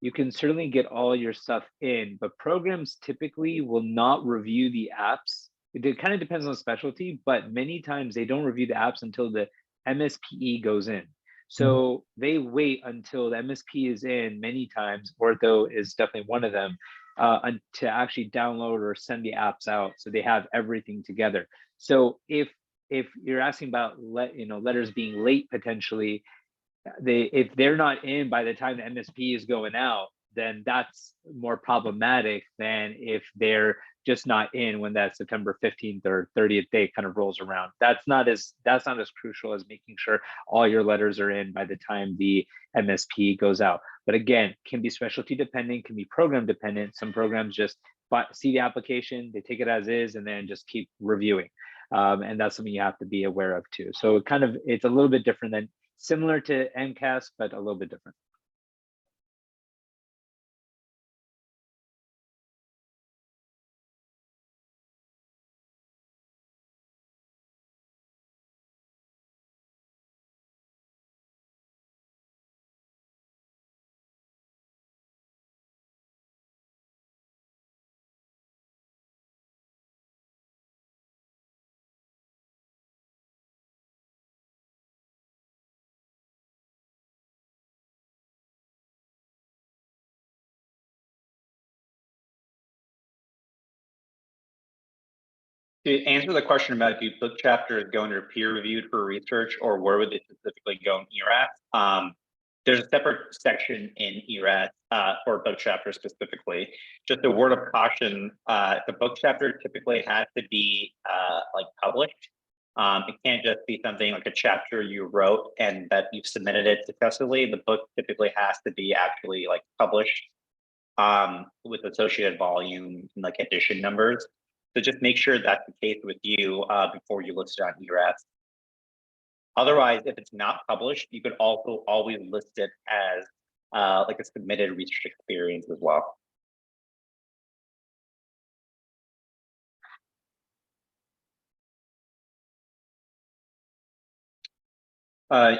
you can certainly get all your stuff in, but programs typically will not review the apps. It kind of depends on specialty, but many times they don't review the apps until the MSPE goes in. So they wait until the MSP is in. Many times, Ortho is definitely one of them, to actually download or send the apps out, so they have everything together. So if you're asking about letters being late potentially, if they're not in by the time the MSP is going out, then that's more problematic than if they're just not in when that September 15th or 30th day kind of rolls around. That's not as crucial as making sure all your letters are in by the time the MSP goes out. But again, can be specialty dependent, can be program dependent. Some programs just see the application, they take it as is, and then just keep reviewing. And that's something you have to be aware of too. So it's a little bit different than similar to MCAS, but a little bit different. To answer the question about if your book chapter is going to peer reviewed for research or where would they specifically go in ERAS, there's a separate section in ERAS for book chapter specifically. Just a word of caution, the book chapter typically has to be like published. It can't just be something like a chapter you wrote and that you've submitted it successfully. The book typically has to be actually like published with associated volume and like edition numbers. So just make sure that's the case with you before you list it on ERAS. Otherwise, if it's not published, you could also always list it as like a submitted research experience as well.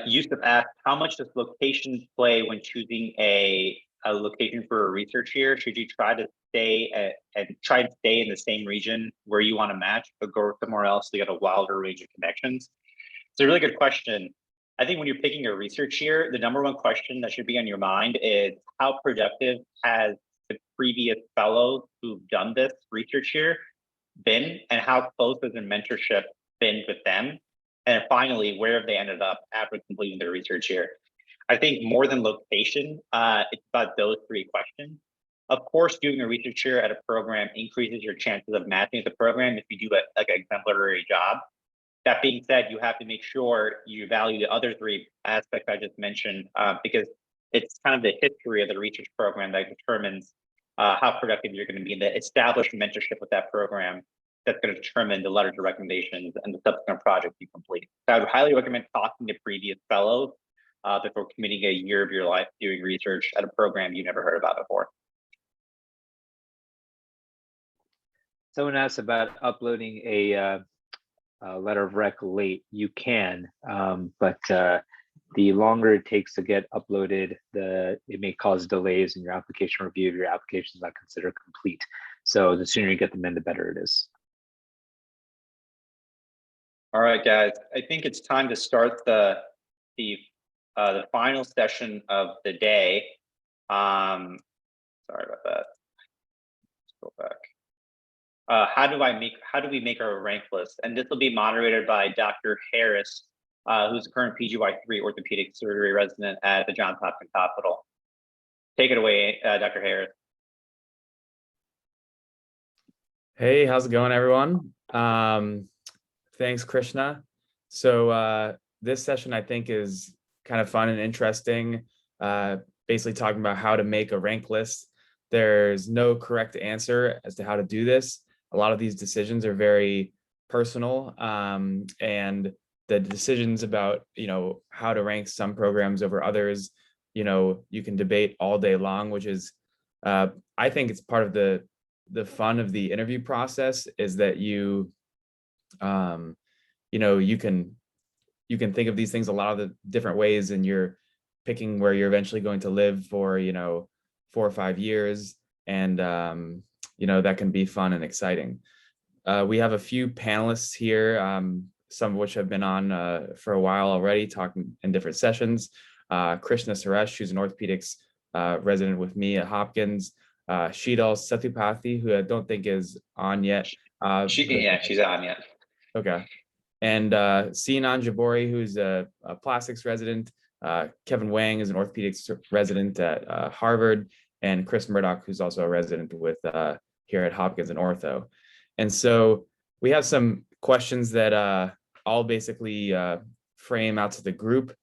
Yusuf asked, how much does location play when choosing a location for a research year? Should you try to stay in the same region where you want to match, but go somewhere else to get a wilder range of connections? It's a really good question. I think when you're picking a research year, the number one question that should be on your mind is how productive has the previous fellows who've done this research year been, and how close has the mentorship been with them? And finally, where have they ended up after completing their research year? I think more than location, it's about those three questions. Of course, doing a research year at a program increases your chances of matching the program if you do like an exemplary job. That being said, you have to make sure you value the other three aspects I just mentioned, because it's kind of the history of the research program that determines how productive you're going to be in the established mentorship with that program. That's going to determine the letters of recommendations and the subsequent projects you complete. So I would highly recommend talking to previous fellows before committing a year of your life doing research at a program you never heard about before. Someone asked about uploading a letter of rec late. You can, but the longer it takes to get uploaded, it may cause delays in your application review if your application is not considered complete. So the sooner you get them in, the better it is. All right, guys, I think it's time to start the final session of the day. Sorry about that. Let's go back. How do we make our rank list? And this will be moderated by Dr. Harris, who's the current PGY3 orthopedic surgery resident at the Johns Hopkins Hospital. Take it away, Dr. Harris. Hey, how's it going, everyone? Thanks, Krishna. So this session, I think, is kind of fun and interesting, basically talking about how to make a rank list. There's no correct answer as to how to do this. A lot of these decisions are very personal, and the decisions about, how to rank some programs over others, you can debate all day long, which is, I think it's part of the fun of the interview process is that you can think of these things a lot of the different ways, and you're picking where you're eventually going to live for 4 or 5 years, and that can be fun and exciting. We have a few panelists here, some of which have been on for a while already, talking in different sessions. Krishna Suresh, who's an orthopedics resident with me at Hopkins. Sheetal Sethupathi, who I don't think is on yet. She's on yet. Okay. And Sinan Jabori, who's a plastics resident. Kevin Wang is an orthopedics resident at Harvard, and Chris Murdoch, who's also a resident with here at Hopkins in ortho. And so we have some questions that I'll basically frame out to the group,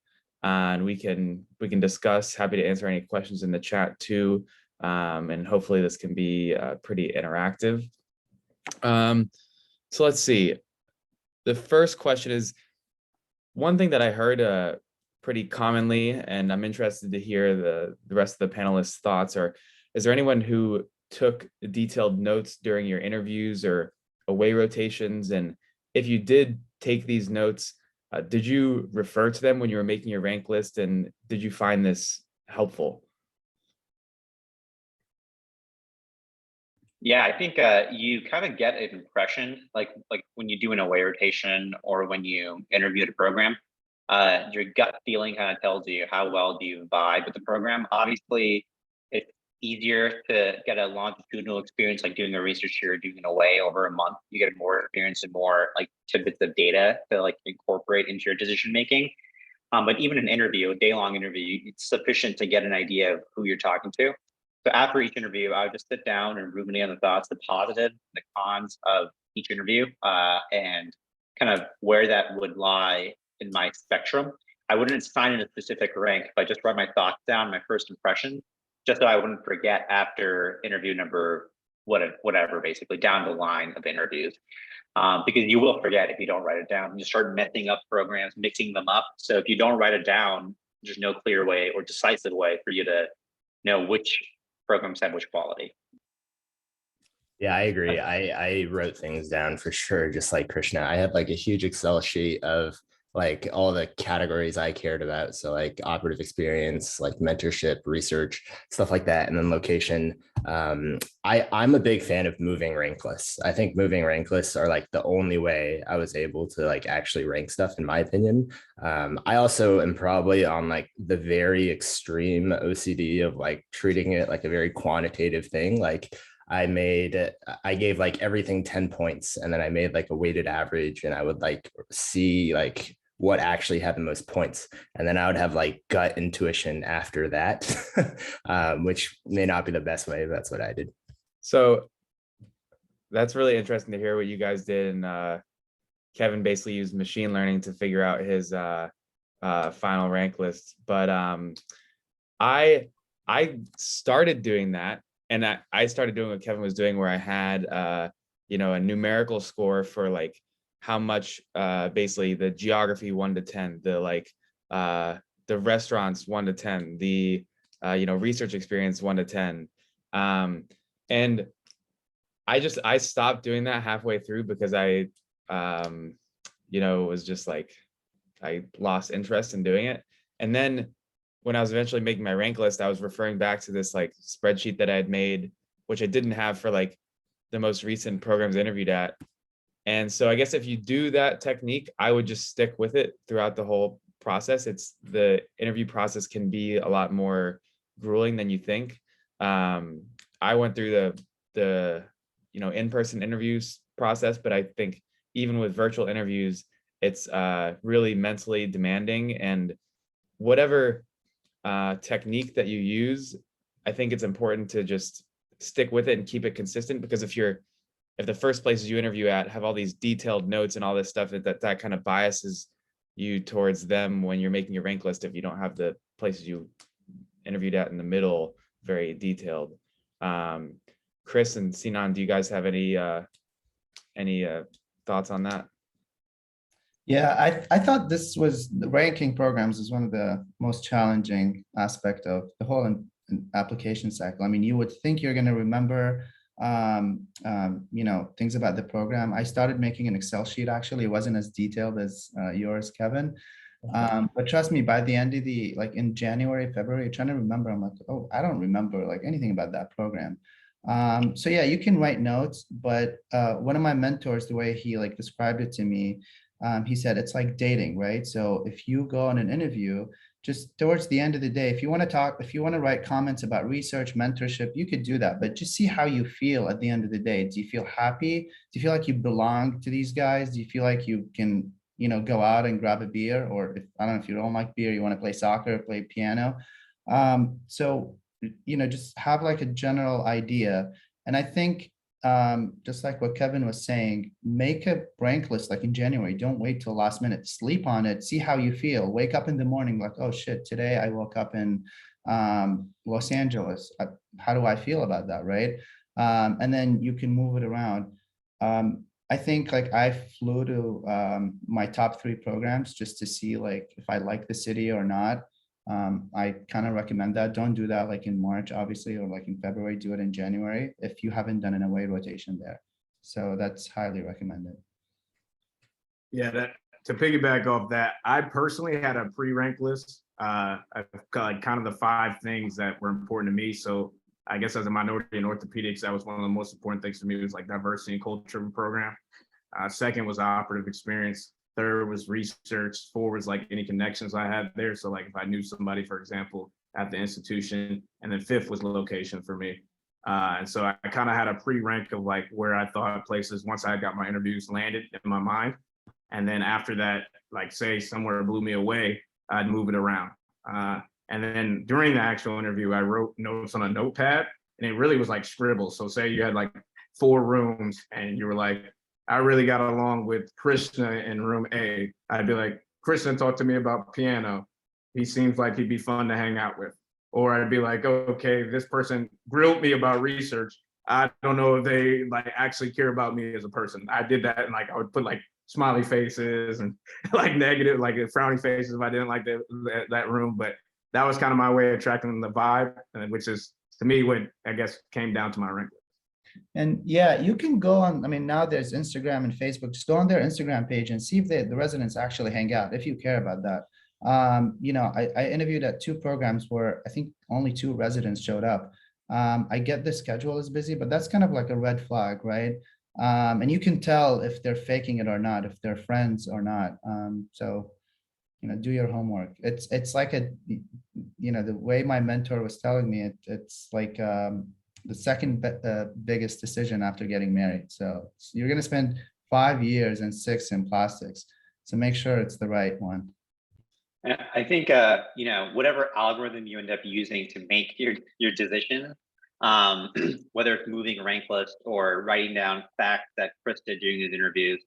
and we can discuss. Happy to answer any questions in the chat too, and hopefully this can be pretty interactive. So let's see. The first question is one thing that I heard pretty commonly, and I'm interested to hear the rest of the panelists' thoughts. Is there anyone who took detailed notes during your interviews or away rotations? And if you did take these notes, did you refer to them when you were making your rank list? And did you find this helpful? Yeah, I think you kind of get an impression, like when you do an away rotation or when you interview at a program, your gut feeling kind of tells you how well do you vibe with the program. Obviously, it's easier to get a longitudinal experience, like doing a research year, doing it away over a month. You get more experience and more like tidbits of data to like incorporate into your decision making. But even an interview, a day-long interview, it's sufficient to get an idea of who you're talking to. So after each interview, I would just sit down and ruminate on the thoughts, the positive, the cons of each interview, and kind of where that would lie in my spectrum. I wouldn't assign it a specific rank, but just write my thoughts down, my first impression, just so I wouldn't forget after interview number whatever, basically down the line of interviews. Because you will forget if you don't write it down. You start messing up programs, mixing them up. So if you don't write it down, there's no clear way or decisive way for you to know which programs have which quality. Yeah, I agree. I wrote things down for sure, just like Krishna. I had like a huge Excel sheet of like all the categories I cared about. So like operative experience, like mentorship, research, stuff like that. And then location. I'm a big fan of moving rank lists. I think moving rank lists are like the only way I was able to like actually rank stuff, in my opinion. I also am probably on like the very extreme OCD of like treating it like a very quantitative thing. Like I gave like everything 10 points, and then I made like a weighted average, and I would like see like what actually had the most points. And then I would have like gut intuition after that, which may not be the best way, but that's what I did. So that's really interesting to hear what you guys did. And Kevin basically used machine learning to figure out his final rank list. But I started doing that. And I started doing what Kevin was doing, where I had, a numerical score for like how much, basically the geography 1 to 10, the restaurants 1 to 10, the, research experience 1 to 10. And I stopped doing that halfway through because I, was just like, I lost interest in doing it. And then when I was eventually making my rank list, I was referring back to this like spreadsheet that I had made, which I didn't have for like the most recent programs I interviewed at. And so I guess if you do that technique, I would just stick with it throughout the whole process. The interview process can be a lot more grueling than you think. I went through the in-person interviews process, but I think even with virtual interviews, it's really mentally demanding. And whatever technique that you use, I think it's important to just stick with it and keep it consistent, because if the first places you interview at have all these detailed notes and all this stuff, that kind of biases you towards them when you're making your rank list, if you don't have the places you interviewed at in the middle very detailed. Chris and Sinan, do you guys have any thoughts on that? Yeah, I thought this was the ranking programs is one of the most challenging aspect of the whole application cycle. I mean, you would think you're going to remember, things about the program. I started making an Excel sheet. Actually, it wasn't as detailed as yours, Kevin. But trust me, by the end of in January, February, trying to remember, I'm like, oh, I don't remember like anything about that program. So yeah, you can write notes, but one of my mentors, the way he like described it to me, he said it's like dating, right? So if you go on an interview, just towards the end of the day, if you want to write comments about research, mentorship, you could do that, but just see how you feel at the end of the day. Do you feel happy? Do you feel like you belong to these guys? Do you feel like you can, go out and grab a beer? Or I don't know, if you don't like beer, you want to play soccer, play piano. So, just have like a general idea. And I think, just like what Kevin was saying, make a rank list like in January. Don't wait till last minute. Sleep on it. See how you feel. Wake up in the morning like, oh shit, today I woke up in Los Angeles. How do I feel about that, right? And then you can move it around. I think like I flew to my top 3 programs just to see like if I like the city or not. I kind of recommend that. Don't do that like in March, obviously, or like in February. Do it in January if you haven't done an away rotation there. So that's highly recommended. Yeah, to piggyback off that, I personally had a pre-rank list. I've got like kind of the 5 things that were important to me. So I guess as a minority in orthopedics, that was one of the most important things to me, was like diversity and culture of the program. Second was operative experience. Third was research. 4 was like any connections I had there. So like if I knew somebody, for example, at the institution. And then 5th was location for me. And so I kind of had a pre-rank of like where I thought places once I got my interviews landed in my mind. And then after that, like say somewhere blew me away, I'd move it around. And then during the actual interview, I wrote notes on a notepad, and it really was like scribbles. So say you had like 4 rooms and you were like, I really got along with Krishna in room A. I'd be like, Krishna talked to me about piano. He seems like he'd be fun to hang out with. Or I'd be like, okay, this person grilled me about research. I don't know if they like actually care about me as a person. I did that, and like I would put like smiley faces and like negative, like frowny faces if I didn't like that room. But that was kind of my way of tracking the vibe, which is to me what I guess came down to my rank. And yeah, you can go on, I mean, now there's Instagram and Facebook, just go on their Instagram page and see if the residents actually hang out, if you care about that. You know, I interviewed at 2 programs where I think only 2 residents showed up. I get the schedule is busy, but that's kind of like a red flag, right? And you can tell if they're faking it or not, if they're friends or not. So, you know, do your homework. It's like you know, the way my mentor was telling me, it's like the second biggest decision after getting married. So you're going to spend 5 years and 6 in plastics. So make sure it's the right one. I think, you know, whatever algorithm you end up using to make your decision, whether it's moving a rank list or writing down facts that Chris did during his interviews,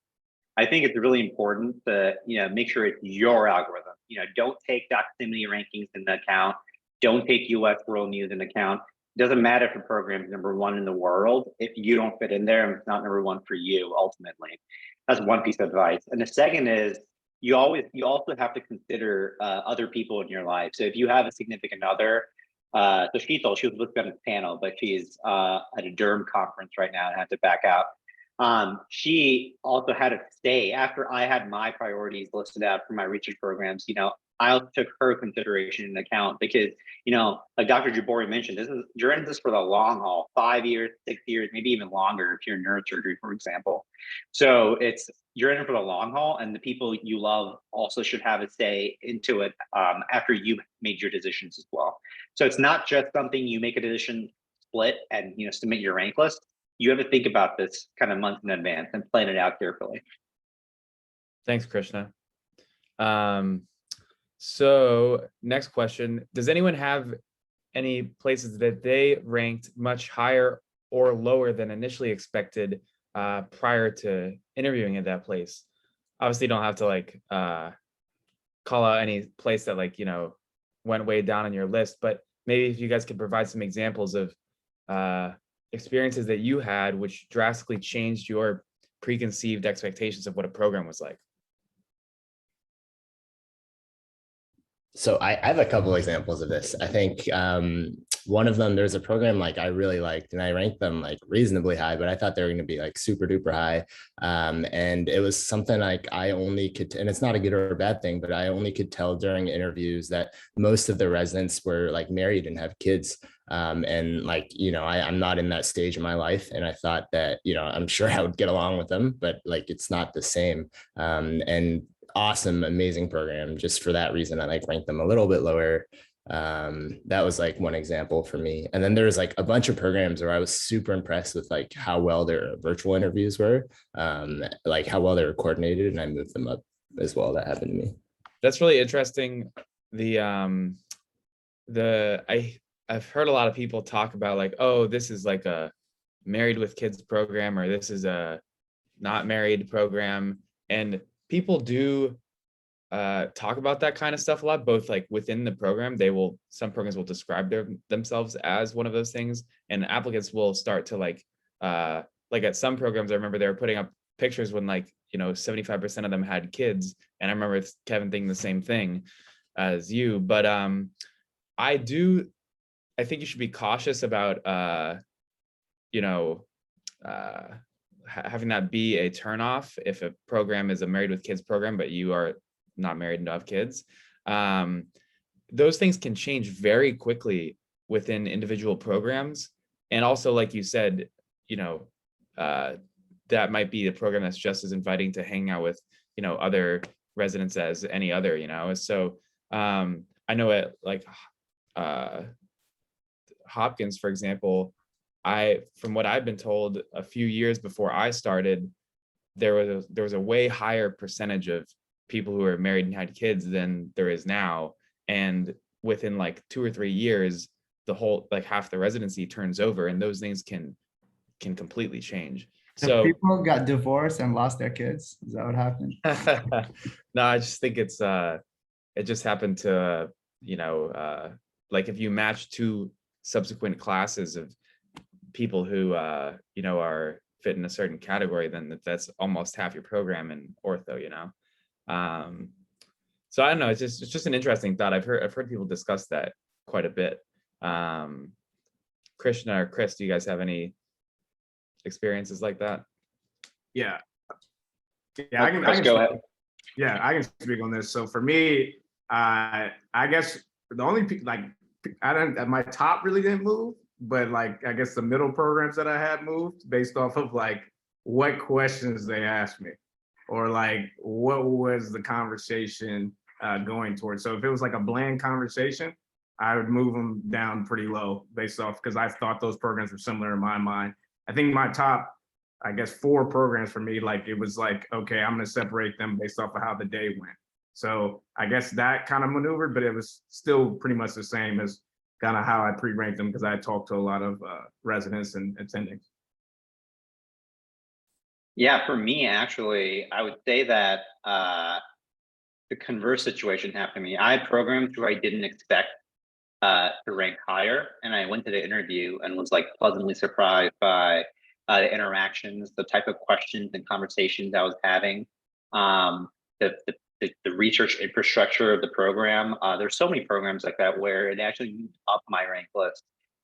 I think it's really important to, you know, make sure it's your algorithm. You know, don't take doximity rankings into account. Don't take US World News into account. It doesn't matter if a program is #1 in the world. If you don't fit in there, and it's not #1 for you, ultimately. That's one piece of advice. And the second is, you also have to consider other people in your life. So if you have a significant other, so she was listed on the panel, but she's at a derm conference right now and had to back out. She also had to stay after I had my priorities listed out for my research programs. You know, I also took her consideration into account because, you know, like Dr. Jabori mentioned, you're in this for the long haul, 5 years, 6 years, maybe even longer if you're in neurosurgery, for example. So you're in it for the long haul, and the people you love also should have a say into it after you made your decisions as well. So it's not just something you make a decision, split, and, you know, submit your rank list. You have to think about this kind of months in advance and plan it out carefully. Thanks, Krishna. So next question, does anyone have any places that they ranked much higher or lower than initially expected prior to interviewing at that place? Obviously, you don't have to like call out any place that like, you know, went way down on your list, but maybe if you guys could provide some examples of experiences that you had which drastically changed your preconceived expectations of what a program was like. So I have a couple examples of this. I think one of them, there's a program like I really liked and I ranked them like reasonably high, but I thought they were going to be like super duper high. And it was something like I only could, and it's not a good or a bad thing, but I only could tell during interviews that most of the residents were like married and have kids. And like, you know, I'm not in that stage in my life. And I thought that, you know, I'm sure I would get along with them, but like, it's not the same. And awesome, amazing program. Just for that reason, I like ranked them a little bit lower. That was like one example for me. And then there's like a bunch of programs where I was super impressed with like how well their virtual interviews were, like how well they were coordinated, and I moved them up as well. That happened to me. That's really interesting. I've heard a lot of people talk about like, oh, this is like a married with kids program, or this is a not married program. And people do talk about that kind of stuff a lot, both like within the program, some programs will describe themselves as one of those things, and applicants will start to like at some programs, I remember they were putting up pictures when like, you know, 75% of them had kids. And I remember Kevin thinking the same thing as you, but I think you should be cautious about, having that be a turnoff if a program is a married with kids program, but you are not married and don't have kids. Those things can change very quickly within individual programs. And also, like you said, you know, that might be a program that's just as inviting to hang out with, you know, other residents as any other, you know. So I know at like Hopkins, for example, from what I've been told, a few years before I started, there was a way higher percentage of people who are married and had kids than there is now. And within like 2 or 3 years, the whole, like half the residency turns over, and those things can completely change. So people got divorced and lost their kids. Is that what happened? No, I just think it just happened to, like if you match 2 subsequent classes of people who, are fit in a certain category, then that's almost half your program in ortho, So I don't know, it's just an interesting thought. I've heard people discuss that quite a bit. Krishna or Chris, do you guys have any experiences like that? Yeah, I can speak on this. So for me, I guess the only my top really didn't move, but like I guess the middle programs that I had moved based off of like what questions they asked me, or like what was the conversation going towards. So if it was like a bland conversation, I would move them down pretty low based off, because I thought those programs were similar in my mind. I think my top, I guess, 4 programs for me, like it was like, okay, I'm gonna separate them based off of how the day went. So I guess that kind of maneuvered, but it was still pretty much the same as kind of how I pre-ranked them, because I talked to a lot of residents and attendings. Yeah, for me, actually, I would say that the converse situation happened to me. I had programs where I didn't expect to rank higher, and I went to the interview and was like pleasantly surprised by the interactions, the type of questions and conversations I was having, the research infrastructure of the program. There's so many programs like that where it actually moved up my rank list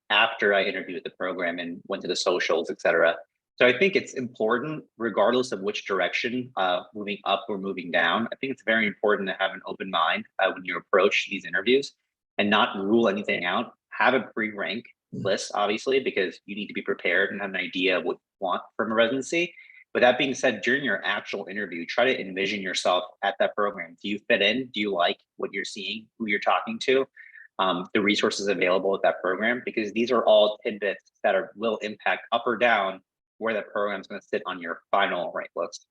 after I interviewed the program and went to the socials, et cetera. So I think it's important, regardless of which direction, moving up or moving down. I think it's very important to have an open mind when you approach these interviews and not rule anything out. Have a pre-rank list, obviously, because you need to be prepared and have an idea of what you want from a residency. But that being said, during your actual interview, try to envision yourself at that program. Do you fit in? Do you like what you're seeing, who you're talking to, the resources available at that program? Because these are all tidbits that will impact up or down where that program is going to sit on your final rank list.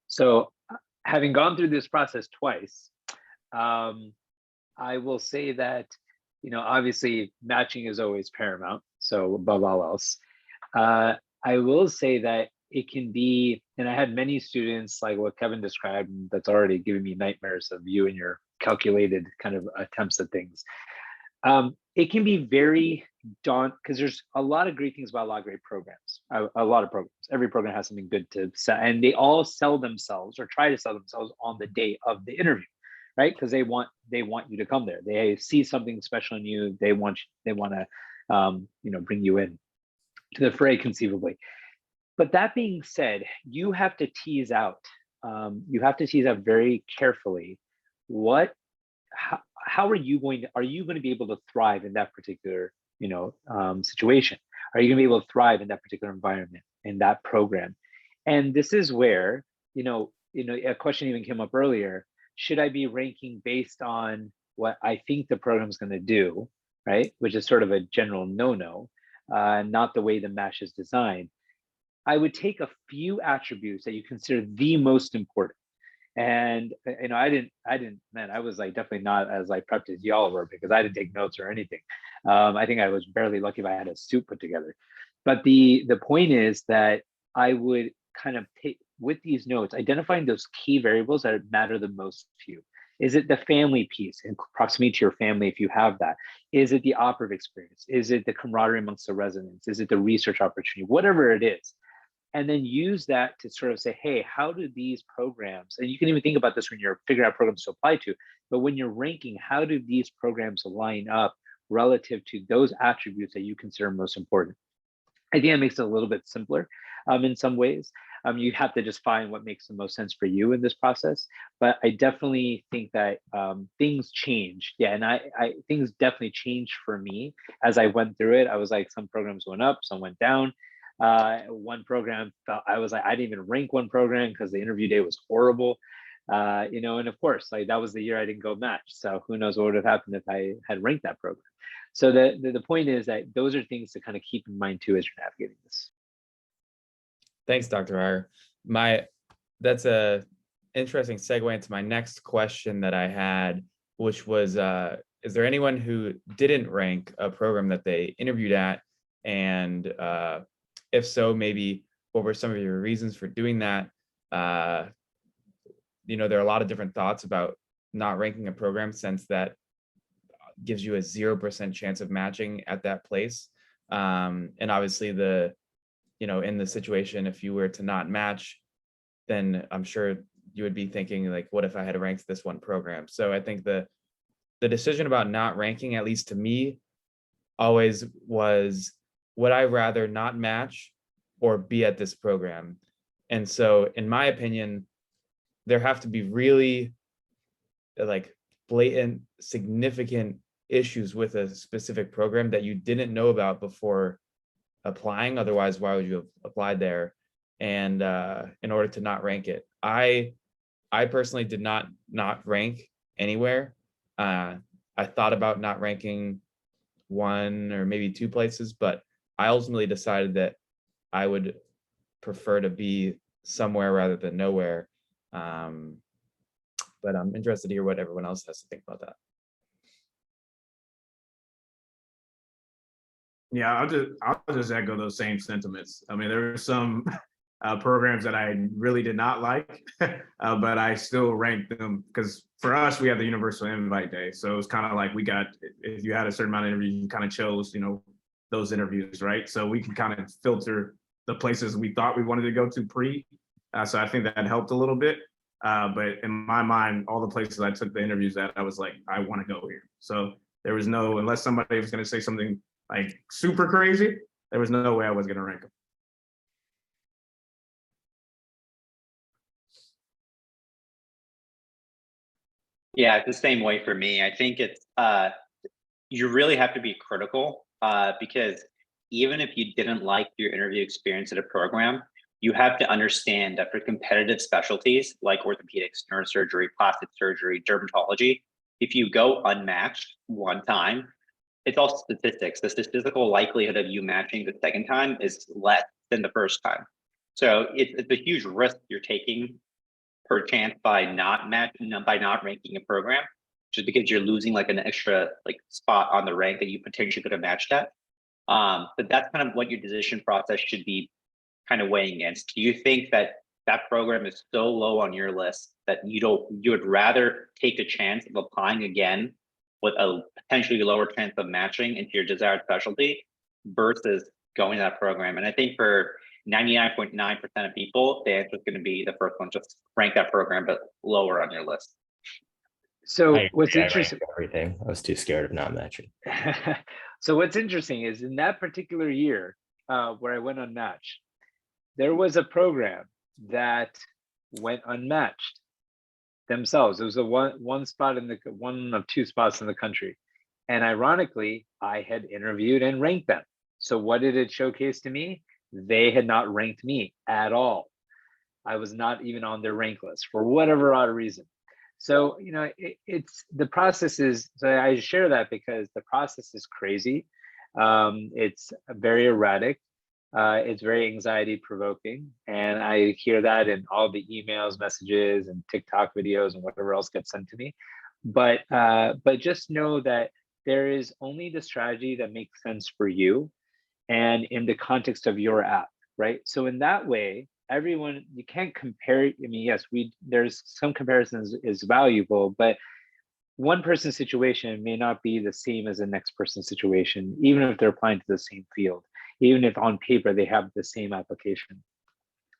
So having gone through this process twice, I will say that, obviously matching is always paramount. So above all else, I will say that it can be, and I had many students like what Kevin described, that's already giving me nightmares of you and your calculated kind of attempts at things. It can be very daunting because there's a lot of great things about a lot of great programs, a lot of programs. Every program has something good to sell, and they all sell themselves or try to sell themselves on the day of the interview, right? Because they want you to come there. They see something special in you. They want to, bring you in to the fray conceivably. But that being said, you have to tease out. You have to tease out very carefully how are you going to be able to thrive in that particular situation? Are you going to be able to thrive in that particular environment, in that program? And this is where a question even came up earlier. Should I be ranking based on what I think the program is going to do, right? Which is sort of a general no-no, not the way the MASH is designed. I would take a few attributes that you consider the most important. And I was like definitely not as like prepped as y'all were, because I didn't take notes or anything. I think I was barely lucky if I had a suit put together. But the point is that I would kind of take with these notes, identifying those key variables that matter the most to you. Is it the family piece and proximity to your family if you have that? Is it the operative experience? Is it the camaraderie amongst the residents? Is it the research opportunity? Whatever it is. And then use that to sort of say, hey, how do these programs, and you can even think about this when you're figuring out programs to apply to, but when you're ranking, how do these programs line up relative to those attributes that you consider most important? I think that makes it a little bit simpler in some ways. You have to just find what makes the most sense for you in this process. But I definitely think that things change. Yeah, and things definitely changed for me as I went through it. I was like, some programs went up, some went down. One program, I was like, I didn't even rank one program because the interview day was horrible. You know, and of course, like that was the year I didn't go match. So who knows what would have happened if I had ranked that program. So the point is that those are things to kind of keep in mind too as you're navigating this. Thanks, Dr. Aiyer. That's a interesting segue into my next question that I had, which was, is there anyone who didn't rank a program that they interviewed at? And if so, maybe what were some of your reasons for doing that? You know, there are a lot of different thoughts about not ranking a program, since that gives you a 0% chance of matching at that place. And obviously in the situation, if you were to not match, then I'm sure you would be thinking like, what if I had ranked this one program? So I think the decision about not ranking, at least to me, always was, would I rather not match or be at this program? And so in my opinion, there have to be really like blatant, significant issues with a specific program that you didn't know about before applying. Otherwise, why would you have applied there? And in order to not rank it, I personally did not rank anywhere. I thought about not ranking one or maybe two places, but I ultimately decided that I would prefer to be somewhere rather than nowhere. But I'm interested to hear what everyone else has to think about that. Yeah, I'll just echo those same sentiments. I mean, there were some programs that I really did not like, but I still ranked them because for us, we have the universal invite day. So it was kind of like if you had a certain amount of interviews, you kind of chose, those interviews, right? So we can kind of filter the places we thought we wanted to go to pre. So I think that helped a little bit. But in my mind, all the places I took the interviews at, I was like, I want to go here. So there was unless somebody was going to say something like super crazy, there was no way I was going to rank them. Yeah, it's the same way for me. I think it's you really have to be critical because even if you didn't like your interview experience at a program, you have to understand that for competitive specialties like orthopedics, neurosurgery, plastic surgery, dermatology, if you go unmatched one time, it's all statistics. The statistical likelihood of you matching the second time is less than the first time. So it's a huge risk you're taking per chance by not ranking a program, just because you're losing like an extra spot on the rank that you potentially could have matched at. But that's kind of what your decision process should be kind of weighing against. Do you think that program is so low on your list that you would rather take the chance of applying again with a potentially lower chance of matching into your desired specialty versus going to that program? And I think for 99.9% of people, the answer is going to be the first one, just rank that program, but lower on your list. So what's interesting, everything. I was too scared of not matching. So what's interesting is in that particular year where I went unmatched, there was a program that went unmatched themselves. It was one spot one of two spots in the country. And ironically, I had interviewed and ranked them. So what did it showcase to me? They had not ranked me at all. I was not even on their rank list for whatever odd reason. So, it's the process is, so I share that because the process is crazy. It's very erratic. It's very anxiety provoking. And I hear that in all the emails, messages, and TikTok videos and whatever else gets sent to me. But just know that there is only the strategy that makes sense for you and in the context of your app, right? So in that way, everyone, you can't compare. I mean, yes, there's some comparisons is valuable, but one person's situation may not be the same as the next person's situation, even if they're applying to the same field, even if on paper they have the same application.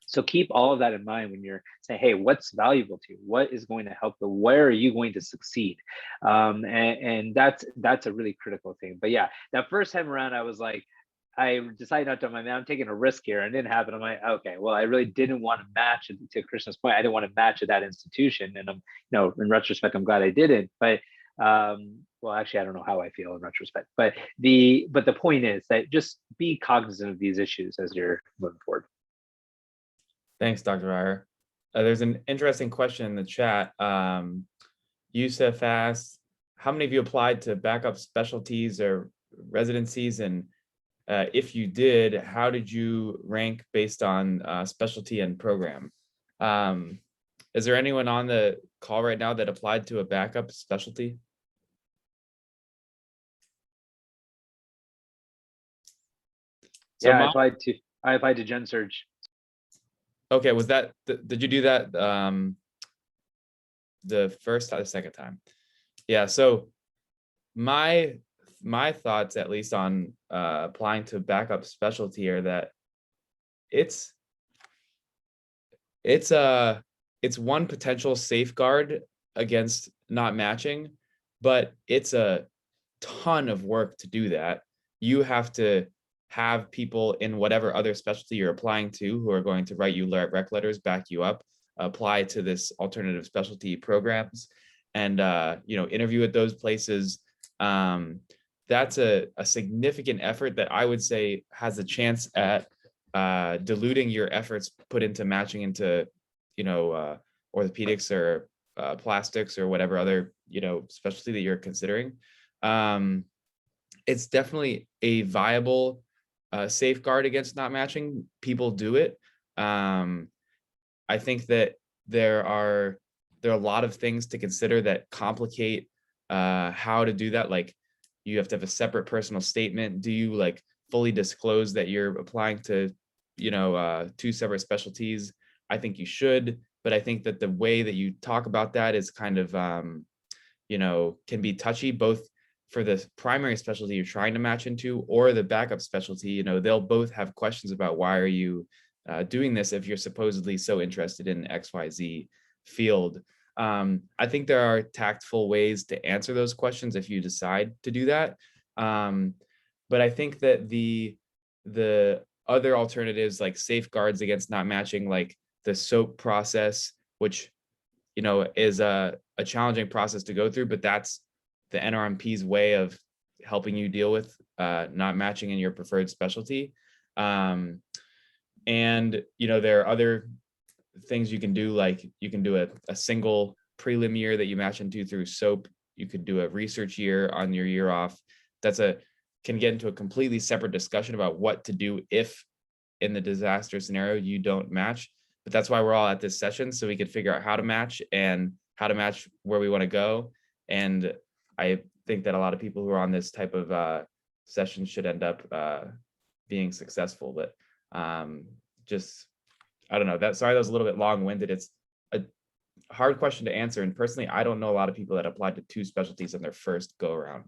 So keep all of that in mind when you're saying, hey, what's valuable to you? What is going to help you? Where are you going to succeed? And that's a really critical thing. But yeah, that first time around, I was like, I decided not to, I'm taking a risk here, and it didn't happen. I'm like, okay, well, I really didn't want to match it. To Krishna's point, I didn't want to match at that institution. And in retrospect, I'm glad I didn't. But well, actually, I don't know how I feel in retrospect, but the point is that just be cognizant of these issues as you're moving forward. Thanks, Dr. Aiyer. There's an interesting question in the chat. Yusuf asked, how many of you applied to backup specialties or residencies? And if you did, how did you rank based on specialty and program? Is there anyone on the call right now that applied to a backup specialty? So Yeah, I applied to Gen Surge. Okay, was that, did you do that the first time, the second time? Yeah, so my thoughts, at least on applying to backup specialty, are that it's one potential safeguard against not matching, but it's a ton of work to do that. You have to have people in whatever other specialty you're applying to who are going to write you rec letters, back you up, apply to this alternative specialty programs, and interview at those places. That's a significant effort that I would say has a chance at diluting your efforts put into matching into orthopedics or plastics or whatever other specialty that you're considering. It's definitely a viable safeguard against not matching. People do it. I think that there are a lot of things to consider that complicate how to do that. Like, you have to have a separate personal statement. Do you fully disclose that you're applying to two separate specialties? I think you should, but I think that the way that you talk about that is kind of can be touchy, both for the primary specialty you're trying to match into or the backup specialty. They'll both have questions about why are you doing this if you're supposedly so interested in XYZ field. I think there are tactful ways to answer those questions if you decide to do that. But I think that the other alternatives, like safeguards against not matching, like the SOAP process, which is a challenging process to go through, but that's the NRMP's way of helping you deal with not matching in your preferred specialty. And there are other things you can do, like you can do a single prelim year that you match into through SOAP. You could do a research year on your year off. Can get into a completely separate discussion about what to do if in the disaster scenario you don't match. But that's why we're all at this session, so we could figure out how to match and how to match where we want to go. And I think that a lot of people who are on this type of session should end up being successful. But I don't know. Sorry, that was a little bit long-winded. It's a hard question to answer. And personally, I don't know a lot of people that applied to two specialties in their first go around.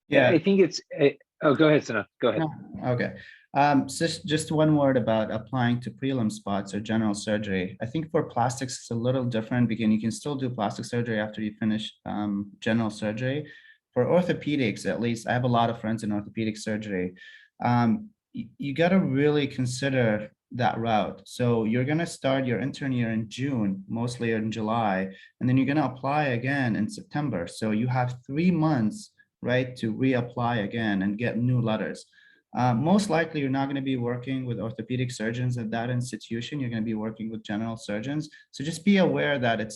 Yeah, I think it's. Oh, go ahead, Sana. Go ahead. Okay. Just one word about applying to prelim spots or general surgery. I think for plastics, it's a little different because you can still do plastic surgery after you finish general surgery. For orthopedics, at least, I have a lot of friends in orthopedic surgery. You got to really consider that route. So you're going to start your intern year in June, mostly in July, and then you're going to apply again in September. So you have 3 months, right, to reapply again and get new letters. Most likely you're not going to be working with orthopedic surgeons at that institution. You're going to be working with general surgeons. So just be aware that it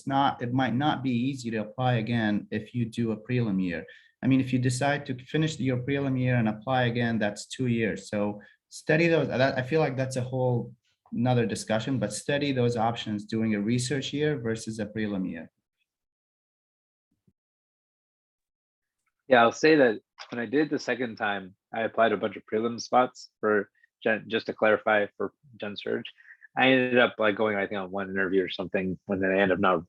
might not be easy to apply again if you do a prelim year. I mean, if you decide to finish your prelim year and apply again, that's 2 years. So study those. I feel like that's a whole another discussion, but study those options doing a research year versus a prelim year. Yeah, I'll say that when I did the second time, I applied a bunch of prelim spots for just to clarify for Gen Surge. I ended up going, I think, on one interview or something, when then I ended up not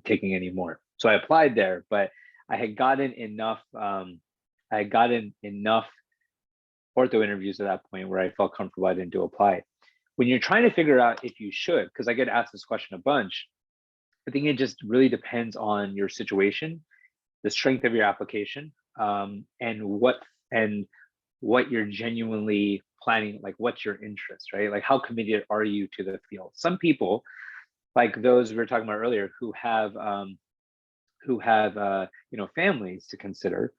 taking any more. So I applied there, but I had gotten enough. Ortho interviews at that point where I felt comfortable I didn't apply. When you're trying to figure out if you should, because I get asked this question a bunch, I think it just really depends on your situation, the strength of your application, and what you're genuinely planning, like what's your interest, right? Like how committed are you to the field? Some people, like those we were talking about earlier, who have who have families to consider,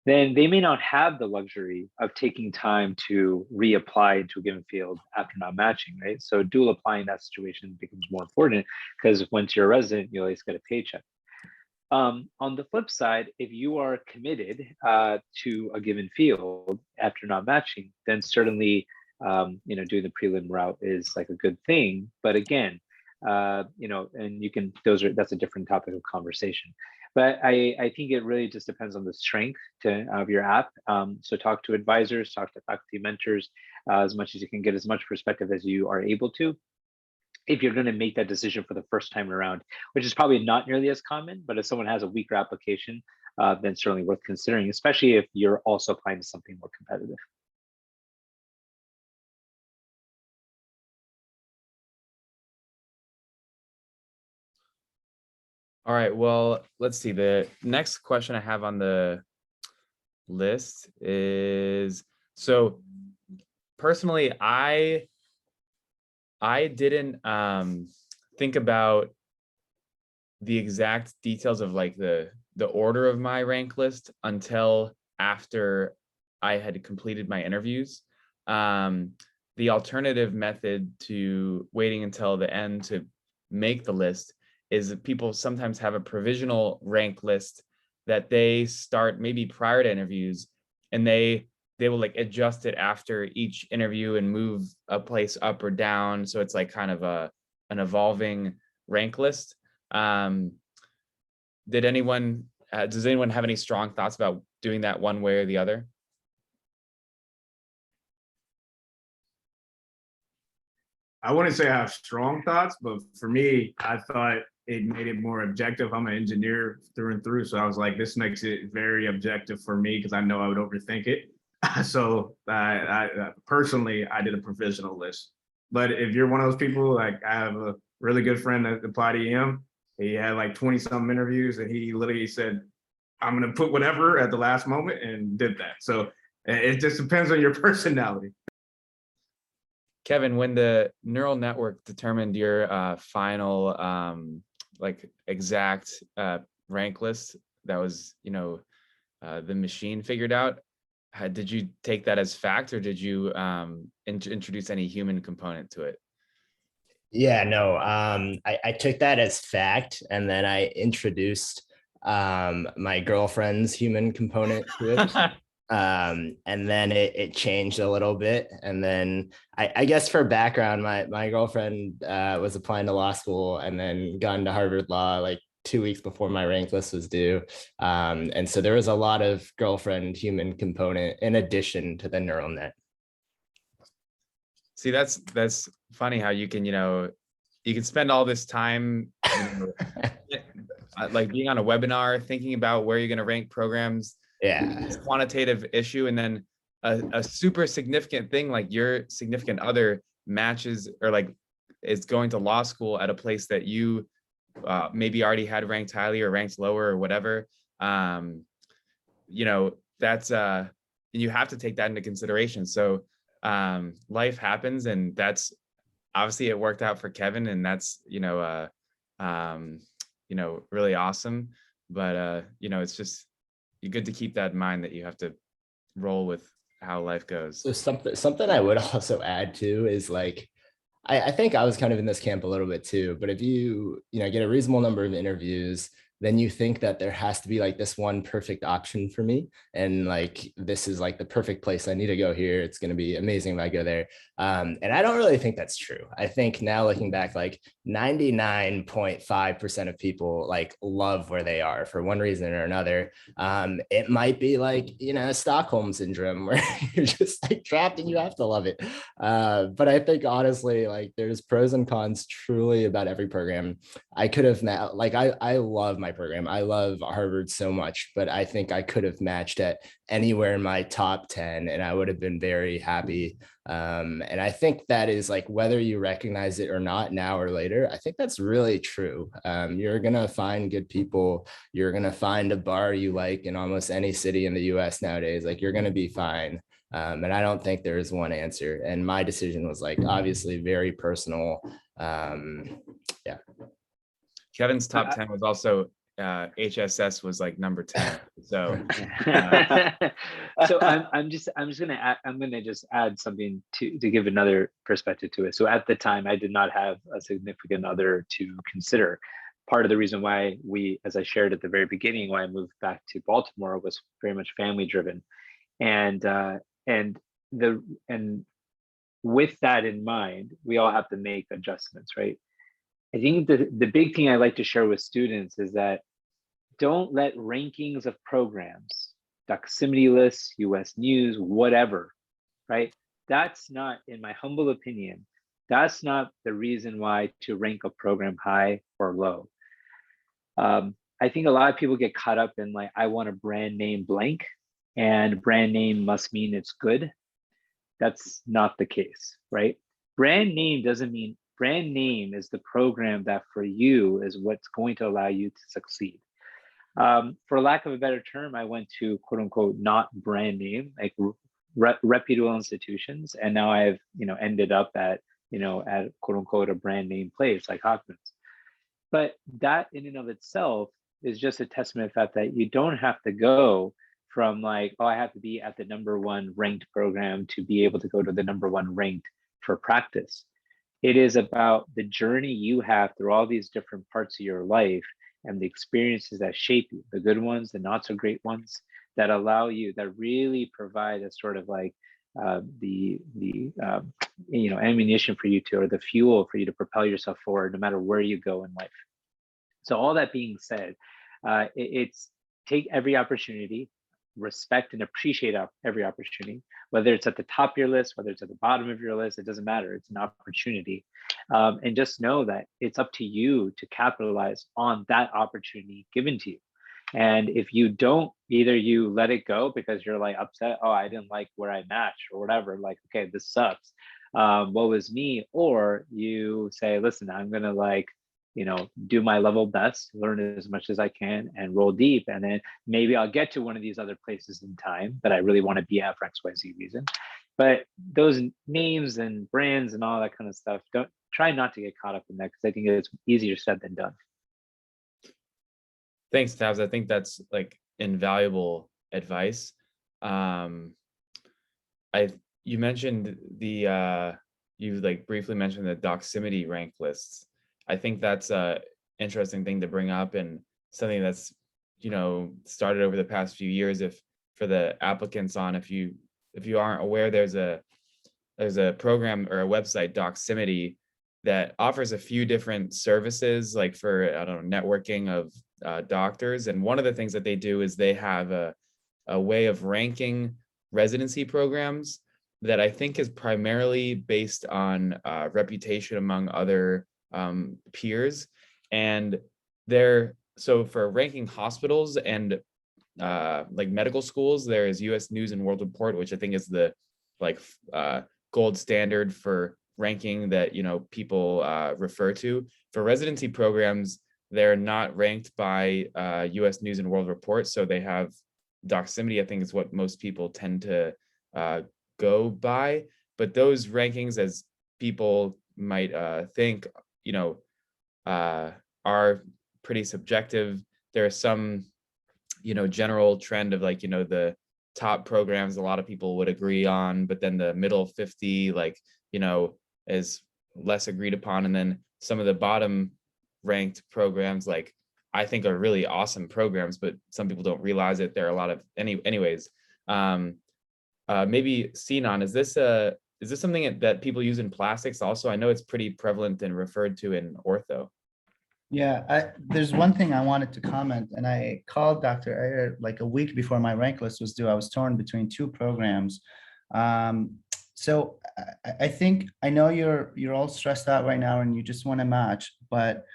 then they may not have the luxury of taking time to reapply to a given field after not matching, right? So dual applying, that situation becomes more important, because once you're a resident, you always get a paycheck. On the flip side, if you are committed to a given field after not matching, then certainly doing the prelim route is like a good thing. But again, and you can, that's a different topic of conversation. But I think it really just depends on the strength of your app. So talk to advisors, talk to faculty mentors, as much as you can, get as much perspective as you are able to, if you're going to make that decision for the first time around, which is probably not nearly as common. But if someone has a weaker application, then certainly worth considering, especially if you're also applying to something more competitive. All right, well, let's see. The next question I have on the list is, so personally, I didn't think about the exact details of like the order of my rank list until after I had completed my interviews. The alternative method to waiting until the end to make the list is that people sometimes have a provisional rank list that they start maybe prior to interviews, and they will like adjust it after each interview and move a place up or down. So it's like kind of an evolving rank list. Does anyone have any strong thoughts about doing that one way or the other? I wouldn't say I have strong thoughts, but for me, I thought it made it more objective. I'm an engineer through and through, so I was like, this makes it very objective for me because I know I would overthink it. So I personally, I did a provisional list. But if you're one of those people, like I have a really good friend that applied to EM. He had like 20-something interviews, and he literally said, I'm going to put whatever at the last moment, and did that. So it just depends on your personality. Kevin, when the neural network determined your final like exact rank list that was, the machine figured out, did you take that as fact, or did you introduce any human component to it? Yeah, no, I took that as fact, and then I introduced my girlfriend's human component to it. And then it changed a little bit. And then I guess for background, my girlfriend was applying to law school and then got into Harvard Law like 2 weeks before my rank list was due. And so there was a lot of girlfriend human component in addition to the neural net. See, that's funny how you can, you can spend all this time like being on a webinar, thinking about where you're going to rank programs. Yeah, it's a quantitative issue, and then a super significant thing like your significant other matches or like is going to law school at a place that you maybe already had ranked highly or ranked lower or whatever. That's you have to take that into consideration. So life happens, and that's obviously it worked out for Kevin, and that's really awesome. But it's just, you're good to keep that in mind, that you have to roll with how life goes. So something I would also add to is like, I think I was kind of in this camp a little bit too, but if you get a reasonable number of interviews, then you think that there has to be like this one perfect option for me. And like, this is like the perfect place. I need to go here. It's going to be amazing if I go there. And I don't really think that's true. I think now looking back, like 99.5% of people like love where they are for one reason or another. It might be like, Stockholm syndrome where you're just like trapped and you have to love it. But I think honestly, like there's pros and cons truly about every program. I could have met, like, I love my program. I love Harvard so much, but I think I could have matched at anywhere in my top 10 and I would have been very happy. And I think that is like, whether you recognize it or not now or later, I think that's really true. You're going to find good people. You're going to find a bar you like in almost any city in the US nowadays. Like you're going to be fine. And I don't think there is one answer. And my decision was like, obviously very personal. Yeah. Kevin's top 10 was also HSS was like number 10. So so I'm just gonna just add something to give another perspective to it. So at the time, I did not have a significant other to consider. Part of the reason why as I shared at the very beginning, why I moved back to Baltimore was very much family driven, and with that in mind, we all have to make adjustments, right? I think the big thing I like to share with students is that don't let rankings of programs, doximity lists, US News, whatever, right? That's not, in my humble opinion, that's not the reason why to rank a program high or low. I think a lot of people get caught up in like, I want a brand name blank, and brand name must mean it's good. That's not the case, right? Brand name doesn't mean, brand name is the program that for you is what's going to allow you to succeed. For lack of a better term, I went to quote unquote not brand name, like reputable institutions, and now I've ended up at at quote unquote a brand name place like Hoffman's. But that in and of itself is just a testament to the fact that you don't have to go from like, oh, I have to be at the #1 ranked program to be able to go to the #1 ranked for practice. It is about the journey you have through all these different parts of your life and the experiences that shape you, the good ones, the not so great ones, that allow you, that really provide a sort of like the ammunition for you to, or the fuel for you to propel yourself forward no matter where you go in life. So all that being said, it's take every opportunity, respect and appreciate every opportunity, whether it's at the top of your list, whether it's at the bottom of your list, it doesn't matter. It's an opportunity. And just know that it's up to you to capitalize on that opportunity given to you. And if you don't, either you let it go because you're like upset, oh, I didn't like where I matched or whatever, like, okay, this sucks. What was me? Or you say, listen, I'm going to like, do my level best, learn as much as I can and roll deep. And then maybe I'll get to one of these other places in time that I really want to be at for XYZ reason. But those names and brands and all that kind of stuff, don't try not to get caught up in that, because I think it's easier said than done. Thanks, Tabs. I think that's like invaluable advice. You mentioned you like briefly mentioned the doximity rank lists. I think that's a interesting thing to bring up, and something that's started over the past few years. If for the applicants on, if you aren't aware, there's a program or a website, Doximity, that offers a few different services, like for, I don't know, networking of doctors. And one of the things that they do is they have a way of ranking residency programs that I think is primarily based on reputation among other peers. And so for ranking hospitals and like medical schools, there is US News and World Report, which I think is the gold standard for ranking that people refer to. For residency programs, they're not ranked by US News and World Report, so they have Doximity, I think is what most people tend to go by. But those rankings, as people might think, are pretty subjective. There is some general trend of like the top programs a lot of people would agree on, but then the middle 50 is less agreed upon, and then some of the bottom ranked programs like I think are really awesome programs, but some people don't realize it. There are a lot of anyways. Maybe Sinan, is this something that people use in plastics also? I know it's pretty prevalent and referred to in ortho. Yeah, there's one thing I wanted to comment, and I called Dr. Aiyer like a week before my rank list was due. I was torn between two programs. So I think, I know you're all stressed out right now and you just want to match, but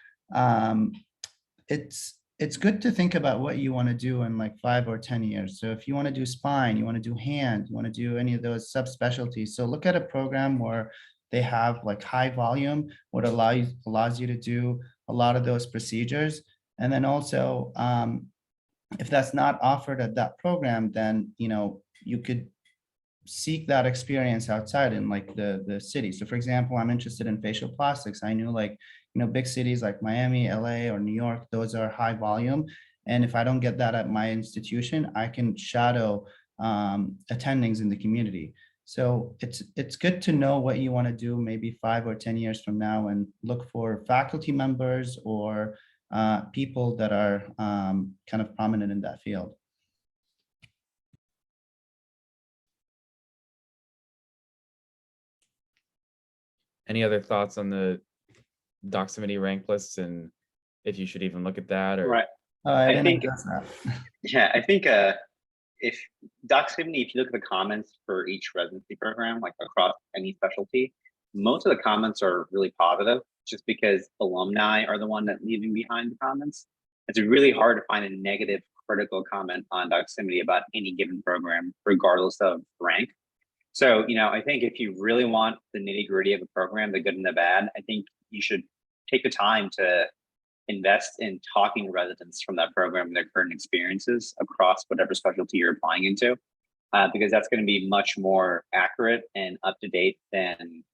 it's good to think about what you want to do in like 5 or 10 years. So if you want to do spine, you want to do hand, you want to do any of those subspecialties. So look at a program where they have like high volume, what allows you to do a lot of those procedures. And then also, if that's not offered at that program, then you could seek that experience outside in like the city. So for example, I'm interested in facial plastics. I knew like big cities like Miami, LA, or New York, those are high volume. And if I don't get that at my institution, I can shadow attendings in the community. So it's good to know what you want to do maybe 5 or 10 years from now, and look for faculty members or people that are kind of prominent in that field. Any other thoughts on the Doximity rank lists and if you should even look at that? Or Right. I think Yeah, I think if Doximity, if you look at the comments for each residency program, like across any specialty, most of the comments are really positive, just because alumni are the one that leaving behind the comments. It's really hard to find a negative critical comment on Doximity about any given program, regardless of rank. So, I think if you really want the nitty gritty of a program, the good and the bad, I think you should take the time to invest in talking to residents from that program and their current experiences across whatever specialty you're applying into, because that's going to be much more accurate and up to date than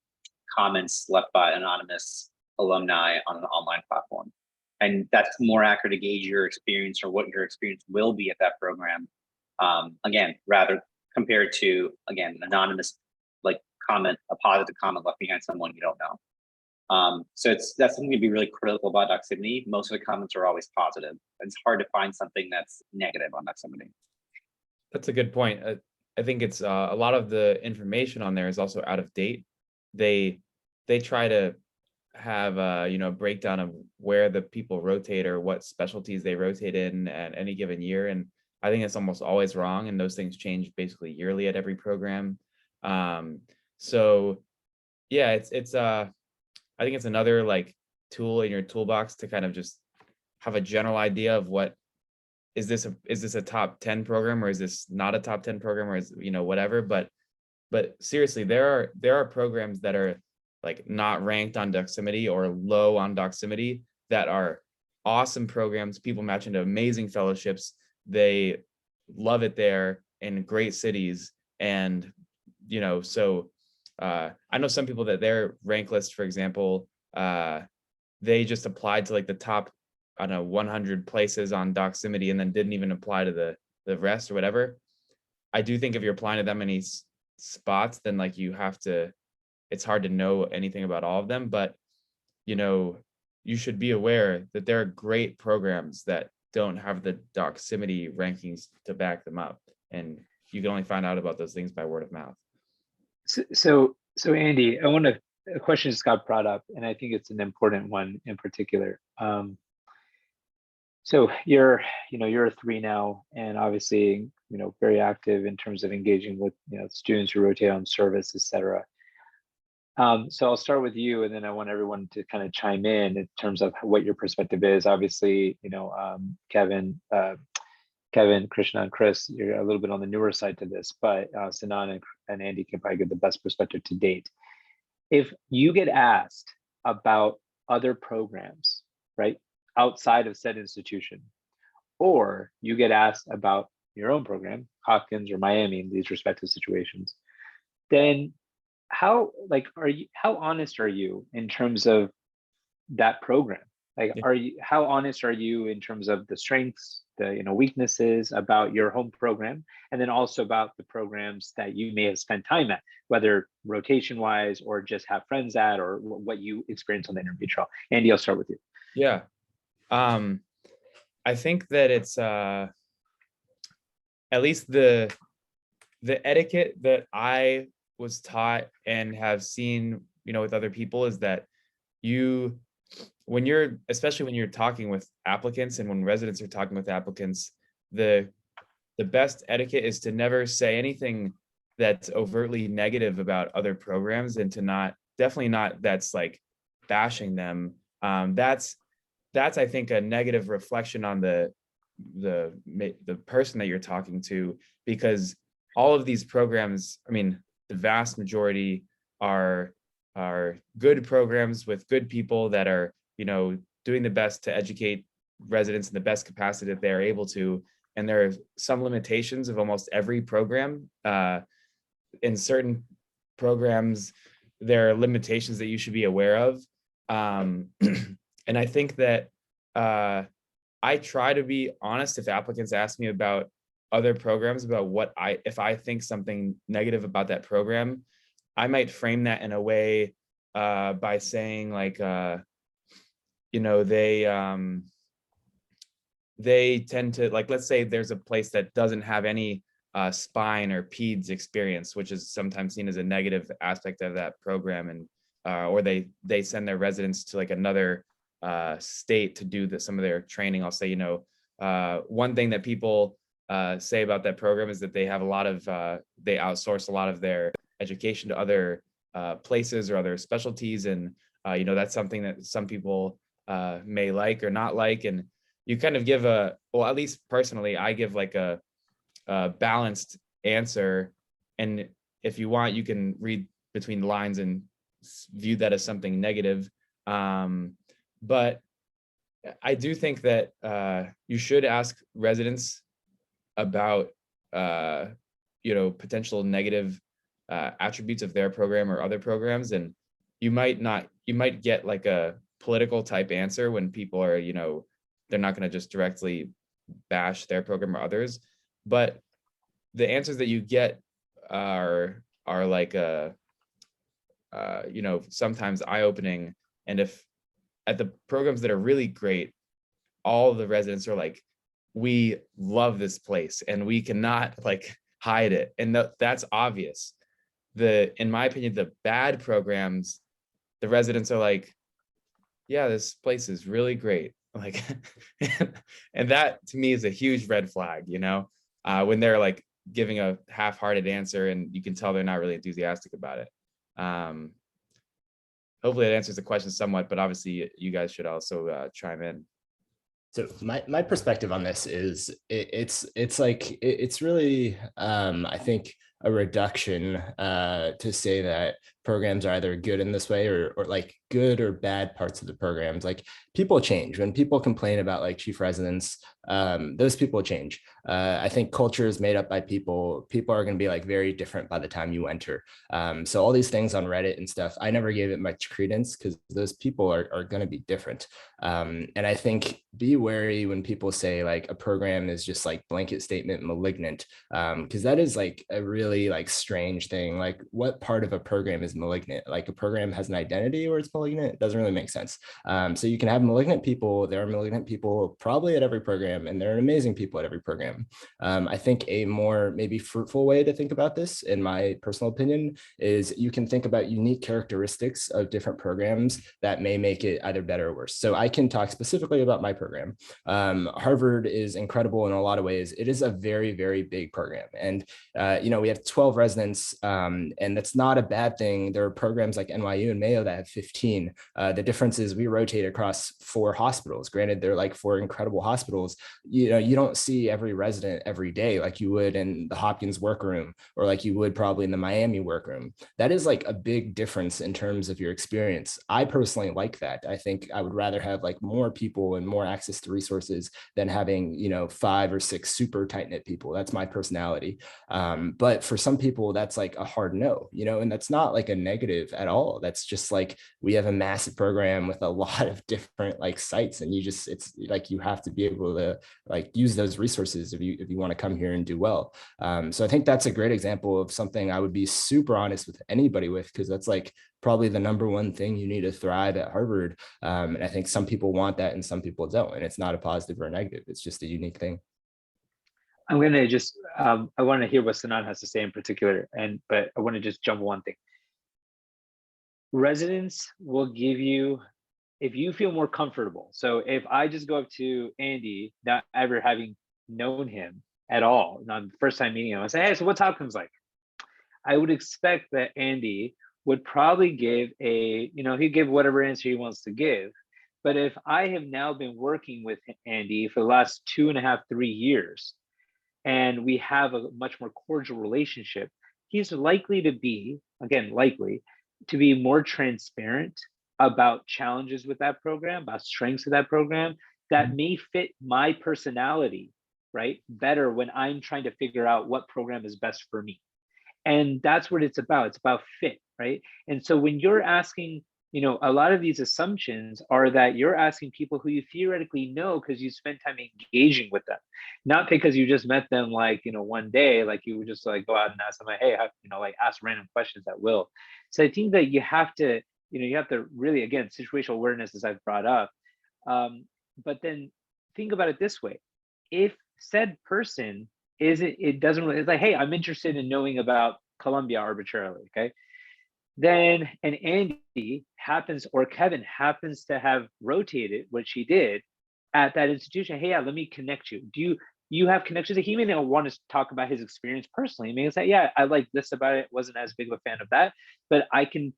comments left by anonymous alumni on an online platform. And that's more accurate to gauge your experience or what your experience will be at that program. Again, rather compared to, again, an anonymous comment, a positive comment left behind someone you don't know. So that's something to be really critical about Doximity. Most of the comments are always positive. It's hard to find something that's negative on Doximity. That's a good point. I think it's a lot of the information on there is also out of date. They try to have a breakdown of where the people rotate or what specialties they rotate in at any given year, and I think it's almost always wrong, and those things change basically yearly at every program. So yeah, it's I think it's another tool in your toolbox to kind of just have a general idea of what is this a top 10 program, or is this not a top 10 program, or is whatever. But seriously, there are programs that are not ranked on Doximity or low on Doximity that are awesome programs. People match into amazing fellowships. They love it there in great cities. And, so I know some people that their rank list, for example, they just applied to the top, 100 places on Doximity and then didn't even apply to the rest or whatever. I do think if you're applying to that many spots, then it's hard to know anything about all of them. But, you should be aware that there are great programs that don't have the Doximity rankings to back them up. And you can only find out about those things by word of mouth. So Andy, a question just got brought up, and I think it's an important one in particular. So you're a 3 now, and obviously, very active in terms of engaging with, students who rotate on service, et cetera. So I'll start with you, and then I want everyone to kind of chime in terms of what your perspective is. Obviously, Kevin, Krishna, and Chris, you're a little bit on the newer side to this, but Sinan and Andy can probably give the best perspective to date. If you get asked about other programs, right, outside of said institution, or you get asked about your own program, Hopkins or Miami, in these respective situations, then how honest are you in terms of that program? How honest are you in terms of the strengths, the weaknesses about your home program, and then also about the programs that you may have spent time at, whether rotation wise or just have friends at, or what you experience on the interview trail? Andy, I'll start with you. Yeah. I think that it's at least the etiquette that I was taught and have seen, with other people, is that especially when you're talking with applicants and when residents are talking with applicants, the best etiquette is to never say anything that's overtly negative about other programs, and to definitely not that's bashing them. That's I think a negative reflection on the person that you're talking to, because all of these programs, the vast majority are good programs with good people that are, doing the best to educate residents in the best capacity that they're able to. And there are some limitations of almost every program. In certain programs, there are limitations that you should be aware of. And I think that I try to be honest if applicants ask me about other programs, about if I think something negative about that program, I might frame that in a way by saying like, they tend to, like, let's say there's a place that doesn't have any spine or peds experience, which is sometimes seen as a negative aspect of that program, and or they send their residents to like another state to do some of their training. I'll say, one thing that people say about that program is that they have a lot of they outsource a lot of their education to other places or other specialties, and that's something that some people may like or not like. And you kind of give well, at least personally, I give like a balanced answer. And if you want, you can read between the lines and view that as something negative. But I do think that you should ask residents about, potential negative attributes of their program or other programs. And you might get like a political type answer when people are, they're not going to just directly bash their program or others, but the answers that you get are like sometimes eye-opening. And if at the programs that are really great, all the residents are like, we love this place and we cannot like hide it, and that's obvious. In my opinion, the bad programs, the residents are like, yeah, this place is really great. Like, and that to me is a huge red flag, when they're like giving a half-hearted answer and you can tell they're not really enthusiastic about it. Hopefully that answers the question somewhat, but obviously you guys should also chime in. So my perspective on this is it's really I think a reduction to say that programs are either good in this way or like good or bad parts of the programs. Like, people change. When people complain about like chief residents, those people change. I think culture is made up by people. People are going to be like very different by the time you enter. So all these things on Reddit and stuff, I never gave it much credence because those people are going to be different. And I think be wary when people say like a program is just like blanket statement malignant, because that is like a really like strange thing. Like, what part of a program is malignant? Like, a program has an identity or it's malignant? It doesn't really make sense. So you can have malignant people. There are malignant people probably at every program, and there are amazing people at every program. I think a more maybe fruitful way to think about this, in my personal opinion, is you can think about unique characteristics of different programs that may make it either better or worse. So I can talk specifically about my program. Harvard is incredible in a lot of ways. It is a very, very big program. And, we have 12 residents, and that's not a bad thing. There are programs like NYU and Mayo that have 15. The difference is we rotate across 4 hospitals. Granted, they're like 4 incredible hospitals. You don't see every resident every day like you would in the Hopkins workroom, or like you would probably in the Miami workroom. That is like a big difference in terms of your experience. I personally like that. I think I would rather have like more people and more access to resources than having, 5 or 6 super tight knit people. That's my personality. But for some people, that's like a hard no, and that's not like a negative at all. That's just like, we have a massive program with a lot of different like sites, and it's like, you have to be able to like use those resources if you want to come here and do well. So I think that's a great example of something I would be super honest with anybody with, because that's like probably the number one thing you need to thrive at Harvard. And I think some people want that and some people don't, and it's not a positive or a negative. It's just a unique thing. I'm going to just, I want to hear what Sanan has to say in particular, but I want to just jump one thing. Residents will give you, if you feel more comfortable. So if I just go up to Andy, not ever having known him at all, not the first time meeting him, I say, hey, so what's Hopkins like? I would expect that Andy would probably give he'd give whatever answer he wants to give. But if I have now been working with Andy for the last 2.5, 3 years, and we have a much more cordial relationship, he's likely to be more transparent about challenges with that program, about strengths of that program that may fit my personality, right, better when I'm trying to figure out what program is best for me. And that's what it's about. It's about fit, right? And so when you're asking a lot of these assumptions are that you're asking people who you theoretically know because you spent time engaging with them, not because you just met them like, one day, like you would just like go out and ask them, like, hey, like ask random questions at will. So I think that you have to really, again, situational awareness, as I've brought up. But then think about it this way. If said person doesn't really, it's like, hey, I'm interested in knowing about Colombia arbitrarily, okay? Then, and Andy happens, or Kevin happens to have rotated what she did at that institution. Hey, yeah, let me connect you. Do you have connections? He may not want to talk about his experience personally. He may say, yeah, I like this about it. Wasn't as big of a fan of that, but I can,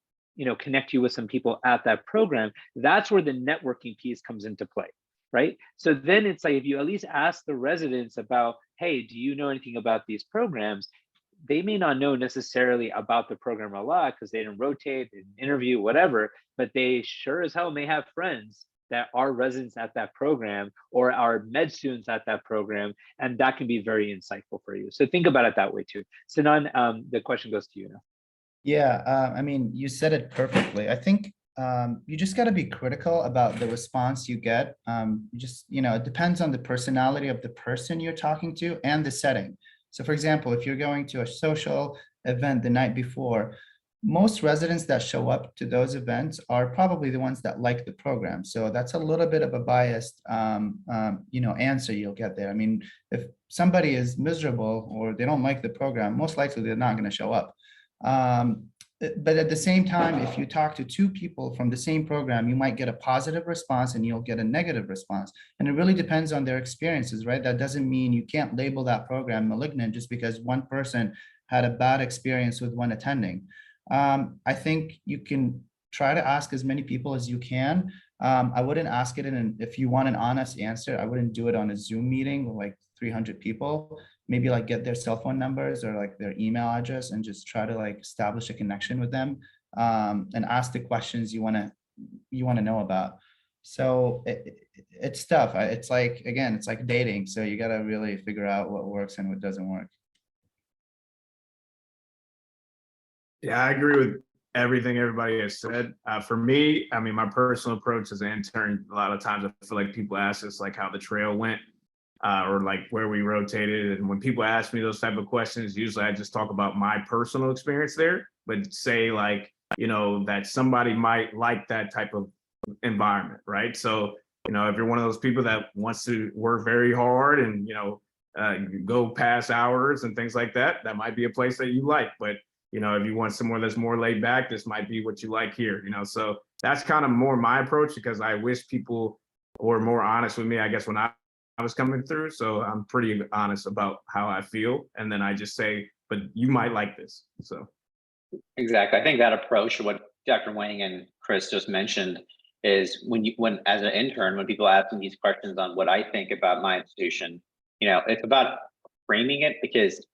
connect you with some people at that program. That's where the networking piece comes into play, right? So then it's like, if you at least ask the residents about, hey, do you know anything about these programs? They may not know necessarily about the program a lot because they didn't rotate, they didn't interview, whatever, but they sure as hell may have friends that are residents at that program or are med students at that program, and that can be very insightful for you. So think about it that way too. Sinan, the question goes to you now. Yeah, I mean, you said it perfectly. I think you just got to be critical about the response you get. It depends on the personality of the person you're talking to and the setting. So for example, if you're going to a social event the night before, most residents that show up to those events are probably the ones that like the program. So that's a little bit of a biased, answer you'll get there. I mean, if somebody is miserable or they don't like the program, most likely they're not going to show up. But at the same time, if you talk to two people from the same program, you might get a positive response and you'll get a negative response. And it really depends on their experiences, right? That doesn't mean you can't label that program malignant just because one person had a bad experience with one attending. I think you can try to ask as many people as you can. I wouldn't ask it if you want an honest answer, I wouldn't do it on a Zoom meeting with like 300 people. Maybe like get their cell phone numbers or like their email address and just try to like establish a connection with them, and ask the questions you want to know about. So it's tough. It's like, again, it's like dating. So you got to really figure out what works and what doesn't work. Yeah, I agree with everything everybody has said. For me, I mean, my personal approach as an intern, a lot of times I feel like people ask us like how the trail went, or like where we rotated. And when people ask me those type of questions, usually I just talk about my personal experience there, but say like, that somebody might like that type of environment, right? So, if you're one of those people that wants to work very hard and, go past hours and things like that, that might be a place that you like. But if you want somewhere that's more laid back, this might be what you like here, so that's kind of more my approach, because I wish people were more honest with me, I guess, when I was coming through. So I'm pretty honest about how I feel. And then I just say, but you might like this. So. Exactly. I think that approach, what Dr. Wang and Chris just mentioned, is when as an intern, when people ask me these questions on what I think about my institution, it's about framing it, because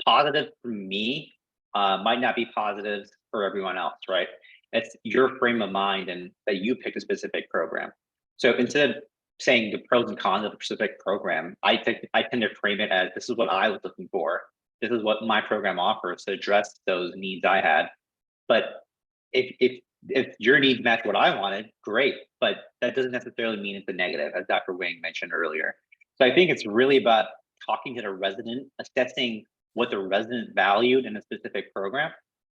positive for me might not be positive for everyone else, right? It's your frame of mind and that you picked a specific program. So instead of saying the pros and cons of a specific program, I tend to frame it as, this is what I was looking for. This is what my program offers to address those needs I had. But if your needs match what I wanted, great. But that doesn't necessarily mean it's a negative, as Dr. Wang mentioned earlier. So I think it's really about talking to the resident, assessing what the resident valued in a specific program,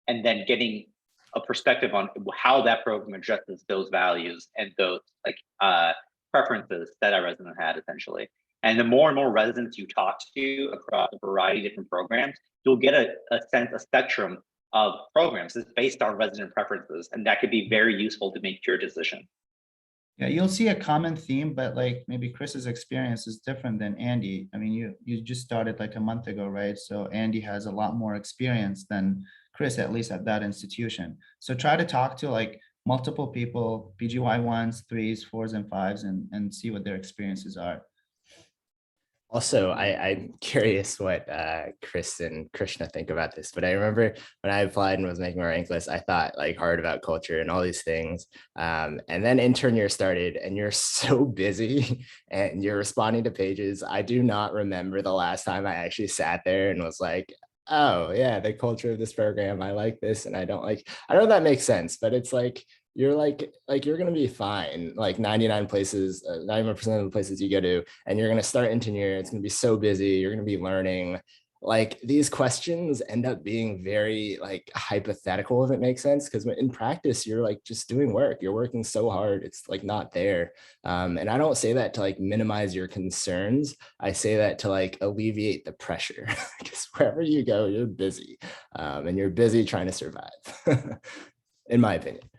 and then getting a perspective on how that program addresses those values and those preferences that our resident had, essentially. And the more and more residents you talk to across a variety of different programs, you'll get a spectrum of programs that's based on resident preferences, and that could be very useful to make your decision. Yeah, you'll see a common theme, but like maybe Chris's experience is different than Andy. I mean, you just started like a month ago, right? So Andy has a lot more experience than Chris, at least at that institution. So try to talk to like multiple people, PGY 1s, 3s, 4s, and 5s, and see what their experiences are. Also, I'm curious what Chris and Krishna think about this, but I remember when I applied and was making my rank list, I thought like hard about culture and all these things. And then intern year started and you're so busy and you're responding to pages. I do not remember the last time I actually sat there and was like, oh yeah, the culture of this program, I like this and I don't like, I know that makes sense, but it's like, you're you're gonna be fine. Like 99 places, 91% of the places you go to, and you're gonna start in tenure. It's gonna be so busy. You're gonna be learning. Like these questions end up being very like hypothetical, if it makes sense, because in practice you're like just doing work. You're working so hard, it's like not there. And I don't say that to like minimize your concerns. I say that to like alleviate the pressure, because wherever you go, you're busy, and you're busy trying to survive, in my opinion.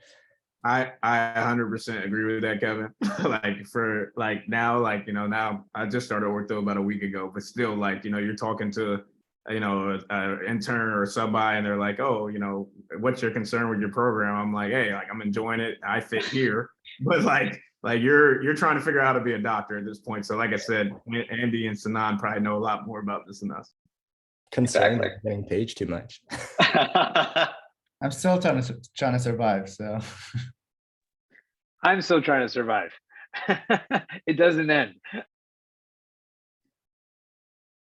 I 100% agree with that, Kevin. Like for like now, like, now I just started ortho about a week ago, but still like, you're talking to, an intern or sub-bi and they're like, oh, what's your concern with your program? I'm like, hey, like I'm enjoying it. I fit here, but like you're trying to figure out how to be a doctor at this point. So like I said, Andy and Sanan probably know a lot more about this than us. Concerned with getting paid too much. I'm still trying to survive, so. I'm still trying to survive. It doesn't end.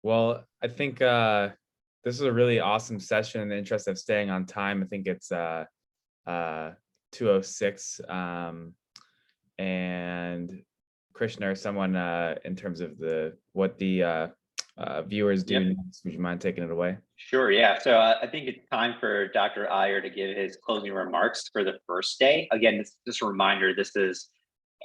Well, I think this is a really awesome session. In the interest of staying on time, I think it's 2:06. And Krishna or someone in terms of what the viewers do next, would you mind taking it away? Sure, yeah. So I think it's time for Dr. Aiyer to give his closing remarks for the first day. Again, just a reminder, this is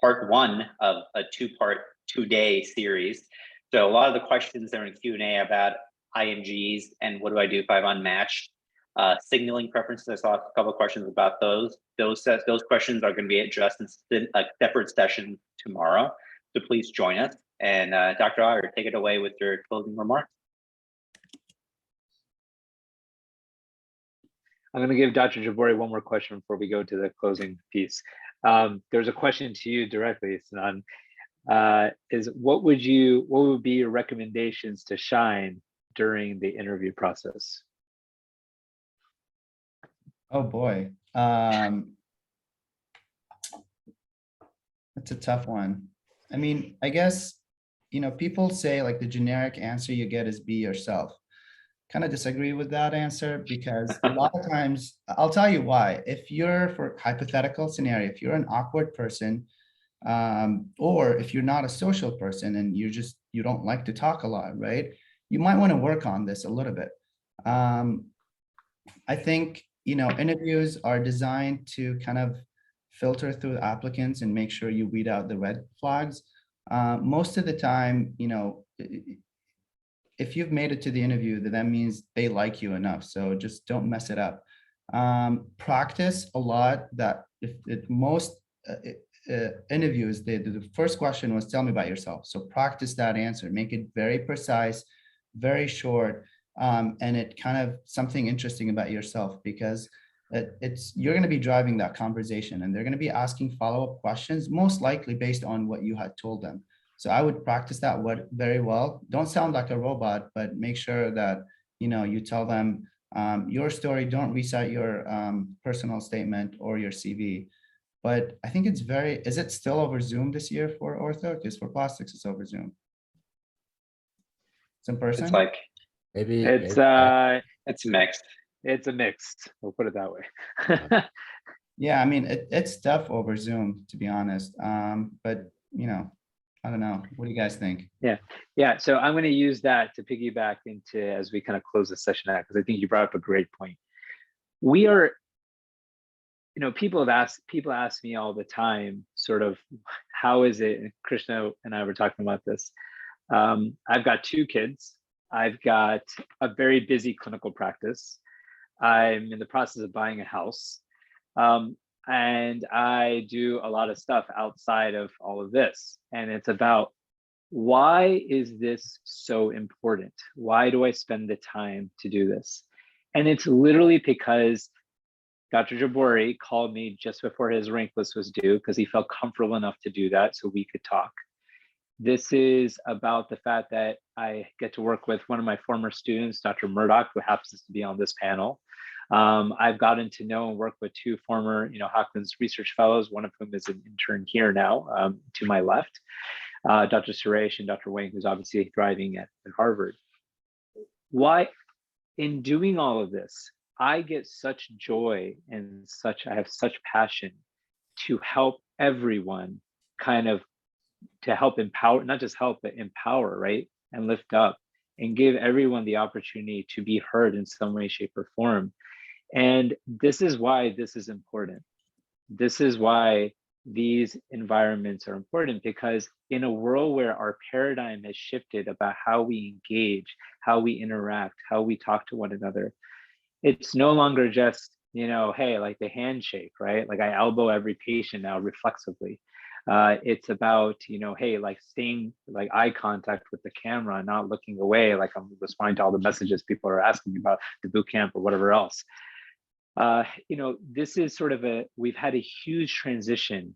part one of a two-day series. So a lot of the questions that are in Q&A about IMGs and what do I do if I'm unmatched, signaling preferences. I saw a couple of questions about those. Those questions are going to be addressed in a separate session tomorrow. So please join us. And Dr. Aiyer, take it away with your closing remarks. I'm going to give Dr. Jabouri one more question before we go to the closing piece. There's a question to you directly, Sanan. Is what would be your recommendations to shine during the interview process? Oh boy, that's a tough one. I mean, I guess, people say like the generic answer you get is be yourself. Kind of disagree with that answer, because a lot of times, I'll tell you why. If you're, for hypothetical scenario, if you're an awkward person, or if you're not a social person and you don't like to talk a lot, right? You might want to work on this a little bit. I think, interviews are designed to kind of filter through applicants and make sure you weed out the red flags. Most of the time, if you've made it to the interview, then that means they like you enough. So just don't mess it up. Practice a lot. That if most interviews, the first question was, tell me about yourself. So practice that answer, make it very precise, very short, and it kind of something interesting about yourself, because you're going to be driving that conversation and they're going to be asking follow-up questions, most likely based on what you had told them. So I would practice that very well. Don't sound like a robot, but make sure that, you tell them your story. Don't recite your personal statement or your CV. But I think is it still over Zoom this year for ortho? Because for plastics, it's over Zoom. It's in person? It's like, Maybe it's mixed. It's a mixed, we'll put it that way. Yeah, I mean, it's tough over Zoom, to be honest. But, I don't know. What do you guys think? Yeah. So I'm going to use that to piggyback into as we kind of close the session out, because I think you brought up a great point. We are, people ask me all the time, sort of, how is it? And Krishna and I were talking about this. I've got 2 kids. I've got a very busy clinical practice. I'm in the process of buying a house. And I do a lot of stuff outside of all of this. And it's about, why is this so important? Why do I spend the time to do this? And it's literally because Dr. Jabouri called me just before his rank list was due, because he felt comfortable enough to do that so we could talk. This is about the fact that I get to work with one of my former students, Dr. Murdoch, who happens to be on this panel. I've gotten to know and work with 2 former, Hopkins research fellows, one of whom is an intern here now, to my left, Dr. Suresh and Dr. Wang, who's obviously thriving at Harvard. Why, in doing all of this, I get such joy and I have such passion to help everyone kind of, to help empower, not just help, but empower, right? And lift up and give everyone the opportunity to be heard in some way, shape, or form. And this is why this is important. This is why these environments are important, because in a world where our paradigm has shifted about how we engage, how we interact, how we talk to one another, it's no longer just, you know, hey, like the handshake, right? Like I elbow every patient now reflexively. It's about, you know, hey, like staying like eye contact with the camera, not looking away, like I'm responding to all the messages people are asking me about the boot camp or whatever else. You know, this is sort of we've had a huge transition.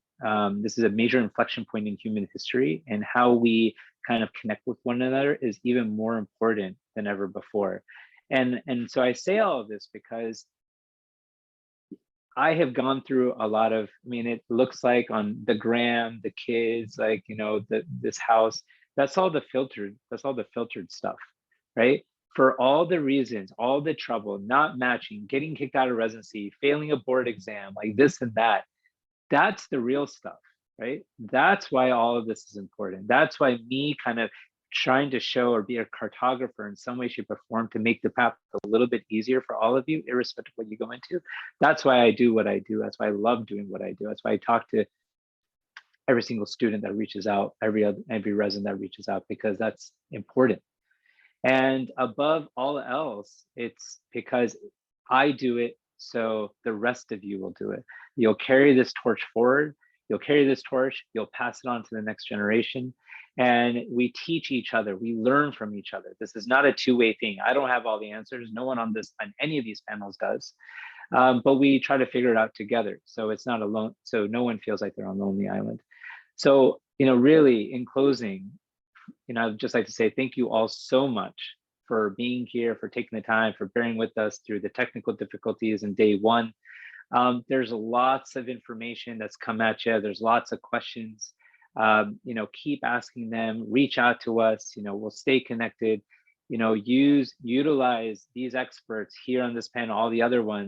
This is a major inflection point in human history, and how we kind of connect with one another is even more important than ever before. And so I say all of this because I have gone through a lot of, I mean, it looks like on the gram, the kids, like, you know, this house, that's all the filtered stuff, right? For all the reasons, all the trouble, not matching, getting kicked out of residency, failing a board exam, like this and that, that's the real stuff, right? That's why all of this is important. That's why me kind of trying to show or be a cartographer in some way, shape, or form to make the path a little bit easier for all of you, irrespective of what you go into. That's why I do what I do. That's why I love doing what I do. That's why I talk to every single student that reaches out, every resident that reaches out, because that's important. And above all else, it's because I do it, so the rest of you will do it. You'll carry this torch forward. You'll carry this torch. You'll pass it on to the next generation. And we teach each other. We learn from each other. This is not a two-way thing. I don't have all the answers. No one on any of these panels does. But we try to figure it out together. So it's not alone. So no one feels like they're on Lonely Island. So, you know, really in closing, you know, I'd just like to say thank you all so much for being here, for taking the time, for bearing with us through the technical difficulties in day one. There's lots of information that's come at you. There's lots of questions. You know, keep asking them, reach out to us, you know, we'll stay connected, you know, utilize these experts here on this panel, all the other ones.